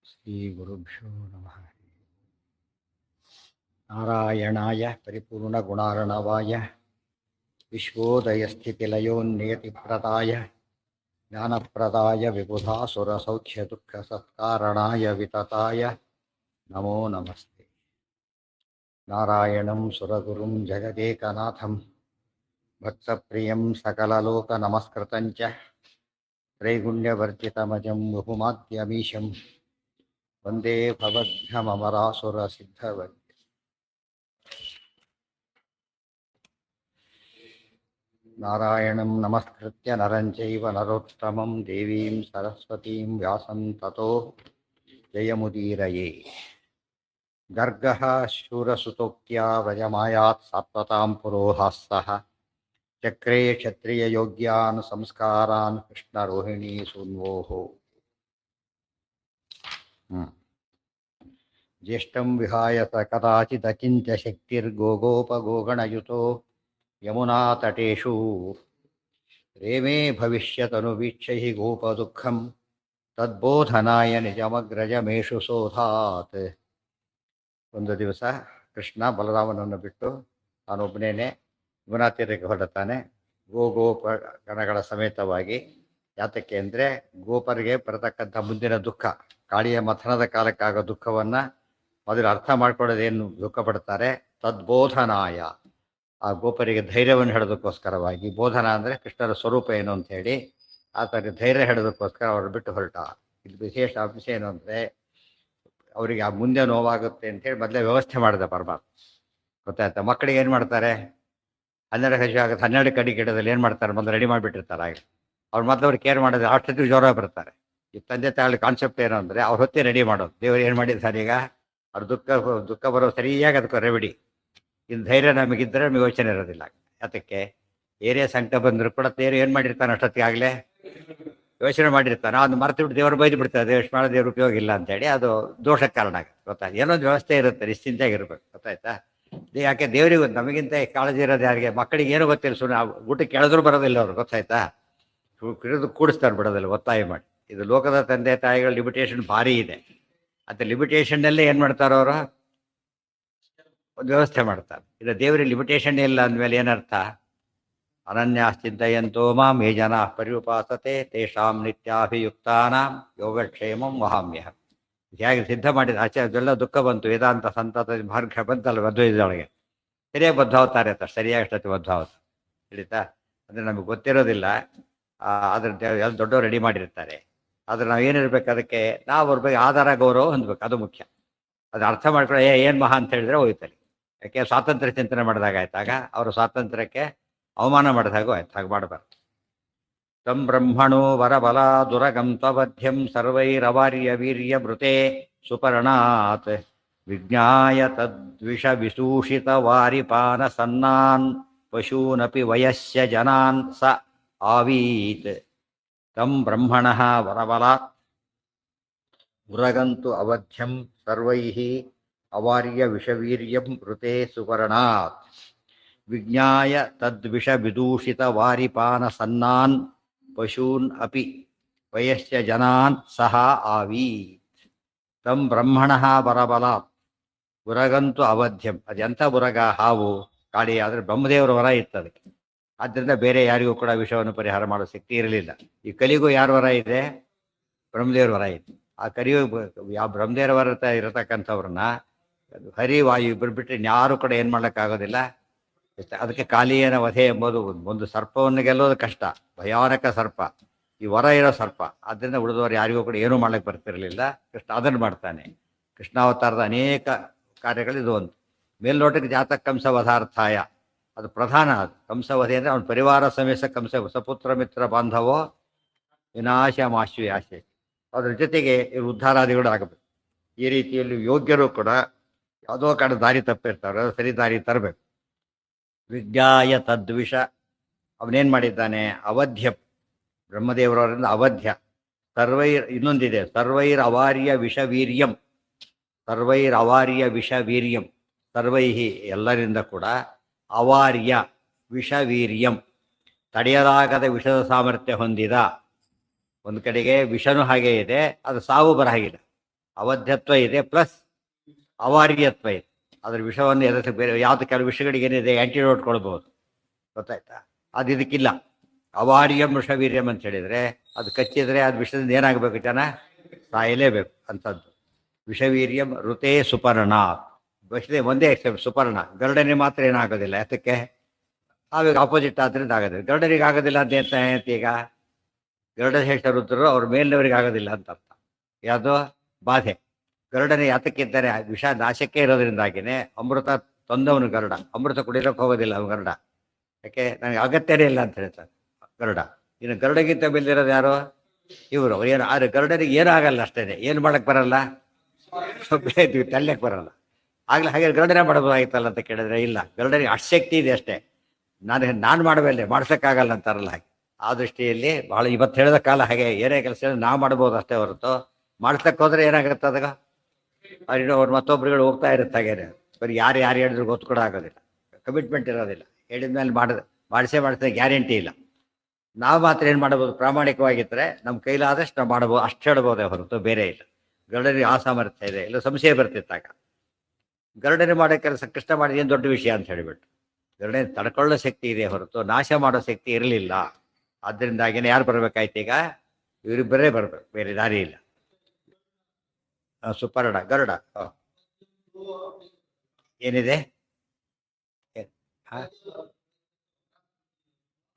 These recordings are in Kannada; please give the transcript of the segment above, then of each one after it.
ಶ್ರೀಗುರುಭ್ಯೋ ನಮಃ. ನಾರಾಯಣಾಯ ಪರಿಪೂರ್ಣಗುಣಾರ್ಣವಾಯ ವಿಶ್ವೋದಯಸ್ಥಿತಿಲಯೋನ್ನಿಯತಿಪ್ರದಾಯ ಜ್ಞಾನಪ್ರದಾಯ ವಿಬುಧಾಸುರಸೌಖ್ಯದುಃಖಸತ್ಕಾರಣಾಯ ವಿತತಾಯ ನಮೋ ನಮಸ್ತೆ. ನಾರಾಯಣಂ ಸುರಗುರುಂ ಜಗದೇಕನಾಥಂ ಭಕ್ತಪ್ರಿಯಂ ಸಕಲಲೋಕನಮಸ್ಕೃತಂಚ ತ್ರೈಗುಣ್ಯವರ್ಜಿತಮಜಂ ಬಹುಮಾದ್ಯಮೀಶಂ ವಂದೇ ಭವದ್ಭ್ಯಮರಾಸುರಸಿದ್ಧವರ್ಗ. ನಾರಾಯಣಂ ನಮಸ್ಕೃತ್ಯ ನರಂ ಚೈವ ನರೋತ್ತಮಂ ದೇವೀಂ ಸರಸ್ವತೀಂ ವ್ಯಾಸಂ ತತೋ ಜಯಮುದೀರಯೇ. ಗರ್ಗಃ ಶೂರಸುತೋಕ್ತ್ಯಾ ವ್ರಜಮಾಯಾತ್ ಸಾತ್ವತಾಂ ಪುರೋಹಾಸ್ಸಃ ಚಕ್ರೇ ಕ್ಷತ್ರಿಯಯೋಗ್ಯಾನ್ ಸಂಸ್ಕಾರಾನ್ ಕೃಷ್ಣರೋಹಿಣೀ ಸೂನ್ವೋಃ. ಜ್ಯೇಷ್ಠಂ ವಿಹಾಯ ಸ ಕದಾಚಿದಚಿಂತ್ಯ ಶಕ್ತಿರ್ಗೋಗೋಪಗೋಗಣಯುತೋ ಯಮುನಾತಟೇಷು ರೇಮೇ ಭವಿಷ್ಯತನುವೀಕ್ಷೈ ಗೋಪದುಃಖಂ ತದ್ಬೋಧನಾಯ ನಿಜಮಗ್ರಜಮೇಷು ಸೋಧಾತ್. ಒಂದು ದಿವಸ ಕೃಷ್ಣ ಬಲರಾಮನನ್ನು ಬಿಟ್ಟು ತಾನೊಬ್ಬನೇನೆ ಯಮುನಾ ತೀರಕ್ಕೆ ಹೊರಡುತ್ತಾನೆ, ಗೋಪ ಗಣಗಳ ಸಮೇತವಾಗಿ. ಯಾತಕ್ಕೆ ಅಂದರೆ ಗೋಪರಿಗೆ ಬರತಕ್ಕಂಥ ಮುಂದಿನ ದುಃಖ, ಕಾಳಿಯ ಮಥನದ ಕಾಲಕ್ಕಾಗೋ ದುಃಖವನ್ನು ಮೊದಲು ಅರ್ಥ ಮಾಡ್ಕೊಳ್ಳೋದೇನು ದುಃಖ ಪಡ್ತಾರೆ, ತದ್ಬೋಧನಾಯ, ಆ ಗೋಪರಿಗೆ ಧೈರ್ಯವನ್ನು ಹೇಳೋದಕ್ಕೋಸ್ಕರವಾಗಿ. ಬೋಧನ ಅಂದರೆ ಕೃಷ್ಣರ ಸ್ವರೂಪ ಏನು ಅಂತ ಹೇಳಿ ಆತನಿಗೆ ಧೈರ್ಯ ಹೇಳೋದಕ್ಕೋಸ್ಕರ ಅವರು ಬಿಟ್ಟು ಹೊರಟ. ಇದು ವಿಶೇಷ ಅಂಶ ಏನು ಅಂದರೆ ಅವರಿಗೆ ಆ ಮುಂದೆ ನೋವಾಗುತ್ತೆ ಅಂತೇಳಿ ಮೊದಲೇ ವ್ಯವಸ್ಥೆ ಮಾಡಿದೆ ಪರಮಾತ್ಮ. ಗೊತ್ತಾಯ್ತಾ? ಮಕ್ಕಳಿಗೆ ಏನು ಮಾಡ್ತಾರೆ, 12 ವರ್ಷ ಆಗುತ್ತೆ, 12 ಕಡಿ ಗಿಡದಲ್ಲಿ ಏನು ಮಾಡ್ತಾರೆ, ಮೊದಲು ರೆಡಿ ಮಾಡಿಬಿಟ್ಟಿರ್ತಾರೆ. ಆಗ ಅವ್ರು ಮೊದಲು ಅವ್ರು ಕೇರ್ ಮಾಡೋದು, ಅಷ್ಟೊತ್ತಿಗೆ ಜ್ವರ ಬರ್ತಾರೆ. ಈ ತಂದೆ ತಾಯಿ ಕಾನ್ಸೆಪ್ಟ್ ಏನು ಅಂದರೆ ಅವ್ರ ಹೊತ್ತೇ ರೆಡಿ ಮಾಡೋದು. ದೇವರು ಏನು ಮಾಡಿದ್ದಾರೆ, ಈಗ ಅವ್ರ ದುಃಖ ಬರೋ ಸರಿಯಾಗಿ ಅದಕ್ಕೆ ರೆಮಿಡಿ. ಇದು ಧೈರ್ಯ ನಮಗಿದ್ದರೆ ನಮಗೆ ಯೋಚನೆ ಇರೋದಿಲ್ಲ. ಯಾತಕ್ಕೆ ಏರಿಯಾ ಸಂಕಟ ಬಂದರೂ ಕೂಡ ದೇವರು ಏನು ಮಾಡಿರ್ತಾನೆ, ಅಷ್ಟೊತ್ತಿಗೆ ಆಗಲೇ ಯೋಚನೆ ಮಾಡಿರ್ತಾನೆ. ಅದು ಮರೆತು ಬಿಟ್ಟು ದೇವರು ಬೈದು ಬಿಡ್ತಾರೆ, ದೇವ್ರು ಮಾಡೋ ದೇವ್ರ ಉಪಯೋಗ ಇಲ್ಲ ಅಂತೇಳಿ. ಅದು ದೋಷಕ್ಕೆ ಕಾರಣ ಆಗುತ್ತೆ. ಗೊತ್ತಾಯ್ತು? ಏನೊಂದು ವ್ಯವಸ್ಥೆ ಇರುತ್ತೆ, ನಿಶ್ಚಿಂತೆಯಾಗಿರ್ಬೇಕು. ಗೊತ್ತಾಯ್ತಾ? ಯಾಕೆ ದೇವರಿಗೂ ನಮಗಿಂತ ಕಾಳಜಿ ಇರೋದು ಯಾರಿಗೆ? ಮಕ್ಕಳಿಗೆ ಏನು ಗೊತ್ತಿಲ್ಲ, ಸುಮ್ಮನೆ ಊಟಕ್ಕೆ ಕೆಳದ್ರು ಬರೋದಿಲ್ಲ ಅವರು. ಗೊತ್ತಾಯ್ತಾ? ಕಿಡಿದು ಕೂಡಿಸ್ತಾರೆ, ಬಿಡೋದಿಲ್ಲ, ಒತ್ತಾಯ ಮಾಡಿ. ಇದು ಲೋಕದ ತಂದೆ ತಾಯಿಗಳ ಲಿಮಿಟೇಷನ್ ಭಾರಿ ಇದೆ. ಅಂತ ಲಿಮಿಟೇಷನ್ನಲ್ಲೇ ಏನು ಮಾಡ್ತಾರೋ ಅವರು ಒಂದು ವ್ಯವಸ್ಥೆ ಮಾಡ್ತಾರೆ. ಇದು ದೇವರಿಗೆ ಲಿಮಿಟೇಷನ್ ಇಲ್ಲ ಅಂದಮೇಲೆ ಏನರ್ಥ? ಅನನ್ಯಾಶ್ಚಿಂತಯಂತೋ ಮಾಂ ಯೇ ಜನಾ ಪರ್ಯುಪಾಸತೆ ತೇಷಾಂ ನಿತ್ಯಾಭಿಯುಕ್ತಾನಾಂ ಯೋಗಕ್ಷೇಮಂ ವಹಾಮ್ಯಹಂ. ಹೇಗೆ ಸಿದ್ಧ ಮಾಡಿದ ಆಚಾರ್ಯದೆಲ್ಲ ದುಃಖ ಬಂತು, ವೇದಾಂತ ಸಂತತ ಮಾರ್ಗ ಬಂತಲ್ಲ ಅದ್ವೈತದೊಳಗೆ, ಸರಿಯಾಗಿ ಬದ್ಧಾವತಾರೆ ಅಂತ, ಸರಿಯಾಗಿ ಅಷ್ಟೊತ್ತಿ ಬದ್ಧಾವತಾರೆ. ತಿಳಿತಾ? ಅಂದರೆ ನಮಗೆ ಗೊತ್ತಿರೋದಿಲ್ಲ. ಅದ್ರ ಎಲ್ಲ ದೊಡ್ಡವರು ರೆಡಿ ಮಾಡಿರ್ತಾರೆ. ಆದರೆ ನಾವು ಏನಿರ್ಬೇಕು, ಅದಕ್ಕೆ ನಾವು ಅವ್ರ ಬಗ್ಗೆ ಆಧಾರ ಗೌರವ ಹೊಂದ್ಬೇಕು, ಅದು ಮುಖ್ಯ. ಅದು ಅರ್ಥ ಮಾಡ್ಕೊಳ್ಳೋ ಏನು ಮಹಾ ಅಂತ ಹೇಳಿದ್ರೆ ಹೋಯ್ತಲ್ಲಿ. ಯಾಕೆ ಸ್ವಾತಂತ್ರ್ಯ ಚಿಂತನೆ ಮಾಡಿದಾಗ ಆಯ್ತಾಗ ಅವರು ಸ್ವಾತಂತ್ರ್ಯಕ್ಕೆ ಅವಮಾನ ಮಾಡಿದಾಗೂ ಆಯ್ತು. ಹಾಗೆ ಮಾಡಬಾರ್ದು. ತಂ ಬ್ರಹ್ಮಣೋ ವರಬಲ ದುರಗಂ ತ್ವಬಧ್ಯಂ ಸರ್ವೈರವಾರ್ಯ ವೀರ್ಯ ಮೃತೆ ಸುಪರ್ಣಾತ್ ವಿಜ್ಞಾಯ ತದ್ವಿಷ ವಿಸೂಷಿತ ವಾರಿಪಾನ ಸನ್ನಾನ್ ಪಶೂನಪಿ ವಯಸ್ಯ ಜನಾನ್ ಸ ಆವೀತ್. ತಂ ಬ್ರಹ್ಮಣಃ ವರಬಲಾತ್ ಉರಗಂತು ಅವಧ್ಯಂ ಸರ್ವೈಃ ಅವಾರ್ಯ ವಿಷವೀರ್ಯಂ ಮೃತೆ ಸುಪರ್ಣಾತ್ ವಿಜ್ಞಾಯ ತದ್ವಿಷ ವಿದೂಷಿತ ವಾರಿಪಾನ ಸನ್ನಾನ್ ಪಶೂನ್ ಅಪಿ ವಯಸ್ಯ ಜನಾನ್ ಸಹ ಆವೀತ್. ತಂ ಬ್ರಹ್ಮಣಃ ವರಬಲಾತ್ ಉರಗಂತು ಅವಧ್ಯಂ. ಅದೆಂಥ ಉರಗ, ಹಾವು ಕಾಳಿ. ಆದರೆ ಬ್ರಹ್ಮದೇವರ ವರ ಇತ್ತು ಅದಕ್ಕೆ. ಆದ್ದರಿಂದ ಬೇರೆ ಯಾರಿಗೂ ಕೂಡ ವಿಷವನ್ನು ಪರಿಹಾರ ಮಾಡೋ ಶಕ್ತಿ ಇರಲಿಲ್ಲ. ಈ ಕಲಿಗೂ ಯಾರ ವರ ಇದೆ? ಬ್ರಹ್ಮದೇವರ ವರ ಇದೆ. ಆ ಕಲಿಯು ಯಾವ ಬ್ರಹ್ಮದೇವರ ವರ ಇರತಕ್ಕಂಥವ್ರನ್ನ ಹರಿ ವಾಯು ಇಬ್ಬರು ಬಿಟ್ಟರೆ ಇನ್ಯಾರು ಕೂಡ ಏನು ಮಾಡೋಕ್ಕಾಗೋದಿಲ್ಲ. ಅದಕ್ಕೆ ಕಾಲಿಯನ ವಧೆ ಎಂಬುದು ಒಂದು ಸರ್ಪವನ್ನು ಗೆಲ್ಲೋದು ಕಷ್ಟ, ಭಯಾನಕ ಸರ್ಪ, ಈ ವರ ಇರೋ ಸರ್ಪ. ಆದ್ದರಿಂದ ಉಳಿದವರು ಯಾರಿಗೂ ಕೂಡ ಏನೂ ಮಾಡ್ಲಿಕ್ಕೆ ಬರ್ತಿರಲಿಲ್ಲ. ಕೃಷ್ಣ ಅದನ್ನು ಮಾಡ್ತಾನೆ. ಕೃಷ್ಣಾವತಾರದ ಅನೇಕ ಕಾರ್ಯಗಳಿದು ಒಂದು. ಮೇಲ್ನೋಟಕ್ಕೆ ಜಾತಕ ಕಂಸ ವಧಾರ್ಥಾಯ, ಅದು ಪ್ರಧಾನ. ಅದು ಕಂಸವಧೆ ಅಂದರೆ ಅವನ ಪರಿವಾರ ಸಮೇತ ಕಂಸ ಸಪುತ್ರ ಮಿತ್ರ ಬಾಂಧವೋ ವಿನಾಶ ಮಾಶ್ವಿ ಆಶೆ. ಅದ್ರ ಜೊತೆಗೆ ಇವರು ಉದ್ಧಾರಾದಿಗಳು ಆಗಬೇಕು. ಈ ರೀತಿಯಲ್ಲಿ ಯೋಗ್ಯರು ಕೂಡ ಯಾವುದೋ ಕಾರಣ ದಾರಿ ತಪ್ಪಿರ್ತಾರೆ, ಸರಿ ದಾರಿ ತರಬೇಕು. ವಿಜ್ಞಾಯ ತದ್ವಿಷ, ಅವನೇನು ಮಾಡಿದ್ದಾನೆ? ಅವಧ್ಯ, ಬ್ರಹ್ಮದೇವರವರಿಂದ ಅವಧ್ಯ. ಸರ್ವೈರ್, ಇನ್ನೊಂದಿದೆ, ಸರ್ವೈರ್ ಅವಾರ್ಯ ವಿಷವೀರ್ಯಂ. ಸರ್ವೈರ್ ಅವಾರ್ಯ ವಿಷವೀರ್ಯಂ, ಸರ್ವೈಹಿ ಎಲ್ಲರಿಂದ ಕೂಡ ಅವಾರ್ಯ ವಿಷವೀರ್ಯಂ, ತಡೆಯಲಾಗದ ವಿಷದ ಸಾಮರ್ಥ್ಯ ಹೊಂದಿದ. ಒಂದು ಕಡೆಗೆ ವಿಷನೂ ಹಾಗೆ ಇದೆ, ಅದು ಸಾವು ಬರ ಹಾಗಿಲ್ಲ. ಅವಧ್ಯತ್ವ ಇದೆ ಪ್ಲಸ್ ಅವಾರ್ಯತ್ವ ಇದೆ. ಅದ್ರ ವಿಷವನ್ನು ಎದುರಿಸಿ ಬೇರೆ ಯಾವುದು ಕೆಲವು ವಿಷಯಗಳಿಗೆ ಏನಿದೆ ಆ್ಯಂಟಿಡೋಟ್ ಕೊಡ್ಬೋದು, ಗೊತ್ತಾಯ್ತಾ? ಅದು ಇದಕ್ಕಿಲ್ಲ. ಅವಾರ್ಯಂ ವಿಷವೀರ್ಯಂ ಅಂತ ಹೇಳಿದರೆ ಅದು ಕಚ್ಚಿದರೆ ಅದು ವಿಷದಿಂದ ಏನಾಗಬೇಕು ಜನ? ಸಾಯಲೇಬೇಕು ಅಂಥದ್ದು. ವಿಷವೀರ್ಯಂ ಋತೆ ಸುಪರ್ಣ, ವಿಷದ ಒಂದೇ ಎಕ್ಸೆಪ್ಟ್ ಸುಪರ್ಣ. ಗರುಡನಿಗೆ ಮಾತ್ರ ಏನಾಗೋದಿಲ್ಲ, ಯಾತಕ್ಕೆ? ಆವಾಗ ಆಪೋಸಿಟ್ ಆದ್ದರಿಂದ ಆಗೋದಿಲ್ಲ. ಗರುಡನಿಗೆ ಆಗೋದಿಲ್ಲ ಅಂತ ಅಂತ ಈಗ ಗರುಡ ಶೇಷ ರುದ್ರರು ಅವ್ರ ಮೇಲಿನವರಿಗೆ ಆಗೋದಿಲ್ಲ ಅಂತ ಅರ್ಥ. ಯಾವುದು ಬಾಧೆ. ಗರುಡನ ಯಾತಕ್ಕಿದ್ದಾರೆ? ವಿಷ ನಾಶಕ್ಕೆ ಇರೋದ್ರಿಂದಾಗಿನೇ ಅಮೃತ ತಂದವನು ಗರುಡ. ಅಮೃತ ಕುಡಿಯೋಕೆ ಹೋಗೋದಿಲ್ಲ ಅವನು ಗರುಡ. ಯಾಕೆ? ನನಗೆ ಅಗತ್ಯನೇ ಇಲ್ಲ ಅಂತ ಹೇಳ್ತಾರೆ ಗರುಡ. ಇನ್ನು ಗರುಡಗಿಂತ ಬೆಳೆದಿರೋದು ಯಾರು? ಇವರು. ಏನು ಆದರೆ ಗರುಡನಿಗೆ ಏನೂ ಆಗಲ್ಲ, ಅಷ್ಟೇ. ಏನು ಮಾಡಕ್ಕೆ ಬರಲ್ಲ, ತಳ್ಳಕ್ಕೆ ಬರಲ್ಲ. ಆಗಲೇ ಹಾಗೆ ಗರುಡನೇ ಮಾಡಬಹುದಾಗಿತ್ತಲ್ಲ ಅಂತ ಕೇಳಿದ್ರೆ ಇಲ್ಲ, ಗರುಡನಿಗೆ ಅಶಕ್ತಿ ಇದೆ ಅಷ್ಟೇ. ನಾನು ಮಾಡಬಲ್ಲೆ, ಮಾಡ್ಸೋಕ್ಕಾಗಲ್ಲ ಅಂತಾರಲ್ಲ ಹಾಗೆ. ಆ ದೃಷ್ಟಿಯಲ್ಲಿ ಬಹಳ ಇವತ್ತು ಹೇಳಿದ ಕಾಲ ಹಾಗೆ. ಏನೇ ಕೆಲಸ ನಾವು ಮಾಡ್ಬೋದು ಅಷ್ಟೇ ಹೊರತು ಮಾಡ್ಸಕ್ಕೆ ಹೋದ್ರೆ ಏನಾಗುತ್ತೆ ಅದಾಗ ಅವ್ರು ಮತ್ತೊಬ್ಬರುಗಳು ಹೋಗ್ತಾ ಇರುತ್ತೆ ಹಾಗೇನೆ. ಬರೀ ಯಾರು ಹೇಳಿದ್ರು ಗೊತ್ತು ಕೂಡ ಆಗೋದಿಲ್ಲ, ಕಮಿಟ್ಮೆಂಟ್ ಇರೋದಿಲ್ಲ. ಹೇಳಿದ್ಮೇಲೆ ಮಾಡಿಸೇ ಗ್ಯಾರಂಟಿ ಇಲ್ಲ. ನಾವು ಮಾತ್ರ ಏನು ಮಾಡ್ಬೋದು? ಪ್ರಾಮಾಣಿಕವಾಗಿದ್ದರೆ ನಮ್ಮ ಕೈಲಾದಷ್ಟು ನಾವು ಮಾಡ್ಬೋದು, ಅಷ್ಟು ಹೇಳ್ಬೋದೇ ಹೊರತು ಬೇರೆ ಇಲ್ಲ. ಗರುಡನಿಗೆ ಆ ಸಾಮರ್ಥ್ಯ ಇದೆ. ಇಲ್ಲ ಸಂಶಯ ಬರ್ತಿತ್ತಾಗ ಗರುಡನೆ ಮಾಡೋ ಕೆಲಸ ಕೃಷ್ಣ ಮಾಡಿದ ಏನು ದೊಡ್ಡ ವಿಷಯ ಅಂತ ಹೇಳಿಬಿಟ್ಟು. ಗರುಡನೆ ತಡ್ಕೊಳ್ಳೋ ಶಕ್ತಿ ಇದೆ ಹೊರತು ನಾಶ ಮಾಡೋ ಶಕ್ತಿ ಇರಲಿಲ್ಲ. ಆದ್ದರಿಂದಾಗಿನೇ ಯಾರು ಬರಬೇಕಾಯ್ತು ಈಗ? ಇವರಿಬ್ಬರೇ ಬರಬೇಕು, ಬೇರೆ ದಾರಿ ಇಲ್ಲ. ಸುಪರ್ಣ ಗರುಡ ಏನಿದೆ?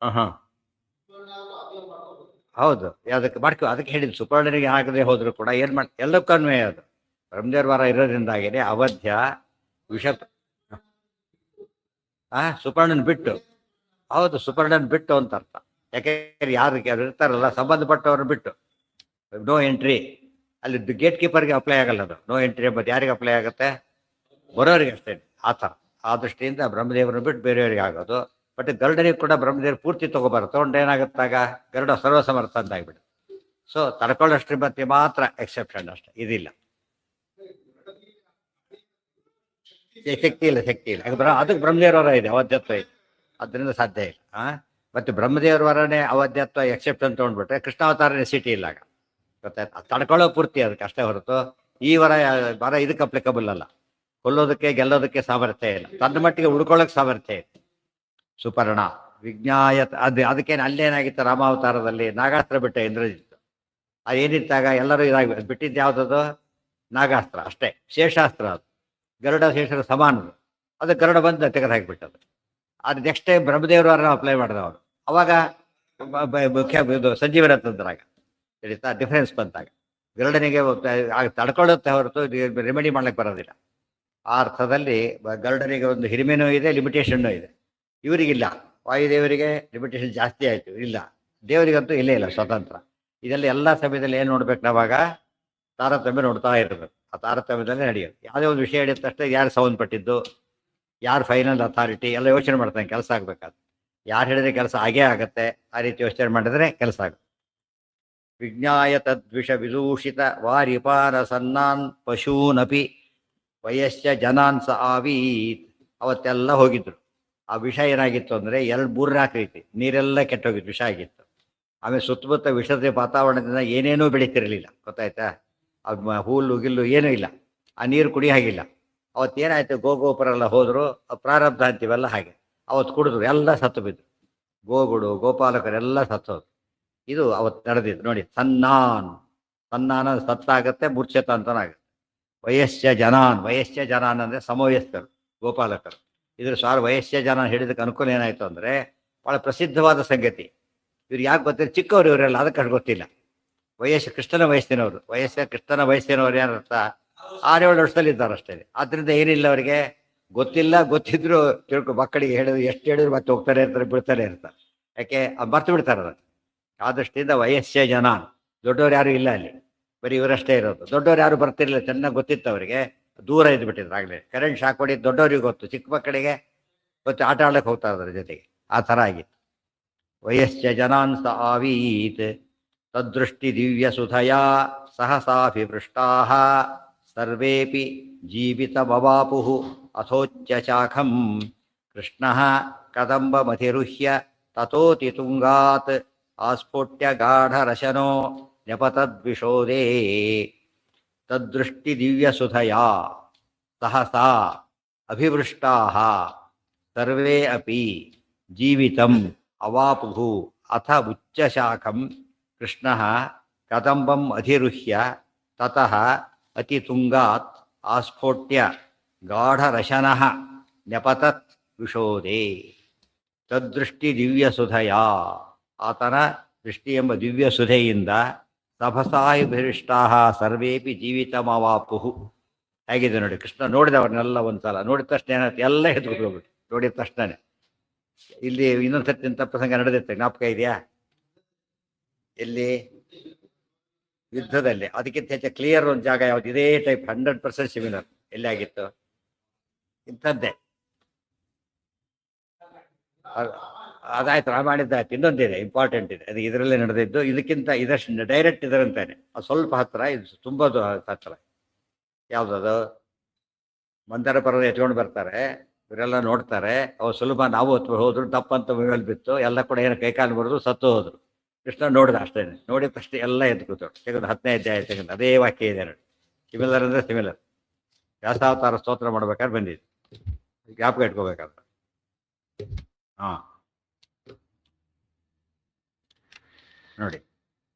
ಹಾಂ ಹೌದು, ಅದಕ್ಕೆ ಅದಕ್ಕೆ ಹೇಳಿದ್ದು ಸುಪರ್ಣನಿಗೆ ಆಗದೆ ಹೋದ್ರು ಕೂಡ ಏನು ಎಲ್ಲಕ್ಕೂ ಅನ್ವಯ ಅದು. ಬ್ರಹ್ಮದೇವ್ರ ವಾರ ಇರೋದ್ರಿಂದಾಗಿನೇ ಅವಧ್ಯ ವಿಷ ಸುಪರ್ಣನ್ ಬಿಟ್ಟು. ಹೌದು, ಸುಪರ್ಣನ್ ಬಿಟ್ಟು ಅಂತ ಅರ್ಥ. ಯಾಕೆಂದ್ರೆ ಯಾರು ಇರ್ತಾರಲ್ಲ ಸಂಬಂಧಪಟ್ಟವ್ರನ್ನ ಬಿಟ್ಟು ನೋ ಎಂಟ್ರಿ. ಅಲ್ಲಿ ಗೇಟ್ ಕೀಪರ್ಗೆ ಅಪ್ಲೈ ಆಗಲ್ಲ ಅದು ನೋ ಎಂಟ್ರಿ ಎಂಬುದು. ಯಾರಿಗೆ ಅಪ್ಲೈ ಆಗುತ್ತೆ? ಬರೋರಿಗೆ ಅಷ್ಟೇ. ಆ ಥರ ಆ ದೃಷ್ಟಿಯಿಂದ ಬ್ರಹ್ಮದೇವರನ್ನು ಬಿಟ್ಟು ಬೇರೆಯವರಿಗೆ ಆಗೋದು. ಬಟ್ ಗರುಡನಿಗೆ ಕೂಡ ಬ್ರಹ್ಮದೇವರು ಪೂರ್ತಿ ತೊಗೊಬಾರ್ದು. ತೊಗೊಂಡು ಏನಾಗುತ್ತಾಗ ಗರುಡ ಸರ್ವಸಮರ್ಥ ಅಂತ ಆಗಿಬಿಡುತ್ತೆ. ಸೊ ತಡ್ಕೊಳ್ಳೋಷ್ಟ್ರ ಮತ್ತೆ ಮಾತ್ರ ಎಕ್ಸೆಪ್ಷನ್ ಅಷ್ಟೇ, ಇದಿಲ್ಲ. ಶಕ್ತಿ ಇಲ್ಲ ಅದಕ್ಕೆ ಬ್ರಹ್ಮದೇವರ ವರ ಇದೆ, ಅವಧ್ಯತ್ವ ಇದೆ. ಅದರಿಂದ ಸಾಧ್ಯ ಇಲ್ಲ. ಮತ್ತು ಬ್ರಹ್ಮದೇವರ ವರನೇ ಅವಧ್ಯತ್ವ ಎಕ್ಸೆಪ್ಷನ್ ತೊಗೊಂಡ್ಬಿಟ್ರೆ ಕೃಷ್ಣಾವತಾರನೇ ಸಿಟಿ ಇಲ್ಲ. ಗೊತ್ತಾಯ್ತು? ತಡ್ಕೊಳ್ಳೋ ಪೂರ್ತಿ ಅದಕ್ಕೆ ಅಷ್ಟೇ ಹೊರತು ಈ ವರ ಇದಕ್ಕೆ ಅಪ್ಲಿಕಬಲ್ ಅಲ್ಲ. ಕೊಲ್ಲೋದಕ್ಕೆ ಗೆಲ್ಲೋದಕ್ಕೆ ಸಾಮರ್ಥ್ಯ ಇಲ್ಲ, ತನ್ನ ಮಟ್ಟಿಗೆ ಉಳ್ಕೊಳ್ಳೋಕೆ ಸಾಮರ್ಥ್ಯ ಇದೆ. ಸುಪರ್ಣ ವಿಜ್ಞಾಯ ಅದಕ್ಕೇನು ಅಲ್ಲೇನಾಗಿತ್ತು ರಾಮಾವತಾರದಲ್ಲಿ? ನಾಗಾಸ್ತ್ರ ಬಿಟ್ಟ ಇಂದ್ರಜಿತ್ತು. ಅದೇನಿತ್ತಾಗ ಎಲ್ಲರೂ ಇದಾಗಿ ಬಿಟ್ಟಿದ್ದು ಯಾವುದದು? ನಾಗಾಸ್ತ್ರ ಅಷ್ಟೇ, ಶೇಷಾಸ್ತ್ರ. ಅದು ಗರುಡ ಶೇಷರ ಸಮಾನದು. ಅದು ಗರುಡ ಬಂದು ತೆಗೆದು ಹಾಕಿಬಿಟ್ಟದು. ಅದು ನೆಕ್ಸ್ಟ್ ಟೈಮ್ ಬ್ರಹ್ಮದೇವರನ್ನ ಅಪ್ಲೈ ಮಾಡಿದವರು. ಅವಾಗ ಮುಖ್ಯ ಇದು ಸಂಜೀವನ ತಂದ್ರಾಗ ತಿಳಿತಾ ಡಿಫ್ರೆನ್ಸ್ ಬಂತಾಗ ಗರುಡನಿಗೆ ತಡ್ಕೊಳ್ಳುತ್ತೆ ಹೊರತು ರೆಮಿಡಿ ಮಾಡ್ಲಿಕ್ಕೆ ಬರೋದಿಲ್ಲ. ಆ ಅರ್ಥದಲ್ಲಿ ಗರುಡನಿಗೆ ಒಂದು ಹಿರಿಮೆನೂ ಇದೆ, ಲಿಮಿಟೇಷನ್ನೂ ಇದೆ. ಇವರಿಗಿಲ್ಲ. ವಾಯುದೇವರಿಗೆ ಲಿಮಿಟೇಷನ್ ಜಾಸ್ತಿ ಆಯಿತು, ಇಲ್ಲ ದೇವರಿಗಂತೂ ಇಲ್ಲೇ ಇಲ್ಲ, ಸ್ವತಂತ್ರ. ಇದೆಲ್ಲ ಎಲ್ಲ ಸಮಯದಲ್ಲಿ ಏನು ನೋಡ್ಬೇಕು ನಾವಾಗ? ತಾರತಮ್ಯ ನೋಡ್ತಾ ಇರಬೇಕು. ಆ ತಾರತಮ್ಯದಲ್ಲೇ ನಡೆಯೋದು. ಯಾವುದೇ ಒಂದು ವಿಷಯ ಹೇಳಿದ ತಕ್ಷಣ ಯಾರು ಸಂಬಂಧಪಟ್ಟಿದ್ದು, ಯಾರು ಫೈನಲ್ ಅಥಾರಿಟಿ ಎಲ್ಲ ಯೋಚನೆ ಮಾಡ್ತಾನೆ. ಕೆಲಸ ಆಗಬೇಕಾದ್ರೆ ಯಾರು ಹೇಳಿದ್ರೆ ಕೆಲಸ ಆಗೇ ಆಗುತ್ತೆ. ಆ ರೀತಿ ಯೋಚನೆ ಮಾಡಿದ್ರೆ ಕೆಲಸ ಆಗುತ್ತೆ. ವಿಜ್ಞಾಯ ತದ್ವಿಷ ವಿದೂಷಿತ ವಾರಿಪಾರ ಸನ್ನಾನ್ ಪಶೂನಪಿ ವಯಸ್ಸ ಜನಾನ್ ಸ ಆವೀತ್. ಅವತ್ತೆಲ್ಲ ಹೋಗಿದ್ರು. ಆ ವಿಷ ಏನಾಗಿತ್ತು ಅಂದರೆ 2-3-4 ರೀತಿ ನೀರೆಲ್ಲ ಕೆಟ್ಟೋಗಿತ್ತು, ವಿಷ ಆಗಿತ್ತು. ಆಮೇಲೆ ಸುತ್ತಮುತ್ತ ವಿಷದ ವಾತಾವರಣದಿಂದ ಏನೇನೂ ಬೆಳೀತಿರಲಿಲ್ಲ, ಗೊತ್ತಾಯ್ತಾ? ಅದು ಹುಲ್ಲು ಗಿಲ್ಲು ಏನೂ ಇಲ್ಲ, ಆ ನೀರು ಕುಡಿಯೋ ಹಾಗಿಲ್ಲ. ಅವತ್ತೇನಾಯ್ತು? ಗೋಪುರೆಲ್ಲ ಹೋದರು, ಪ್ರಾರಬ್ಧ ಅಂತೀವಲ್ಲ ಹಾಗೆ. ಅವತ್ತು ಕುಡಿದ್ರು, ಎಲ್ಲ ಸತ್ತು ಬಿದ್ದು. ಗೋಗುಡು ಗೋಪಾಲಕರೆಲ್ಲ ಸತ್ತೋದು. ಇದು ಅವತ್ತು ನಡೆದಿದ್ದು ನೋಡಿ. ಸನ್ನಾನ ಸತ್ತಾಗತ್ತೆ, ಮೂರ್ಛಿತ ಅಂತನಾಗುತ್ತೆ. ವಯಸ್ಸ ಜನಾನ್ ಅಂದರೆ ಸಮವಯಸ್ಕರು, ಗೋಪಾಲಕರು. ಇದ್ರ ವಯಸ್ಸ ಜನ ಹಿಡಿದಕ್ಕೆ ಅನುಕೂಲ ಏನಾಯಿತು ಅಂದರೆ ಭಾಳ ಪ್ರಸಿದ್ಧವಾದ ಸಂಗತಿ. ಇವ್ರು ಯಾಕೆ ಗೊತ್ತಿಲ್ಲ? ಚಿಕ್ಕವರು ಇವರೆಲ್ಲ, ಅದಕ್ಕೆ ಗೊತ್ತಿಲ್ಲ. ಕೃಷ್ಣನ ವಯಸ್ಸಿನವರು. ಕೃಷ್ಣನ ವಯಸ್ಸಿನವರು ಏನರ್ಥ? 6-7 ವರ್ಷದಲ್ಲಿ ಇದ್ದಾರೆ ಅಷ್ಟೇ. ಆದ್ದರಿಂದ ಏನಿಲ್ಲ ಅವರಿಗೆ ಗೊತ್ತಿಲ್ಲ. ಗೊತ್ತಿದ್ರು ಮಕ್ಕಳಿಗೆ ಹೇಳಿದ್ರು, ಎಷ್ಟು ಹೇಳಿದ್ರು ಮತ್ತೆ ಹೋಗ್ತಾರೆ ಇರ್ತಾರೆ, ಬಿಡ್ತಾರೆ ಇರ್ತಾರೆ. ಯಾಕೆ? ಮರ್ತು ಬಿಡ್ತಾರೆ ಅದನ್ನು. ಆ ದೃಷ್ಟಿಯಿಂದ ವಯಸ್ಸ ಜನ, ದೊಡ್ಡವ್ರು ಯಾರು ಇಲ್ಲ ಅಲ್ಲಿ, ಬರೀ ಇವರಷ್ಟೇ ಇರೋದು. ದೊಡ್ಡವ್ರು ಯಾರು ಬರ್ತಿರ್ಲಿಲ್ಲ, ಚೆನ್ನಾಗಿ ಗೊತ್ತಿತ್ತು ಅವರಿಗೆ. ದೂರ ಇದ್ಬಿಟ್ಟಿದ್ರು ಆಗಲೇ. ಕರೆಂಟ್ ಶಾಕ್ ಹೊಡಿದ್ದು ದೊಡ್ಡವ್ರಿಗೆ ಗೊತ್ತು, ಚಿಕ್ಕ ಮಕ್ಕಳಿಗೆ ಗೊತ್ತು, ಆಟ ಆಡಕ್ಕೆ ಹೋಗ್ತಾರೆ ಅದರ ಜೊತೆಗೆ. ಆ ಥರ ಆಗಿತ್ತು. ವಯಸ್ಸ ಜನಾನ್ ಸ ಆವೀತ್ ತದೃಷ್ಟಿ ದಿವ್ಯ ಸುಧಯಾ ಸಹಸಾಭಿಪೃಷ್ಟಾ ಸರ್ವೇಪಿ ಜೀವಿತ ಬವಾಪುಃ ಅಥೋಚ್ಯ ಶಾಖಂ ಕೃಷ್ಣ ಕದಂಬಮಧಿರುಹ್ಯ ತತೋತಿ ತುಂಗಾತ್ ಆಸ್ಫೋಟ್ಯ ಗಾಢರಶನೋ ನ್ಯಪತದ್ವಿಷೋದೇ ತದ್ದೃಷ್ಟಿ ದಿವ್ಯಸುಧಯಾ ಸಹಸಾ ಅಭಿವೃಷ್ಟಾಃ ಸರ್ವೇ ಅಪಿ ಜೀವಿತಂ ಅವಾಪುಃ ಅಥ ಉಚ್ಚಶಾಖಂ ಕೃಷ್ಣಃ ಕದಂಬಂ ಅಧಿರುಹ್ಯ ತತಃ ಅತಿತುಂಗಾತ್ ಆಸ್ಫೋಟ್ಯ ಗಾಢರಶನಃ ನ್ಯಪತತ್ ವಿಷೋದೇ ತದ್ದೃಷ್ಟಿ ದಿವ್ಯಸುಧಯಾ ಆತನ ದೃಷ್ಟಿ ಎಂಬ ದಿವ್ಯಸುಧೆಯಿಂದ ಸಭಸಾಭಿರಿಷ್ಟಾಃ ಸರ್ವೇಪಿ ಜೀವಿತಮವಾಪುಃ. ಹೇಗಿದೆ ನೋಡಿ, ಕೃಷ್ಣ ನೋಡಿದವ್ರನ್ನೆಲ್ಲ ಒಂದ್ಸಲ ನೋಡಿದ ತಕ್ಷಣ ಏನಾಯ್ತು, ಎಲ್ಲ ಎದ್ಬಿಟ್ಟು ಹೋಗ್ಬಿಟ್ಟು ನೋಡಿದ ತಕ್ಷಣನೇ. ಇಲ್ಲಿ ಇನ್ನೊಂದು ಸರ್ತಿ ಇಂಥ ಪ್ರಸಂಗ ನಡೆದಿರುತ್ತೆ, ಜ್ಞಾಪಕ ಇದೆಯಾ? ಎಲ್ಲಿ? ಯುದ್ಧದಲ್ಲಿ. ಅದಕ್ಕಿಂತ ಹೆಚ್ಚು ಕ್ಲಿಯರ್ ಒಂದು ಜಾಗ ಯಾವ್ದು? ಇದೇ ಟೈಪ್ 100% ಸಿಮಿಲರ್. ಎಲ್ಲಿ ಆಗಿತ್ತು ಇಂಥದ್ದೇ. ಅದಾಯ್ತು, ಮಾಡಿದ್ದಾಯ್ತು. ಇನ್ನೊಂದಿದೆ ಇಂಪಾರ್ಟೆಂಟ್ ಇದೆ, ಅದು ಇದರಲ್ಲೇ ನಡೆದಿದ್ದು. ಇದಕ್ಕಿಂತ ಇದಷ್ಟು ಡೈರೆಕ್ಟ್ ಇದರಂತಾನೆ, ಅದು ಸ್ವಲ್ಪ ಹತ್ರ, ಇದು ತುಂಬ ಹತ್ರ. ಯಾವುದದು? ಮಂದರ ಪರ್ವತ ಎತ್ಕೊಂಡು ಬರ್ತಾರೆ, ಇವರೆಲ್ಲ ನೋಡ್ತಾರೆ. ಅವ್ರು ಸುಲಭ, ನಾವು ಹೊತ್ತು ಹೋದ್ರು, ತಪ್ಪಂತ ಮೇಲೆ ಬಿತ್ತು, ಎಲ್ಲ ಕೂಡ ಏನು ಕೈಕಾಲು ಬರೋದು, ಸತ್ತು ಹೋದ್ರು. ಕೃಷ್ಣ ನೋಡಿದ ಅಷ್ಟೇ, ನೋಡಿದ ತಕ್ಷಣ ಎಲ್ಲ ಎದ್ದು ಕೂತವ್ರು. ತೆಗೆದು 10ನೇ ಅಧ್ಯಾಯ ತೆಗೆದು ಅದೇ ವಾಕ್ಯ ಇದೆ ನೋಡಿ. ಸಿಮಿಲರ್ ಅಂದರೆ ಸಿಮಿಲರ್. ವ್ಯಾಸಾವತಾರ ಸ್ತೋತ್ರ ಮಾಡ್ಬೇಕಾದ್ರೆ ಬಂದಿದೆ, ಜ್ಞಾಪಕ ಇಟ್ಕೋಬೇಕಾದ್ರೆ. ಹಾಂ ನೋಡಿ,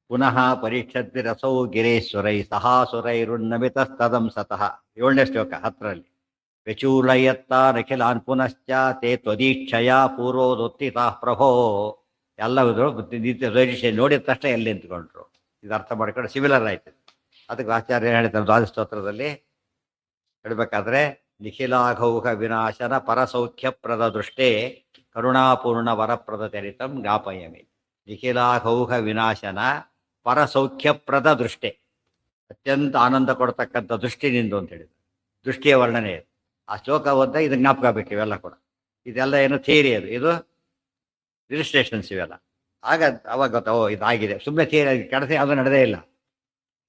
ಪುನಃ ಪರೀಕ್ಷದ್ವಿ ರಸೌ ಗಿರೇಶ್ವರೈ ಸಹಾಸುರೈರುನ್ನಮಿತಸ್ತದಂ ಸತಃ. 7ನೇ ಶ್ಲೋಕ 10ರಲ್ಲಿ. ವ್ಯಚೂಲಯತ್ತಾನಖಿಲಾನ್ ಪುನಶ್ಚ ತೇ ತ್ವದೀಕ್ಷಯ ಪೂರ್ವೋದೊತ್ತಿತಾ ಪ್ರಭೋ. ಎಲ್ಲವರು ನೋಡಿದ ತಕ್ಷಣ ಎಲ್ಲಿ ನಿಂತ್ಕೊಂಡ್ರು. ಇದು ಅರ್ಥ ಮಾಡ್ಕೊಂಡು ಸಿಮಿಲರ್ ಆಯ್ತು. ಅದಕ್ಕೆ ಆಚಾರ್ಯ ಏನು ಹೇಳ್ತಾರೆ ದ್ವಾದಶ ಸ್ತೋತ್ರದಲ್ಲಿ ಹೇಳಬೇಕಾದ್ರೆ, ನಿಖಿಲಾಘೌಘ ವಿನಾಶನ ಪರಸೌಖ್ಯಪ್ರದ ದೃಷ್ಟೇ ಕರುಣಾಪೂರ್ಣ ವರಪ್ರದ ಚರಿತಂ ಜ್ಞಾಪಯಮಿ. ನಿಖಿಲಾಘೌಘ ವಿನಾಶನ ಪರಸೌಖ್ಯಪ್ರದ ದೃಷ್ಟೇ, ಅತ್ಯಂತ ಆನಂದ ಕೊಡ್ತಕ್ಕಂಥ ದೃಷ್ಟಿ ನಿಂದು ಅಂತ ಹೇಳಿದ್ರು. ದೃಷ್ಟಿಯ ವರ್ಣನೆ ಇದು. ಆ ಶ್ಲೋಕ ಓದ್ದ ಇದು ಜ್ಞಾಪಕ ಬೇಕು. ಇವೆಲ್ಲ ಕೂಡ ಇದೆಲ್ಲ ಏನು ಥಿಯರಿ, ಇದು ಇಲಿಸ್ಟ್ರೇಷನ್ಸ್ ಇವೆಲ್ಲ. ಆಗ ಅವಾಗ ಗೊತ್ತಾ, ಓ ಇದಾಗಿದೆ. ಸುಮ್ಮನೆ ಥಿಯರಿ ಕೆಲಸ ಯಾವುದೂ ನಡೆದೇ ಇಲ್ಲ.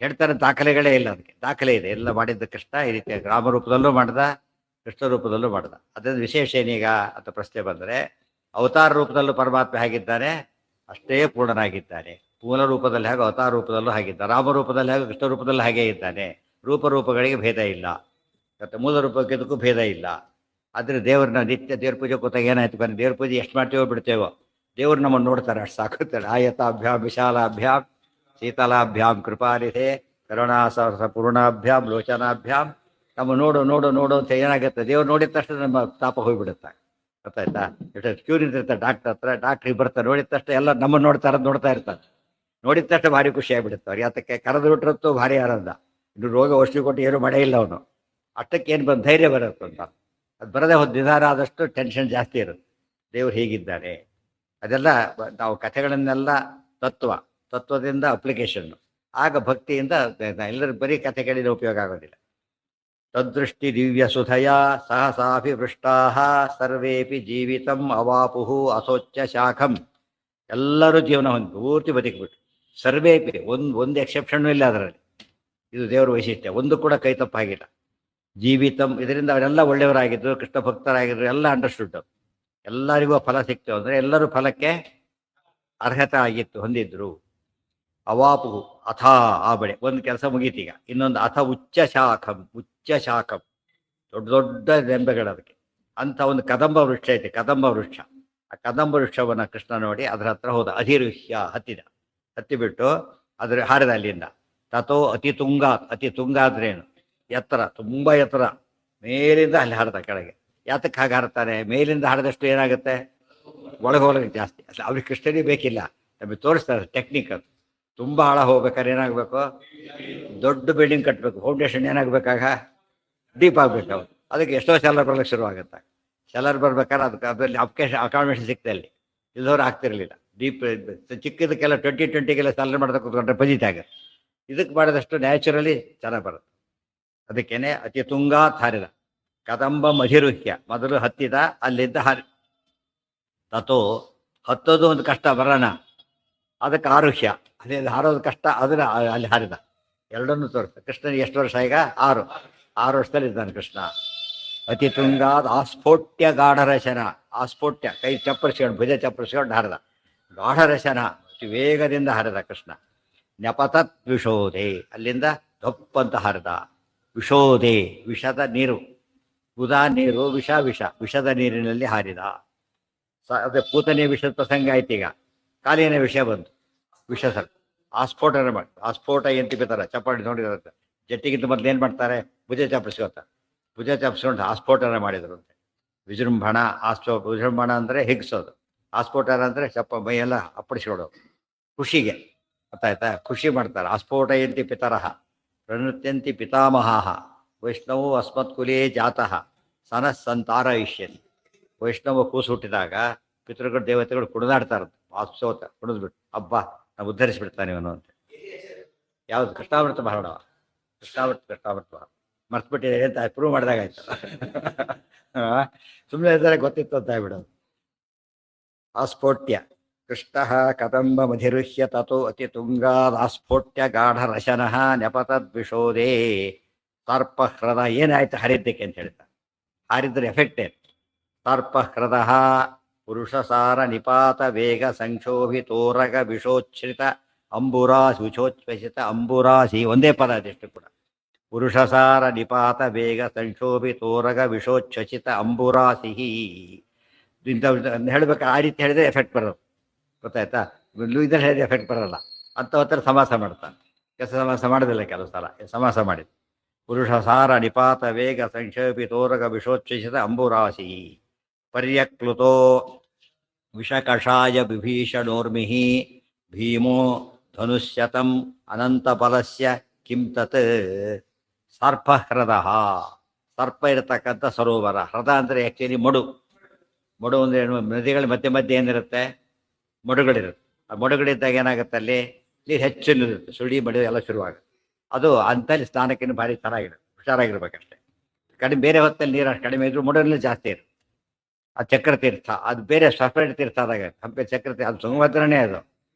ಹೇಳ್ತಾರೆ ದಾಖಲೆಗಳೇ ಇಲ್ಲ, ಅದಕ್ಕೆ ದಾಖಲೆ ಇದೆ. ಎಲ್ಲ ಮಾಡಿದ್ದ ಕೃಷ್ಣ ಈ ರೀತಿ ಗ್ರಾಮ ರೂಪದಲ್ಲೂ ಮಾಡ್ದ, ಕೃಷ್ಣ ರೂಪದಲ್ಲೂ ಮಾಡ್ದ. ಅದರಿಂದ ವಿಶೇಷ ಏನೀಗ ಅಂತ ಪ್ರಶ್ನೆ ಬಂದರೆ, ಅವತಾರ ರೂಪದಲ್ಲೂ ಪರಮಾತ್ಮ ಹೇಗಿದ್ದಾನೆ ಅಷ್ಟೇ ಪೂರ್ಣನಾಗಿದ್ದಾನೆ. ಮೂಲ ರೂಪದಲ್ಲಿ ಹಾಗೆ ಅವತಾರ ರೂಪದಲ್ಲೂ ಹಾಗಿದ್ದ, ರಾಮರೂಪದಲ್ಲಿ ಹಾಗೆ ಕೃಷ್ಣ ರೂಪದಲ್ಲೂ ಹಾಗೇ ಇದ್ದಾನೆ. ರೂಪಗಳಿಗೆ ಭೇದ ಇಲ್ಲ, ಮತ್ತು ಮೂಲ ರೂಪಕ್ಕೆ ಇದಕ್ಕೂ ಭೇದ ಇಲ್ಲ. ಆದರೆ ದೇವ್ರನ್ನ ನಿತ್ಯ ದೇವ್ರ ಪೂಜೆ ಕೂತಾಗ ಏನಾಯ್ತು ಬಂದು, ದೇವ್ರ ಪೂಜೆ ಎಷ್ಟು ಮಾಡ್ತೇವೋ ಬಿಡ್ತೇವೋ, ದೇವ್ರು ನಮ್ಮನ್ನು ನೋಡ್ತಾರೆ, ಅಷ್ಟು ಸಾಕುತ್ತಾರೆ. ಆಯತಾಭ್ಯಾಂ ವಿಶಾಲಾಭ್ಯಾಂ ಶೀತಲಾಭ್ಯಾಂ ಕೃಪಾಲಿಧೆ ಕರುಣಾಸಹಸ ಪೂರ್ಣಾಭ್ಯಾಂ ಲೋಚನಾಭ್ಯಾಂ. ನಮ್ಮ ನೋಡು ನೋಡು ನೋಡು ಅಂತ ಏನಾಗುತ್ತೆ, ದೇವ್ರು ನೋಡಿದ ತಕ್ಷಣ ನಮ್ಮ ತಾಪ ಹೋಗಿಬಿಡುತ್ತೆ. ಗೊತ್ತಾಯ್ತಾ? ಕ್ಯೂ ನಿಂತಿರ್ತಾರೆ ಡಾಕ್ಟರ್ ಹತ್ರ, ಡಾಕ್ಟ್ರಿಗೆ ಬರ್ತಾರೆ, ನೋಡಿದ ತಕ್ಷಣ ಎಲ್ಲ ನಮ್ಮನ್ನು ನೋಡ್ತಾ ಇರ್ತಾರೆ. ನೋಡಿದ ತಕ್ಷಣ ಭಾರಿ ಖುಷಿ ಆಗಿಬಿಡುತ್ತೆ ಅವ್ರಿಗೆ. ಅದಕ್ಕೆ ಕರೆದು ಬಿಟ್ರತ್ತು ಭಾರಿ ಆನಂದ. ಇನ್ನು ರೋಗ ಔಷಧಿ ಕೊಟ್ಟು ಏನು ಮಾಡೇ ಇಲ್ಲ ಅವನು. ಅಷ್ಟಕ್ಕೆ ಏನು ಬಂದು ಧೈರ್ಯ ಬರುತ್ತೆ ಅಂತ. ಅದು ಬರದೇ ಹೋದ ನಿಧಾನ ಆದಷ್ಟು ಟೆನ್ಷನ್ ಜಾಸ್ತಿ ಇರುತ್ತೆ. ದೇವ್ರು ಹೀಗಿದ್ದಾನೆ ಅದೆಲ್ಲ ನಾವು ಕಥೆಗಳನ್ನೆಲ್ಲ ತತ್ವದಿಂದ ಅಪ್ಲಿಕೇಶನ್ನು. ಆಗ ಭಕ್ತಿಯಿಂದ ಎಲ್ಲರೂ ಬರೀ ಕಥೆ ಕೇಳಿದ ಉಪಯೋಗ ಆಗೋದಿಲ್ಲ. ತದ್ದೃಷ್ಟಿ ದಿವ್ಯ ಸುಧಯ ಸಹಸಾಭಿವೃಷ್ಟಾ ಸರ್ವೇಪಿ ಜೀವಿತಂ ಅವಾಪುಃ ಅಸೋಚ್ಯ ಶಾಖಂ. ಎಲ್ಲರೂ ಜೀವನ ಹೊಂದಿ ಪೂರ್ತಿ ಬದುಕಿಬಿಟ್ರು. ಸರ್ವೇಪಿ ಒಂದು ಎಕ್ಸೆಪ್ಷನ್ನು ಇಲ್ಲ ಅದರಲ್ಲಿ. ಇದು ದೇವರ ವೈಶಿಷ್ಟ್ಯ. ಒಂದು ಕೂಡ ಕೈ ತಪ್ಪಾಗಿಲ್ಲ. ಜೀವಿತಂ, ಇದರಿಂದ ಅವರೆಲ್ಲ ಒಳ್ಳೆಯವರಾಗಿದ್ದರು, ಕೃಷ್ಣ ಭಕ್ತರಾಗಿದ್ದರು, ಎಲ್ಲ ಅಂಡರ್ಸ್ಟುಡ್. ಎಲ್ಲರಿಗೂ ಫಲ ಸಿಕ್ತು ಅಂದರೆ ಎಲ್ಲರೂ ಫಲಕ್ಕೆ ಅರ್ಹತೆ ಆಗಿತ್ತು, ಹೊಂದಿದ್ರು. ಅವಾಪು ಅಥಾ ಆ ಬಳೆ ಒಂದು ಕೆಲಸ ಮುಗೀತೀಗ. ಇನ್ನೊಂದು ಅಥ ಉಚ್ಚ ಶಾಖಂ ದೊಡ್ಡ ದೊಡ್ಡ ರೆಂಬೆಗಳು ಅದಕ್ಕೆ. ಅಂಥ ಒಂದು ಕದಂಬ ವೃಕ್ಷ ಐತೆ, ಕದಂಬ ವೃಕ್ಷ. ಆ ಕದಂಬ ವೃಕ್ಷವನ್ನು ಕೃಷ್ಣ ನೋಡಿ ಅದರ ಹತ್ರ ಹೋದ. ಅಧಿರುಹ್ಯ ಹತ್ತಿಬಿಟ್ಟು ಅದ್ರ ಹಾರಿದ ಅಲ್ಲಿಂದ. ತಥೋ ಅತಿ ತುಂಗ ಆದ್ರೇನು? ಎತ್ತರ, ತುಂಬ ಎತ್ತರ. ಮೇಲಿಂದ ಅಲ್ಲಿ ಹಾರದ ಕೆಳಗೆ. ಯಾತಕ್ಕೆ ಹಾಗೆ ಹಾರ್ತಾನೆ? ಮೇಲಿಂದ ಹಾರಿದಷ್ಟು ಏನಾಗುತ್ತೆ, ಒಳಗೆ ಹೋಗಲಿಕ್ಕೆ ಜಾಸ್ತಿ. ಅವ್ರಿಗೆ ಕೃಷ್ಣನೇ ಬೇಕಿಲ್ಲ, ನಮಗೆ ತೋರಿಸ್ತಾರೆ ಟೆಕ್ನಿಕ್. ಅದು ತುಂಬ ಆಳ ಹೋಗ್ಬೇಕಾದ್ರೆ ಏನಾಗಬೇಕು, ದೊಡ್ಡ ಬಿಲ್ಡಿಂಗ್ ಕಟ್ಟಬೇಕು. ಫೌಂಡೇಶನ್ ಏನಾಗಬೇಕಾಗ ಡೀಪ್ ಆಗಬೇಕು. ಅವ್ರು ಅದಕ್ಕೆ ಎಷ್ಟೋ ಸೆಲ್ಲರ್ ಬರ್ಲಿಕ್ಕೆ ಶುರುವಾಗುತ್ತೆ. ಸೆಲ್ಲರ್ ಬರ್ಬೇಕಾದ್ರೆ ಅದಕ್ಕೆ ಅದರಲ್ಲಿ ಅಕಾಮಿಡೇಷನ್ ಸಿಗ್ತಾ ಇಲ್ಲಿ, ಇಲ್ಲದವ್ರು ಆಗ್ತಿರಲಿಲ್ಲ. ಡೀಪ್ ಚಿಕ್ಕದಕ್ಕೆಲ್ಲ 20-20ಗೆಲ್ಲ ಸೆಲ್ಲರ್ ಮಾಡೋದಕ್ಕೆ ಕೂತ್ಕೊಂಡ್ರೆ ಪಜಿತಾಗ. ಇದಕ್ಕೆ ಮಾಡಿದಷ್ಟು ನ್ಯಾಚುರಲಿ ಚೆನ್ನಾಗಿ ಬರುತ್ತೆ. ಅದಕ್ಕೇನೆ ಅತಿ ತುಂಗಾತ್ ಹಾರಿದ. ಕದಂಬ ಮಧಿರುಹ್ಯ, ಮೊದಲು ಹತ್ತಿದ, ಅಲ್ಲಿಂದ ತಥೋ ಹತ್ತೋದು ಒಂದು ಕಷ್ಟ ಬರೋಣ, ಅದಕ್ಕೆ ಆರುಹ್ಯ, ಅಲ್ಲಿ ಹಾರೋದು ಕಷ್ಟ, ಅದನ್ನ ಅಲ್ಲಿ ಹಾರಿದ. ಎರಡನ್ನೂ ತೋರಿಸ್ತಾರೆ. ಕೃಷ್ಣನಿಗೆ ಎಷ್ಟು ವರ್ಷ ಈಗ? 6 ವರ್ಷದಲ್ಲಿ ಇದ್ದಾನೆ ಕೃಷ್ಣ. ಅತಿ ತುಂಗಾದ ಆಸ್ಫೋಟ್ಯ ಗಾಢರಶನ. ಆಸ್ಫೋಟ್ಯ ಕೈ ಚಪ್ಪರಿಸ್ಕೊಂಡು ಭುಜ ಚಪ್ಪರಿಸ್ಕೊಂಡು ಹರಿದ. ಗಾಢರಶನ ಅತಿ ವೇಗದಿಂದ ಹರಿದ ಕೃಷ್ಣ. ನೆಪತತ್ ವಿಷೋದೆ ಅಲ್ಲಿಂದ ದಪ್ಪಂತ ಹರಿದ. ವಿಷೋದೆ ವಿಷದ ನೀರು, ಉದಾ ನೀರು, ವಿಷ ವಿಷ ವಿಷದ ನೀರಿನಲ್ಲಿ ಹಾರಿದ. ಅದೇ ಪೂತನೆಯ ವಿಷದ ಪ್ರಸಂಗ ಆಯ್ತು. ಈಗ ಕಾಲಿನ ವಿಷಯ ಬಂತು. ವಿಷ ಸರ್ ಆಸ್ಫೋಟನ ಮಾಡಿ ಆಸ್ಫೋಟ ಏನು ತಿಂತಾರ ಚಪ್ಪಾಳಿ ನೋಡಿರುತ್ತೆ. ಜಟ್ಟಿಗಿಂತ ಮೊದಲು ಏನು ಮಾಡ್ತಾರೆ, ಭುಜ ಚಾಪಿಸ್ಕೊತಾರೆ. ಭುಜ ಚಾಪಿಸ್ಕೊಂಡು ಆಸ್ಫೋಟನ ಮಾಡಿದ್ರು ಅಂತೆ. ವಿಜೃಂಭಣ ವಿಜೃಂಭಣ ಅಂದರೆ ಹಿಗ್ಸೋದು, ಆಸ್ಫೋಟನ ಅಂದರೆ ಮೈಯೆಲ್ಲ ಅಪ್ಪಡಿಸ್ಕೊಡೋದು ಖುಷಿಗೆ. ಗೊತ್ತಾಯ್ತಾ? ಖುಷಿ ಮಾಡ್ತಾರೆ. ಆಸ್ಫೋಟಯಂತಿ ಪಿತರಃ ಪ್ರನೃತ್ಯಂತಿ ಪಿತಾಮಹಾಃ ವೈಷ್ಣವೋ ಅಸ್ಮತ್ಕುಲೇ ಜಾತಃ ಸನಃ ಸಂತಾರ ಇಷ್ಯತಿ. ವೈಷ್ಣವ ಕೂಸು ಹುಟ್ಟಿದಾಗ ಪಿತೃಗಳು ದೇವತೆಗಳು ಕುಣಿದಾಡ್ತಾರಂತೆ. ಆಸ್ಫೋಟ ಕುಣಿದ್ಬಿಟ್ಟು ಹಬ್ಬ ನಾವು ಉದ್ಧರಿಸಿಬಿಡ್ತಾನೆ ಇವನು ಅಂತ. ಯಾವುದು? ಕೃಷ್ಣಾಮೃತ ಬರೋಣ. ಕೃಷ್ಣಾಮೃತ ಮರ್ತ್ಬಿಟ್ಟಿದೆ ಅಂತ ಪ್ರೂವ್ ಮಾಡಿದಾಗ ಆಯ್ತು. ಸುಮ್ಮನೆ ಇದ್ದಾರೆ ಗೊತ್ತಿತ್ತು ಅಂತ ಆಗ್ಬಿಡೋದು. ಆಸ್ಫೋಟ್ಯ ಕೃಷ್ಣ ಕದಂಬ ಮಧಿರುಹ್ಯ ತಥೋ ಅತಿ ತುಂಗಾದಾಸ್ಫೋಟ್ಯ ಗಾಢರಶನಃ ನೆಪತದ್ವಿಷೋದೇ ತಾರ್ಪಹೃದ. ಏನಾಯ್ತು ಹರಿದ್ದಕ್ಕೆ ಅಂತ ಹೇಳ್ತಾರೆ. ಹಾರಿದ್ರ ಎಫೆಕ್ಟ್ ಏನು? ತಾರ್ಪಹೃದ ಪುರುಷಸಾರ ನಿಪಾತ ವೇಗ ಸಂಕ್ಷೋಭಿತೋರಗ ವಿಷೋಚ್ಛ್ರಿತ ಅಂಬುರಾಸಿ. ವಿಷೋಚ್ಛ್ವಸಿತ ಅಂಬುರಾಸಿ ಒಂದೇ ಪದ ಅದೆಷ್ಟು ಕೂಡ. ಪುರುಷಸಾರ ನಿಪಾತ ವೇಗ ಸಂಕ್ಷೋಭಿತೋರಗ ವಿಷೋಚ್ಛ್ವಸಿತ ಅಂಬುರಾಸಿ. ಇಂಥ ಹೇಳ್ಬೇಕು. ಆ ರೀತಿ ಹೇಳಿದ್ರೆ ಎಫೆಕ್ಟ್ ಬರೋದು. ಗೊತ್ತಾಯ್ತಾ? ಇದ್ರಲ್ಲಿ ಹೇಳಿದ್ರೆ ಎಫೆಕ್ಟ್ ಬರೋಲ್ಲ. ಅಂತ ಹೊತ್ತರ ಸಮಾಸ ಮಾಡ್ತಾನೆ. ಕೆಲಸ ಸಮಾಸ ಮಾಡೋದಿಲ್ಲ ಕೆಲವು ಸಲ. ಸಮಾಸ ಮಾಡಿದ್ದು ಪುರುಷಸಾರ ನಿಪಾತ ವೇಗ ಸಂಕ್ಷೇಪಿತೋರಗ ವಿಷೋಚ್ಛ್ವಸಿತ ಅಂಬುರಾಸಿ. ಪರ್ಯಕ್ಲುತೋ ವಿಷಕಷಾಯ ವಿಭೀಷಣೋರ್ಮಿಃ ಭೀಮೋ ಧನುಷ್ಯತಂ ಅನಂತಬಲಸ್ಯ ಕಿಂ ತತ್. ಸರ್ಪಹೃದ ಸರ್ಪ ಇರತಕ್ಕಂಥ ಸರೋವರ. ಹೃದ ಅಂದರೆ ಆ್ಯಕ್ಚುಲಿ ಮಡು. ಮಡು ಅಂದರೆ ನದಿಗಳ ಮಧ್ಯೆ ಮಧ್ಯೆ ಏನಿರುತ್ತೆ? ಮಡುಗಳಿರುತ್ತೆ. ಆ ಮಡುಗಳಿದ್ದಾಗ ಏನಾಗುತ್ತೆ, ಅಲ್ಲಿ ನೀರು ಹೆಚ್ಚು ನಿಲ್ಲುತ್ತೆ. ಸುಳಿ ಮಡು ಎಲ್ಲ ಶುರುವಾಗುತ್ತೆ. ಅದು ಅಂಥಲ್ಲಿ ಸ್ನಾನಕ್ಕಿಂತ ಭಾರಿ ಚೆನ್ನಾಗಿರುತ್ತೆ. ಹುಷಾರಾಗಿರ್ಬೇಕಷ್ಟೆ. ಕಡಿಮೆ ಬೇರೆ ಹೊತ್ತಲ್ಲಿ ನೀರು ಅಷ್ಟು ಕಡಿಮೆ ಇದ್ರೂ ಮಡುವಿನಲ್ಲಿ ಜಾಸ್ತಿ ಇರುತ್ತೆ. ಆ ಚಕ್ರತೀರ್ಥ ಅದು ಬೇರೆ ಸಪ್ರೇಟ್ ತೀರ್ಥ ಆದಾಗ ಹಂಪೆ ಚಕ್ರತೀರ್ಥ ಅದು ತುಂಗಭದ್ರನೇ. ಅದು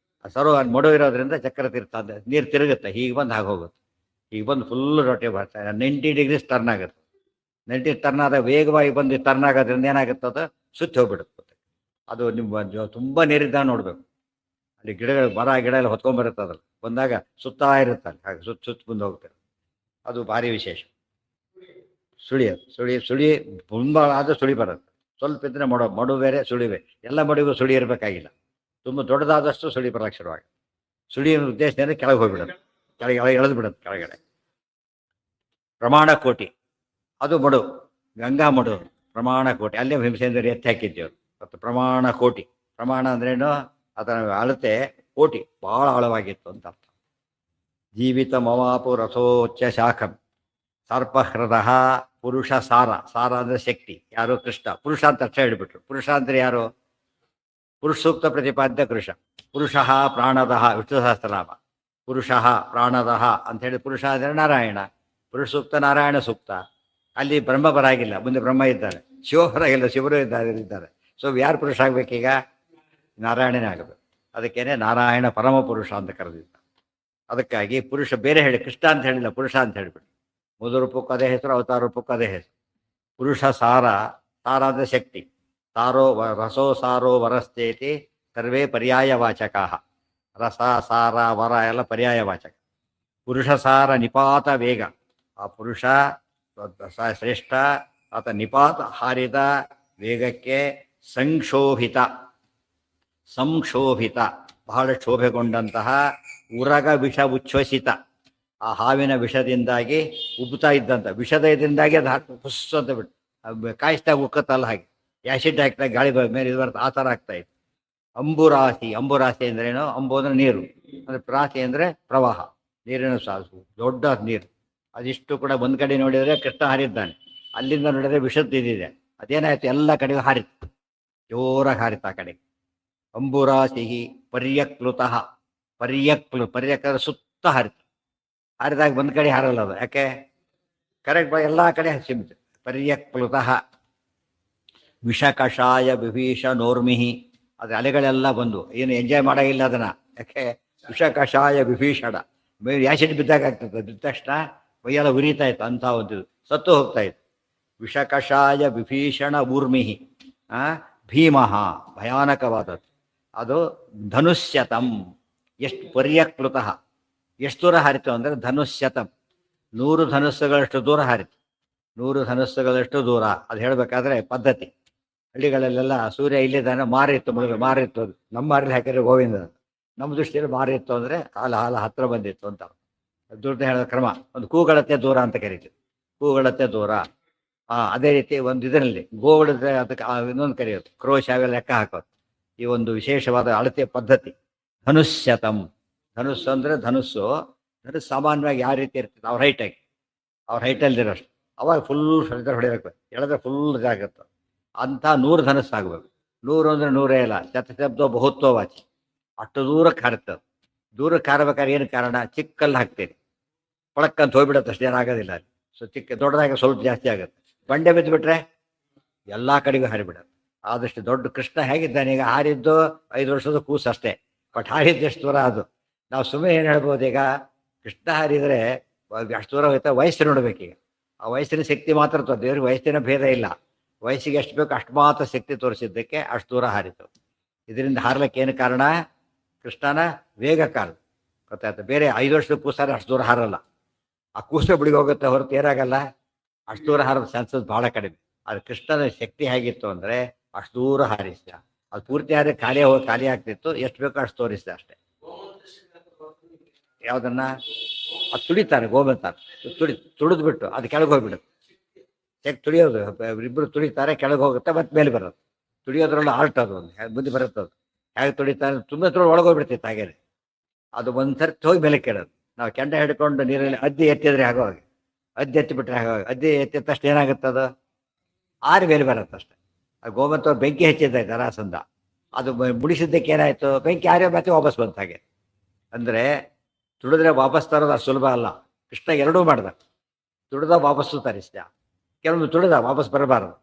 ಸರೋವರ ಮಡು ಇರೋದ್ರಿಂದ ಚಕ್ರತೀರ್ಥ ಅಂತ ನೀರು ತಿರುಗುತ್ತೆ. ಹೀಗೆ ಬಂದು ಹಾಗೆ ಹೋಗುತ್ತೆ. ಈಗ ಬಂದು ಫುಲ್ ರೊಟ್ಟೆ ಬರ್ತಾರೆ. 90 ಡಿಗ್ರೀಸ್ ಟರ್ನ್ ಆಗುತ್ತೆ. 90 ಟರ್ನ್ ಆದಾಗ ವೇಗವಾಗಿ ಬಂದು ಟರ್ನ್ ಆಗೋದ್ರಿಂದ ಏನಾಗುತ್ತೆ, ಅದು ಸುತ್ತಿ ಹೋಗ್ಬಿಡುತ್ತೆ. ಅದು ನಿಮ್ಮ ತುಂಬ ನೀರಿದ್ದಾಗ ನೋಡಬೇಕು. ಅಲ್ಲಿ ಗಿಡಗಳು ಮರ ಗಿಡ ಎಲ್ಲ ಹೊತ್ಕೊಂಡ್ಬರುತ್ತೆ. ಅದ್ರಲ್ಲಿ ಬಂದಾಗ ಸುತ್ತಾ ಇರುತ್ತೆ. ಹಾಗೆ ಸುತ್ತ ಮುಂದೆ ಹೋಗ್ತಾರೆ. ಅದು ಭಾರಿ ವಿಶೇಷ. ಸುಳಿ ತುಂಬ ಆದರೂ ಸುಳಿ ಬರುತ್ತೆ. ಸ್ವಲ್ಪ ಇದ್ರೆ ಮಡು ಬೇರೆ ಸುಳಿ ಬೇರೆ. ಎಲ್ಲ ಮಡುಗೂ ಸುಳಿ ಇರಬೇಕಾಗಿಲ್ಲ. ತುಂಬ ದೊಡ್ಡದಾದಷ್ಟು ಸುಳಿ ಬರೋಕ್ಕೆ ಶುರುವಾಗುತ್ತೆ. ಸುಳಿಯ ಉದ್ದೇಶದಿಂದ ಕೆಳಗೆ ಹೋಗ್ಬಿಡೋದು. ಕೆಳಗೆ ಎಳೆದು ಬಿಡುತ್ತೆ ಕೆಳಗಡೆ. ಪ್ರಮಾಣ ಕೋಟಿ ಅದು ಮಡು. ಗಂಗಾ ಮಡು ಪ್ರಮಾಣ ಕೋಟಿ. ಅಲ್ಲೇ ಹಿಂಸೆಂದರೆ ಎತ್ತಿ ಹಾಕಿದ್ದೇವೆ. ಮತ್ತು ಪ್ರಮಾಣ ಕೋಟಿ. ಪ್ರಮಾಣ ಅಂದ್ರೇನು? ಅದರ ಅಳತೆ ಕೋಟಿ, ಭಾಳ ಆಳವಾಗಿತ್ತು ಅಂತ ಅರ್ಥ. ಜೀವಿತ ಮವಾಪು ರಥೋಚ್ಚ ಶಾಖಂ ಸರ್ಪಹೃದ ಪುರುಷ ಸಾರ. ಸಾರ ಅಂದರೆ ಶಕ್ತಿ. ಯಾರು? ಕೃಷ್ಣ. ಪುರುಷ ಅಂತ ಅರ್ಥ ಹೇಳಿಬಿಟ್ರು. ಪುರುಷ ಅಂದರೆ ಯಾರು? ಪುರುಷ ಸೂಕ್ತ ಪ್ರತಿಪಾದ್ಯ ಕೃಷ. ಪುರುಷ ಪ್ರಾಣದಃ ವಿಷ್ಣು ಸಹಸ್ರನಾಮ. ಪುರುಷ ಪ್ರಾಣದಃ ಅಂಥೇಳಿ ಪುರುಷ ಅಂದರೆ ನಾರಾಯಣ. ಪುರುಷ ಸೂಕ್ತ ನಾರಾಯಣ ಸೂಕ್ತ. ಅಲ್ಲಿ ಬ್ರಹ್ಮ ಬರಾಗಿಲ್ಲ, ಮುಂದೆ ಬ್ರಹ್ಮ ಇದ್ದಾರೆ. ಶಿವ ಬರಾಗಿಲ್ಲ, ಶಿವರು ಇದ್ದಾರೆ. ಸೊ ಯಾರು ಪುರುಷ ಆಗಬೇಕೀಗ? ನಾರಾಯಣನೇ ಆಗಬೇಕು. ಅದಕ್ಕೇನೆ ನಾರಾಯಣ ಪರಮ ಪುರುಷ ಅಂತ ಕರೆದಿದ್ದ. ಅದಕ್ಕಾಗಿ ಪುರುಷ ಬೇರೆ ಹೇಳಿ, ಕೃಷ್ಣ ಅಂತ ಹೇಳಿಲ್ಲ, ಪುರುಷ ಅಂತ ಹೇಳಿಬಿಟ್ಟು. ಮೂಲ ರೂಪಕ್ಕೂ ಅದೇ ಹೆಸರು, ಅವತಾರ ರೂಪಕ್ಕೂ ಅದೇ ಹೆಸರು. ಪುರುಷ ಸಾರ. ಸಾರ ಅಂದರೆ ಶಕ್ತಿ. ಸಾರೋ ರಸೋ ಸಾರೋ ವರಸ್ತೇತಿ ಸರ್ವೇ ಪರ್ಯಾಯವಾಚಕ. ರಸ ಸಾರ ವರ ಎಲ್ಲ ಪರ್ಯಾಯವಾಚಕ. ಪುರುಷ ಸಾರ ನಿಪಾತ ವೇಗ. ಆ ಪುರುಷ ಶ್ರೇಷ್ಠ. ಆತ ನಿಪಾತ ಹಾರಿದ ವೇಗಕ್ಕೆ ಸಂಕ್ಷೋಭಿತ ಬಹಳ ಶೋಭೆಗೊಂಡಂತಹ ಉರಗ ವಿಷ ಉಚ್ಛ್ವಸಿತ. ಆ ಹಾವಿನ ವಿಷದಿಂದಾಗಿ ಉಬ್ಬುತ್ತಾ ಇದ್ದಂಥ ವಿಷದಿಂದಾಗಿ ಅದು ಹಾಕಿ ಪುಸ್ ಅಂತ ಬಿಟ್ಟು ಕಾಯಿಸ್ದಾಗ ಉಕ್ಕತ್ತಲ್ಲ, ಹಾಗೆ ಆ್ಯಸಿಡ್ ಹಾಕಿದಾಗ ಗಾಳಿ ಮೇಲೆ ಇದು ಬರುತ್ತೆ. ಆ ಥರ ಆಗ್ತಾ ಇತ್ತು. ಅಂಬುರಾಸಿ. ಅಂಬುರಾಸಿ ಅಂದ್ರೇನು? ಅಂಬು ಅಂದರೆ ನೀರು, ಅಂದರೆ ರಾಶಿ ಅಂದರೆ ಪ್ರವಾಹ, ನೀರಿನ ಸಾಸು, ದೊಡ್ಡ ನೀರು. ಅದಿಷ್ಟು ಕೂಡ ಒಂದು ಕಡೆ ನೋಡಿದರೆ ಕೃಷ್ಣ ಹಾರಿದ್ದಾನೆ, ಅಲ್ಲಿಂದ ನೋಡಿದರೆ ವಿಷದ್ದು ಇದಿದೆ. ಅದೇನಾಯ್ತು, ಎಲ್ಲ ಕಡೆಗೂ ಹಾರಿತ್ತು, ಜೋರಾಗಿ ಹಾರಿತ್ತು ಆ ಕಡೆಗೆ. ಅಂಬುರಾಸಿ ಪರ್ಯಕ್ಲುತಃ. ಪರ್ಯಕ್ ಸುತ್ತ ಹಾರಿತು. ಹಾರಿದಾಗ ಒಂದು ಕಡೆ ಹಾರಲ್ಲ ಅದು. ಯಾಕೆ? ಕರೆಕ್ಟ್ ಎಲ್ಲ ಕಡೆ ಸಿಮ್ತು. ಪರ್ಯಕ್ಲುತಃ ವಿಷಕಷಾಯ ವಿಭೀಷಣೋರ್ಮಿಃ. ಅದು ಅಲೆಗಳೆಲ್ಲ ಬಂದು ಏನು ಎಂಜಾಯ್ ಮಾಡೋಂಗಿಲ್ಲ ಅದನ್ನು. ಯಾಕೆ? ವಿಷಕಷಾಯ ವಿಭೀಷಣ. ಆ್ಯಸಿಡ್ ಬಿದ್ದಾಗ ಆಗ್ತದೆ. ಬಿದ್ದ ತಕ್ಷಣ ಮೈಯೆಲ್ಲ ಉರಿತಾ ಇತ್ತು. ಅಂಥ ಒಂದು ಸತ್ತು ಹೋಗ್ತಾ ಇತ್ತು. ವಿಷಕಷಾಯ ವಿಭೀಷಣ ಊರ್ಮಿ ಭೀಮಃ ಭಯಾನಕವಾದದ್ದು. ಅದು ಧನುಷ್ಯತಂ, ಎಷ್ಟು ಪರ್ಯಕೃತಃ, ಎಷ್ಟು ದೂರ ಹಾರಿತು ಅಂದರೆ ಧನುಷ್ಯತಂ, 100 ಧನುಸ್ಸುಗಳಷ್ಟು ದೂರ ಹಾರಿತು. 100 ಧನುಸ್ಸುಗಳಷ್ಟು ದೂರ. ಅದು ಹೇಳಬೇಕಾದ್ರೆ ಪದ್ಧತಿ. ಹಳ್ಳಿಗಳಲ್ಲೆಲ್ಲ ಸೂರ್ಯ ಇಲ್ಲಿದ್ದಾನೆ, ಮಾರಿತ್ತು ಮುಳುಗ, ಮಾರಿತ್ತು ಅದು ನಮ್ಮ ಮಾರಲ್ಲಿ ಹಾಕಿದ್ರೆ ಗೋವಿಂದ, ನಮ್ಮ ದೃಷ್ಟಿಯಲ್ಲಿ ಮಾರಿತ್ತು ಅಂದರೆ ಹಾಲ ಹತ್ರ ಬಂದಿತ್ತು ಅಂತ ದುಡ್ಡು ಹೇಳೋ ಕ್ರಮ. ಒಂದು ಕೂಗಳತ್ತೆ ದೂರ ಅಂತ ಕರೀತೀವಿ, ಕೂಗಳತ್ತೆ ದೂರ. ಅದೇ ರೀತಿ ಒಂದು ಇದರಲ್ಲಿ ಗೋಗಳದ್ರೆ ಅದಕ್ಕೆ ಇನ್ನೊಂದು ಕರೆಯೋದು ಕ್ರೋಶ, ಅವೆಲ್ಲ ಲೆಕ್ಕ ಹಾಕೋದು. ಈ ಒಂದು ವಿಶೇಷವಾದ ಅಳತೆ ಪದ್ಧತಿ. ಧನುಷ್ಯತಂ, ಧನುಸ್ಸು ಅಂದರೆ ಧನುಸ್ಸು ಸಾಮಾನ್ಯವಾಗಿ ಯಾವ ರೀತಿ ಇರ್ತದೆ, ಅವ್ರ ಹೈಟಾಗಿ, ಅವ್ರ ಹೈಟಲ್ಲಿರೋಷ್ಟು ಅವಾಗ ಫುಲ್ ಹೊಡಿಬೇಕು, ಹೇಳಿದ್ರೆ ಫುಲ್ ಇದಾಗುತ್ತೆ. ಅಂಥ 100 ಧನುಸ್ಸು ಆಗಬೇಕು. 100 ಅಂದರೆ 100 ಇಲ್ಲ, ಶಬ್ದ ಬಹುತ್ವ ವಾಚಿ, ಅಷ್ಟು ದೂರಕ್ಕೆ ಹಾರುತ್ತದೆ. ದೂರಕ್ಕೆ ಹಾರಬೇಕಾದ್ರೆ ಏನು ಕಾರಣ, ಚಿಕ್ಕಲ್ಲಿ ಹಾಕ್ತೀರಿ, ಪಳಕ್ಕಂತ ಹೋಗ್ಬಿಡುತ್ತೆ, ಅಷ್ಟೇನು ಆಗೋದಿಲ್ಲ ಅಲ್ಲಿ. ಸೊ ಚಿಕ್ಕ ದೊಡ್ಡದಾಗ ಸ್ವಲ್ಪ ಜಾಸ್ತಿ ಆಗುತ್ತೆ. ಬಂಡೆ ಬಿದ್ದು ಬಿಟ್ರೆ ಎಲ್ಲ ಕಡೆಗೂ ಹಾರಿಬಿಡೋದು. ಆದಷ್ಟು ದೊಡ್ಡ ಕೃಷ್ಣ ಹೇಗಿದ್ದಾನೆ ಈಗ, ಹಾರಿದ್ದು 5 ವರ್ಷದ ಕೂಸು ಅಷ್ಟೇ, ಬಟ್ ಹಾರಿದ್ದು ಎಷ್ಟು ದೂರ ಅದು. ನಾವು ಸುಮ್ಮನೆ ಏನು ಹೇಳ್ಬೋದು, ಈಗ ಕೃಷ್ಣ ಹಾರಿದರೆ ಅಷ್ಟು ದೂರ ಹೋಯ್ತಾ, ವಯಸ್ಸು ನೋಡ್ಬೇಕೀಗ. ಆ ವಯಸ್ಸಿನ ಶಕ್ತಿ ಮಾತ್ರ ದೇವ್ರಿಗೆ ವಯಸ್ಸಿನ ಭೇದ ಇಲ್ಲ, ವಯಸ್ಸಿಗೆ ಎಷ್ಟು ಬೇಕು ಅಷ್ಟು ಮಾತ್ರ ಶಕ್ತಿ ತೋರಿಸಿದ್ದಕ್ಕೆ ಅಷ್ಟು ದೂರ ಹಾರಿತು. ಇದರಿಂದ ಹಾರ್ಲಿಕ್ಕೆ ಏನು ಕಾರಣ, ಕೃಷ್ಣನ ವೇಗ ಕಾರಣ ಗೊತ್ತಾಯ್ತು. ಬೇರೆ 5 ವರ್ಷದ ಕೂಸಾರೆ ಅಷ್ಟು ದೂರ ಹಾರಲ್ಲ, ಆ ಕೂಸ ಬಿಡಿಗೆ ಹೋಗುತ್ತೆ ಹೊರತು ಏನಾಗಲ್ಲ, ಅಷ್ಟು ದೂರ ಹಾರೋದು ಚಾನ್ಸಸ್ ಭಾಳ ಕಡಿಮೆ. ಆದರೆ ಕೃಷ್ಣನ ಶಕ್ತಿ ಹೇಗಿತ್ತು ಅಂದರೆ ಅಷ್ಟು ದೂರ ಹಾರಿಸಿದ. ಅದು ಪೂರ್ತಿ ಆದರೆ ಖಾಲಿ ಆಗ್ತಿತ್ತು, ಎಷ್ಟು ಬೇಕೋ ಅಷ್ಟು ತೋರಿಸಿದ ಅಷ್ಟೇ. ಯಾವುದನ್ನ ಅದು ತುಳಿತಾರೆ, ಗೋಮಂತಾರೆ, ತುಳಿದು ಬಿಟ್ಟು ಅದು ಕೆಳಗೆ ಹೋಗ್ಬಿಡುತ್ತೆ. ಹೇಗೆ ತುಳಿಯೋದು, ಇಬ್ಬರು ತುಳಿತಾರೆ, ಕೆಳಗೆ ಹೋಗುತ್ತೆ, ಮತ್ತೆ ಮೇಲೆ ಬರೋದು. ತುಳಿಯೋದ್ರಲ್ಲೂ ಆರ್ಟ್ ಅದು, ಒಂದು ಬುದ್ಧಿ ಬರುತ್ತೆ. ಅದು ಹೇಗೆ ತುಳಿತಾರೆ, ತುಂಬ ಒಳಗೋಗ್ಬಿಡ್ತಿತ್ತು ಹಾಗೇನೆ. ಅದು ಒಂದ್ಸರಿ ಹೋಗಿ ಮೇಲೆ ಕೇಳೋದು. ನಾವು ಕೆಂಡ ಹಿಡ್ಕೊಂಡು ನೀರಲ್ಲಿ ಅದ್ದಿ ಎತ್ತಿದ್ರೆ ಆಗೋವಾಗ, ಅದ್ದಿ ಎತ್ತಿಬಿಟ್ರೆ ಆಗೋವಾಗ, ಅದ್ದಿ ಎತ್ತಿದ ತಕ್ಷಣ ಏನಾಗುತ್ತೆ, ಅದು ಆರು ಮೇಲೆ ಬರುತ್ತೆ ಅಷ್ಟೆ. ಆ ಗೋಮಂತ ಬೆಂಕಿ ಹೆಚ್ಚಿದ್ದ ಜರಾಸಂಧ, ಅದು ಮುಡಿಸಿದ್ದಕ್ಕೆ ಏನಾಯಿತು, ಬೆಂಕಿ ಆರೇ ಮತ್ತೆ ವಾಪಸ್ ಬಂತು. ಹಾಗೆ ಅಂದರೆ ತುಳಿದ್ರೆ ವಾಪಸ್ ತರೋದು ಅಷ್ಟು ಸುಲಭ ಅಲ್ಲ. ಕೃಷ್ಣ ಎರಡೂ ಮಾಡ್ದ, ತುಳಿದ ವಾಪಸ್ಸು ತರಿಸಿದ, ಕೆಲವೊಂದು ತುಳಿದ ವಾಪಸ್ ಬರಬಾರದು.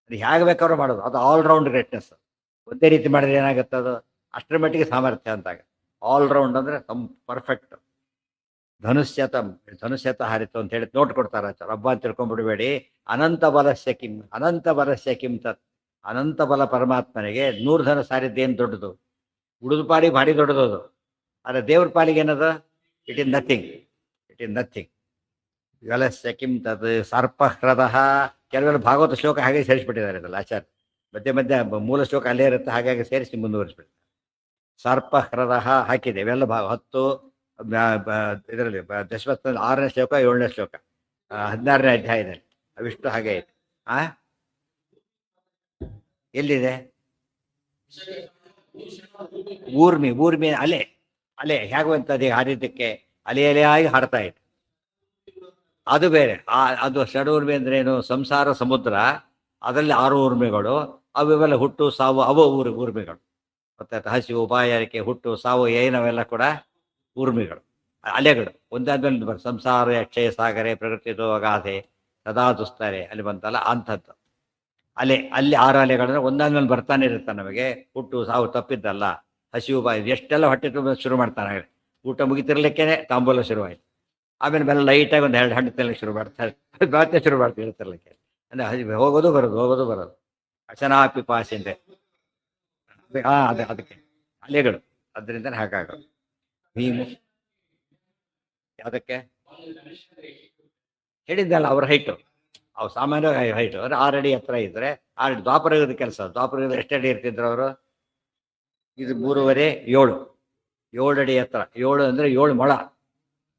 ಅದು ಹೇಗೆ ಬೇಕಾದ್ರೂ ಮಾಡೋದು, ಅದು ಆಲ್ರೌಂಡ್ ಗ್ರೇಟ್ನೆಸ್. ಒಂದೇ ರೀತಿ ಮಾಡಿದ್ರೆ ಏನಾಗುತ್ತೆ, ಅದು ಅಷ್ಟರ ಮಟ್ಟಿಗೆ ಸಾಮರ್ಥ್ಯ ಅಂತಾಗ. ಆಲ್ರೌಂಡ್ ಅಂದರೆ ಪರ್ಫೆಕ್ಟ್. ಧನುಷ್ಯತ ಹಾರಿತು ಅಂತ ಹೇಳಿ ನೋಟ್ ಕೊಡ್ತಾರೆ ರಬ್ಬ ಅಂತ ತಿಳ್ಕೊಂಡ್ಬಿಡಬೇಡಿ. ಅನಂತ ಬಲಸ್ಯ ಕಿಂ, ಅನಂತ ಬಲಸ್ಯ ಕಿಂ ತತ್, ಅನಂತ ಬಲ ಪರಮಾತ್ಮನಿಗೆ 100 ಧನುಸ್ಸು ಹಾರಿದ್ದೇನು ದೊಡ್ಡದು, ಉಳಿದ ಪಾಲಿಗೆ ಭಾರಿ ದೊಡ್ಡದು ಅದು. ಆದರೆ ದೇವ್ರ ಪಾಲಿಗೆ ಏನದು, it is nothing, it is nothing. ಬಲಸ್ಯ ಕಿಂ ತತ್ ಸರ್ಪಹೃದ. ಕೆಲವೆಲ್ಲ ಭಾಗವತ ಶ್ಲೋಕ ಹಾಗೆ ಸೇರಿಸ್ಬಿಟ್ಟಿದ್ದಾರೆ ಇದಲ್ಲ ಆಚಾರ್ಯ, ಮಧ್ಯೆ ಮಧ್ಯೆ ಮೂಲ ಶ್ಲೋಕ ಅಲ್ಲೇ ಇರುತ್ತೆ, ಹಾಗಾಗಿ ಸೇರಿಸಿ ಮುಂದುವರಿಸ್ಬಿಡ್ತಾರೆ. ಸರ್ಪಹೃದ ಹಾಕಿದೆ ಇವೆಲ್ಲ 10 ಇದರಲ್ಲಿ ದಶಮಸ್ಕಂದ 6ನೇ ಶ್ಲೋಕ 7ನೇ ಶ್ಲೋಕ 16ನೇ ಅಧ್ಯಾಯದಲ್ಲಿ ಅವಿಷ್ಟು ಹಾಗೆ ಇದೆ. ಎಲ್ಲಿದೆ ಊರ್ಮಿ ಅಲೆ ಹೇಗುವಂಥದ್ದು ಹಾರಿದ್ದಕ್ಕೆ ಅಲೆಯಾಗಿ ಹಾರ್ತಾ ಇದೆ. ಅದು ಬೇರೆ. ಅದು ಷಡೂರ್ಮಿ ಅಂದ್ರೆ ಏನು, ಸಂಸಾರ ಸಮುದ್ರ, ಅದರಲ್ಲಿ 6 ಊರ್ಮಿಗಳು, ಅವೆಲ್ಲ ಹುಟ್ಟು ಸಾವು, ಅವು ಊರ್ಮಿಗಳು ಗೊತ್ತಾಯ್ತು. ಹಸಿವು, ಬಾಯಾರಿಕೆ, ಹುಟ್ಟು ಸಾವು ಏನವೆಲ್ಲ ಕೂಡ ಊರ್ಮಿಗಳು, ಅಲೆಗಳು. ಒಂದಾದ್ಮೇಲೆ ಸಂಸಾರ ಅಕ್ಷಯ ಸಾಗರೆ ಪ್ರಕೃತಿದು ಅಗಾಧೆ ಸದಾ ದುಸ್ತಾರೆ, ಅಲ್ಲಿ ಬಂತಲ್ಲ ಅಂಥದ್ದು ಅಲೆ. ಅಲ್ಲಿ 6 ಅಲೆಗಳಂದ್ರೆ ಒಂದಾದ್ಮೇಲೆ ಬರ್ತಾನೆ ಇರುತ್ತೆ ನಮಗೆ. ಹುಟ್ಟು ಸಾವು ತಪ್ಪಿದ್ದಲ್ಲ, ಹಸಿವು ಬಾಯಿ ಎಷ್ಟೆಲ್ಲ ಹೊಟ್ಟೆ ತುಂಬ ಶುರು ಮಾಡ್ತಾನೆ. ಊಟ ಮುಗಿತಿರ್ಲಿಕ್ಕೇನೆ ತಾಂಬೂಲ ಶುರುವಾಯಿತು, ಆಮೇಲೆ ಮೇಲೆ ಲೈಟಾಗಿ ಒಂದು 2 ಹಣ್ಣು ತಿನ್ನಲಿಕ್ಕೆ ಶುರು ಮಾಡ್ತಾರೆ, ಮತ್ತೆ ಶುರು ಮಾಡ್ತೀವಿ ತಿರ್ಲಿಕ್ಕೆ. ಅಂದರೆ ಹೋಗೋದು ಬರೋದು ಅಚನಾಪಿ ಪಾಸಿ ಅಂದರೆ ಅದಕ್ಕೆ ಅಲೆಗಳು. ಅದರಿಂದನೇ ಹಾಗಾಗೋದು. ಭೀಮು ಯಾವುದಕ್ಕೆ ಹೇಳಿದ್ದಲ್ಲ, ಅವ್ರ ಹೈಟು, ಅವ್ರು ಸಾಮಾನ್ಯವಾಗಿ ಹೈಟು ಅಂದರೆ 6 ಅಡಿ ಎತ್ತರ ಇದ್ದರೆ 6 ಅಡಿ. ದ್ವಾಪರಯುಗದ ಕೆಲಸ, ದ್ವಾಪರಯುಗದ ಎಷ್ಟು ಅಡಿ ಇರ್ತಿದ್ರು ಅವರು, ಇದು 3.5 7 ಅಡಿ ಎತ್ತರ. 7 ಅಂದರೆ 7 ಮೊಳ,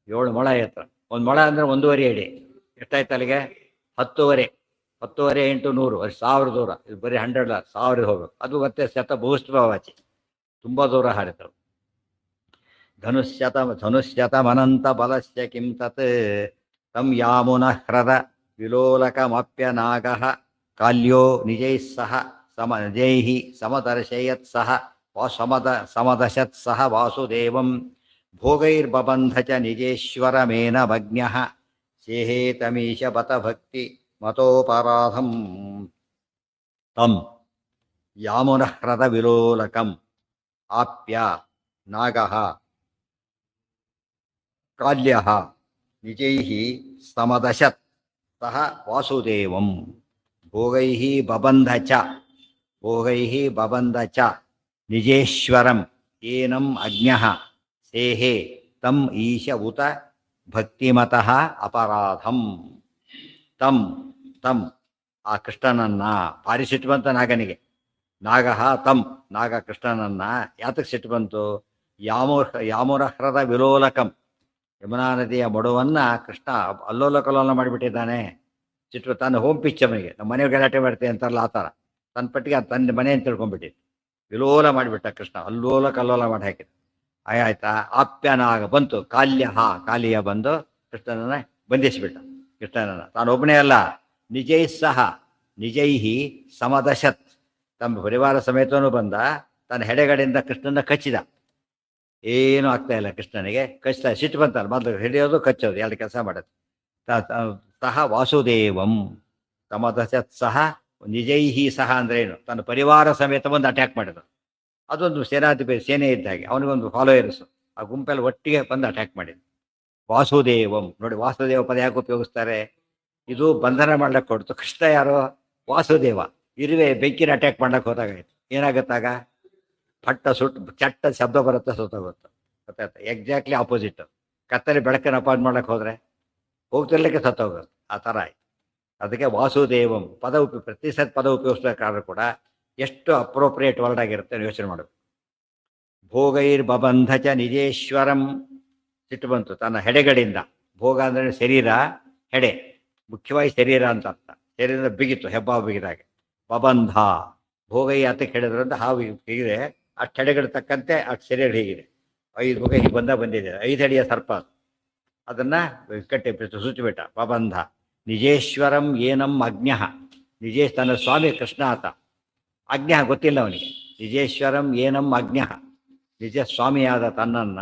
7 ಮೊಳ ಎತ್ತರ. 1 ಮೊಳ ಅಂದರೆ 1.5 ಅಡಿ. ಎಷ್ಟಾಯ್ತು ಅಲ್ಲಿಗೆ 10.5 × 100 1000 ದೂರ. ಇದು ಬರೀ 100 1000 ಹೋಗ್ಬೇಕು. ಅದು ಮತ್ತೆ ಬಹುಸ್ವವಾಚಿ, ತುಂಬ ದೂರ ಹಾರಿತವು. ಧನುಷ್ಯತಮನಂತ ಬಲಸ್ಯ ಕಿಂ ತತ್ ತಂ ಯಾಮುನ ಹ್ರದ ವಿಲೋಲಕಮಪ್ಯನಾಗಃ ಕಾಲ್ಯೋ ನಿಜೈಃ ಸಹ ಸಮದರ್ಶಯತ್ ಸಹ ಸಮದಶತ್ ಸಹ ವಾಸುದೇವಂ ಭೋಗೈರ್ಬಬಂಧ ಚ ನಿಜೇಶ್ವರಮೇನ ಭಗ್ನ್ಯಃ ಸೇಹೇತಮೀಶ ಬತ ಭಕ್ತಿ ಮತೋಪರಾಧಂ ತಂ ಯಾಮುನ ಹ್ರದ ವಿಲೋಲಕಂ ಆಪ್ಯ ನಾಗಃ ಕಾಲ್ಯಃ ನಿಜೈಃ ಸಮದಶತ್ ಸಹ ವಾಸುದೇವಂ ಭೋಗೈಃ ಬಬಂಧ ಚ ಭೋಗೈಃ ಬಬಂಧ ಚ ನಿಜೇಶ್ವರಂ ಏನಂ ಅಜ್ಞಃ ಸೇಹೆ ತಂ ಈಶ ಉತ ಭಕ್ತಿಮತಃ ಅಪರಾಧಂ ತಂ ತಂ ಆ ಕೃಷ್ಣನನ್ನ ಭಾರಿ ಸಿಟ್ಟು ಬಂತ ನಾಗನಿಗೆ. ನಾಗಃ ತಂ ನಾಗ ಕೃಷ್ಣನನ್ನ ಯಾತಕ್ಕೆ ಸಿಟ್ಟು ಬಂತು? ಯಾಮುರಹ್ರದ ವಿಲೋಲಕಂ ಯಮುನಾ ನದಿಯ ಮಡುವನ್ನ ಕೃಷ್ಣ ಅಲ್ಲೋಲ ಕಲ್ಲೋಲ ಮಾಡಿಬಿಟ್ಟಿದ್ದಾನೆ. ಸಿಟ್ಟು ತನ್ನ ಹೋಮ್ ಪಿಚ್ ಅವನಿಗೆ, ನಮ್ಮ ಮನೆ ಗಲಾಟೆ ಮಾಡ್ತೇವೆ ಅಂತಾರಲ್ಲ ಆ ಥರ ತನ್ನ ಪಟ್ಟಿಗೆ ತನ್ನ ಮನೆ ಅಂತ ತಿಳ್ಕೊಂಡ್ಬಿಟ್ಟಿದ್ದು. ವಿಲೋಲ ಮಾಡಿಬಿಟ್ಟ ಕೃಷ್ಣ, ಅಲ್ಲೋಲ ಕಲ್ಲೋಲ ಮಾಡಿ ಹಾಕಿದ. ಆಯ್ತಾ ಆಪ್ಯನಾಗ ಬಂತು ಕಾಲ್ಯ ಕಾಲಿಯ ಬಂದು ಕೃಷ್ಣನನ್ನ ಬಂಧಿಸಿಬಿಟ್ಟ. ಕೃಷ್ಣನನ್ನ ತಾನೊಬ್ಬನೇ ಅಲ್ಲ ನಿಜೈ ಸಹ ನಿಜೈಹಿ ಸಮದಶತ್ ತಮ್ಮ ಪರಿವಾರ ಸಮೇತನೂ ಬಂದ. ತನ್ನ ಹೆಡೆಗಳಿಂದ ಕೃಷ್ಣನ ಕಚ್ಚಿದ. ಏನೂ ಆಗ್ತಾ ಇಲ್ಲ ಕೃಷ್ಣನಿಗೆ. ಕಚ್ತಾ ಸಿಟ್ಟು ಬಂತಲ್ಲ, ಮೊದಲು ಹಿಡಿಯೋದು ಕಚ್ಚೋದು ಎರಡು ಕೆಲಸ ಮಾಡೋದು. ಸಹ ವಾಸುದೇವಂ ಸಮದಶತ್ ಸಹ ನಿಜೈಹಿ ಸಹ ಅಂದ್ರೆ ಏನು? ತನ್ನ ಪರಿವಾರ ಸಮೇತ ಬಂದು ಅಟ್ಯಾಕ್ ಮಾಡಿದ್ರು. ಅದೊಂದು ಸೇನಾಧಿಪತಿ ಸೇನೆ ಇದ್ದ ಹಾಗೆ, ಅವನಿಗೊಂದು ಫಾಲೋಯರ್ಸು ಆ ಗುಂಪಲ್ಲಿ ಒಟ್ಟಿಗೆ ಬಂದು ಅಟ್ಯಾಕ್ ಮಾಡಿದ್ರು. ವಾಸುದೇವಂ ನೋಡಿ, ವಾಸುದೇವ ಪದ ಯಾಕೆ ಉಪಯೋಗಿಸ್ತಾರೆ? ಇದು ಬಂಧನ ಮಾಡ್ಲಿಕ್ಕೆ ಕೊಡ್ತು. ಕೃಷ್ಣ ಯಾರು? ವಾಸುದೇವ. ಇರುವೆ ಬೆಂಕಿನ ಅಟ್ಯಾಕ್ ಮಾಡ್ಲಿಕ್ಕೆ ಹೋದಾಗಾಯ್ತು. ಏನಾಗುತ್ತಾಗ ಪಟ್ಟ ಸುಟ್ಟು ಚಟ್ಟ ಶಬ್ದ ಬರುತ್ತೆ, ಸುತ್ತೋಗುತ್ತೆ. ಗೊತ್ತಾಯ್ತು? Exactly opposite. ಕತ್ತಲೆ ಬೆಳಕನ್ನು ಅಪಾಯಿಂಟ್ ಮಾಡ್ಲಿಕ್ಕೆ ಹೋದ್ರೆ ಹೋಗ್ತಿರ್ಲಿಕ್ಕೆ ಸತ್ತೋಗೋದು. ಆ ಥರ ಆಯ್ತು. ಅದಕ್ಕೆ ವಾಸುದೇವಂ ಪದ ಪ್ರತಿ ಸತ್ ಪದ ಉಪಯೋಗಿಸ್ಬೇಕಾದ್ರೂ ಕೂಡ ಎಷ್ಟು ಅಪ್ರೋಪ್ರಿಯೇಟ್ ವರ್ಡ್ ಆಗಿರುತ್ತೆ ಯೋಚನೆ ಮಾಡಬೇಕು. ಭೋಗೈರ್ ಬಬಂಧ ಚ ನಿಜೇಶ್ವರಂ ಸಿಟ್ಟು ಬಂತು ತನ್ನ ಹೆಡೆಗಳಿಂದ. ಭೋಗ ಅಂದ್ರೆ ಶರೀರ, ಹೆಡೆ ಮುಖ್ಯವಾಗಿ ಶರೀರ ಅಂತ ಅರ್ಥ. ಶರೀರದ ಬಿಗಿತು, ಹೆಬ್ಬಾವು ಬಿಗಿದಾಗೆ. ಬಬಂಧ ಭೋಗೈ ಅದಕ್ಕೆ ಹೇಳಿದ್ರಿಂದ ಹಾವು ಹೀಗಿದೆ, ಅಷ್ಟು ಹೆಡೆಗಳು ತಕ್ಕಂತೆ ಅಷ್ಟು ಶರೀರ ಹೀಗಿದೆ. 5 ಭೋಗ ಹೀಗೆ ಬಂದಿದೆ. 5 ಅಡಿಯ ಸರ್ಪ ಅದನ್ನ ಕಟ್ಟಿ ಸುಚ್ಚಿಬಿಟ್ಟ. ಬಬಂಧ ನಿಜೇಶ್ವರಂ ಏನಂ ಅಜ್ಞಃ ನಿಜೇಶ್ ತನ್ನ ಸ್ವಾಮಿ ಕೃಷ್ಣ ಆತ. ಅಜ್ಞಃ ಗೊತ್ತಿಲ್ಲ ಅವನಿಗೆ. ನಿಜೇಶ್ವರಂ ಏನಂ ಅಜ್ಞಃ ನಿಜ ಸ್ವಾಮಿಯಾದ ತನ್ನನ್ನ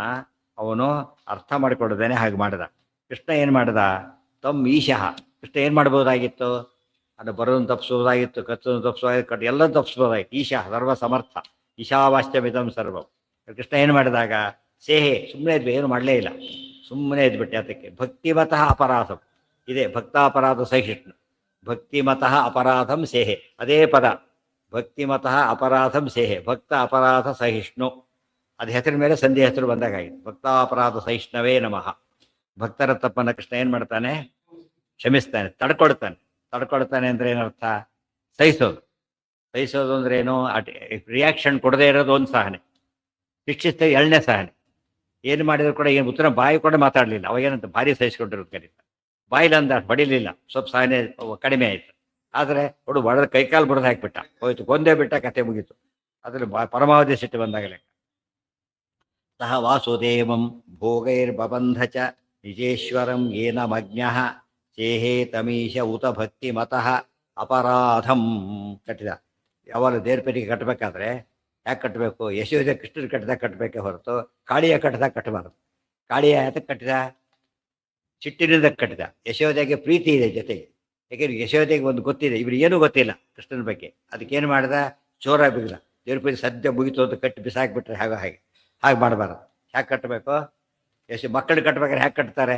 ಅವನು ಅರ್ಥ ಮಾಡಿಕೊಡದೇನೆ ಹಾಗೆ ಮಾಡಿದ. ಕೃಷ್ಣ ಏನು ಮಾಡಿದ? ತಮ್ಮ ಈಶಃ ಕೃಷ್ಣ ಏನು ಮಾಡ್ಬೋದಾಗಿತ್ತು? ಅದು ಬರೋದನ್ನು ತಪ್ಪಿಸ್ಬೋದಾಗಿತ್ತು, ಕಚ್ಚೋದನ್ನು ತಪ್ಪಿಸೋದಾಗಿತ್ತು, ಎಲ್ಲರೂ ತಪ್ಪಿಸ್ಬೋದಾಗಿತ್ತು. ಈಶಃ ಸರ್ವ ಸಮರ್ಥ, ಈಶಾವಾಸ್ಯಮಿದಂ ಸರ್ವಂ. ಕೃಷ್ಣ ಏನು ಮಾಡಿದಾಗ ಸೇಹೆ ಸುಮ್ಮನೆ ಇದ್ವಿ, ಏನು ಮಾಡಲೇ ಇಲ್ಲ, ಸುಮ್ಮನೆ ಇದ್ಬಿಟ್ಟೆ. ಅದಕ್ಕೆ ಭಕ್ತಿಮತಃ ಅಪರಾಧಂ ಇದೆ, ಭಕ್ತಾಪರಾಧ ಸಹಿಷ್ಣು. ಭಕ್ತಿಮತಃ ಅಪರಾಧಂ ಸೇಹೆ ಅದೇ ಪದ. ಭಕ್ತಿಮತಃ ಅಪರಾಧಂ ಸೇಹೆ ಭಕ್ತ ಅಪರಾಧ ಸಹಿಷ್ಣು. ಅದು ಹೆಸರಿನ ಮೇಲೆ ಸಂಧಿ ಹೆಸರು ಬಂದಾಗಾಗಿದೆ. ಭಕ್ತಾಪರಾಧ ಸಹಿಷ್ಣವೇ ನಮಃ. ಭಕ್ತರ ತಪ್ಪನ್ನು ಕೃಷ್ಣ ಏನು ಮಾಡ್ತಾನೆ? ಕ್ಷಮಿಸ್ತಾನೆ, ತಡ್ಕೊಳ್ತಾನೆ ಅಂದ್ರೆ ಏನರ್ಥ? ಸಹಿಸೋದು. ಸಹಿಸೋದು ಅಂದ್ರೆ ಏನು? ರಿಯಾಕ್ಷನ್ ಕೊಡದೇ ಇರೋದು ಒಂದು ಸಹನೆ, ಶಿಕ್ಷಿಸ್ತಾ 2ನೇ ಸಹನೆ. ಏನು ಮಾಡಿದ್ರು ಕೂಡ ಏನು ಉತ್ತರ ಬಾಯಿ ಕೂಡ ಮಾತಾಡಲಿಲ್ಲ. ಅವಾಗೇನಂತ ಭಾರಿ ಸಹಿಸ್ಕೊಂಡಿರೋದು ಕರೀತ. ಬಾಯಿಲಂದ ಬಡಿಲಿಲ್ಲ, ಸ್ವಲ್ಪ ಸಹನೆ ಕಡಿಮೆ ಆಯಿತು. ಆದರೆ ಹುಡು ಬಡದ ಕೈಕಾಲು ಬಡ್ದು ಹಾಕಿಬಿಟ್ಟ, ಹೋಯ್ತು, ಕೊಂದೇ ಬಿಟ್ಟ, ಕತೆ ಮುಗೀತು. ಅದ್ರಲ್ಲಿ ಪರಮಾವಧಿ ಸಿಟ್ಟು ಬಂದಾಗಲೇ. ಸಹ ವಾಸುದೇವಂ ಭೋಗೈರ್ಬಬಂಧ ಚ ನಿಜೇಶ್ವರಂ ಏನಮಜ್ಞಃ ಸೇಹೇ ತಮೀಶ ಉತ ಭಕ್ತಿ ಮತಃ ಅಪರಾಧಂ ಕಟ್ಟಿದ. ಯಾವಾಗ ದೇರ್ಪೇರಿಗೆ ಕಟ್ಟಬೇಕಾದ್ರೆ ಯಾಕೆ ಕಟ್ಟಬೇಕು? ಯಶೋಧ ಕೃಷ್ಣನ ಕಟ್ಟಿದಾಗ ಕಟ್ಟಬೇಕೇ ಹೊರತು ಕಾಳಿಯ ಕಟ್ಟಿದಾಗ ಕಟ್ಟಬಾರದು. ಕಾಳಿಯ ಯಾತಕ್ಕೆ ಕಟ್ಟಿದ? ಸಿಟ್ಟಿನಿಂದ ಕಟ್ಟಿದ. ಯಶೋಧೆಗೆ ಪ್ರೀತಿ ಇದೆ ಜೊತೆಗೆ. ಯಾಕೆಂದ್ರೆ ಯಶೋಧೆಗೆ ಒಂದು ಗೊತ್ತಿದೆ, ಇವ್ರಿಗೆ ಏನೂ ಗೊತ್ತಿಲ್ಲ ಕೃಷ್ಣನ ಬಗ್ಗೆ. ಅದಕ್ಕೇನು ಮಾಡ್ದ? ಚೋರ ಬಿಗಿದ. ದೇವ್ರ ಸದ್ಯ ಮುಗಿತು ಅಂತ ಕಟ್ಟಿ ಬಿಸಾಕ್ಬಿಟ್ರೆ ಹಾಗೆ ಮಾಡಬಾರ್ದು. ಹ್ಯಾಕೆ ಕಟ್ಟಬೇಕು? ಮಕ್ಕಳು ಕಟ್ಟಬೇಕಾದ್ರೆ ಹ್ಯಾಕೆ ಕಟ್ತಾರೆ?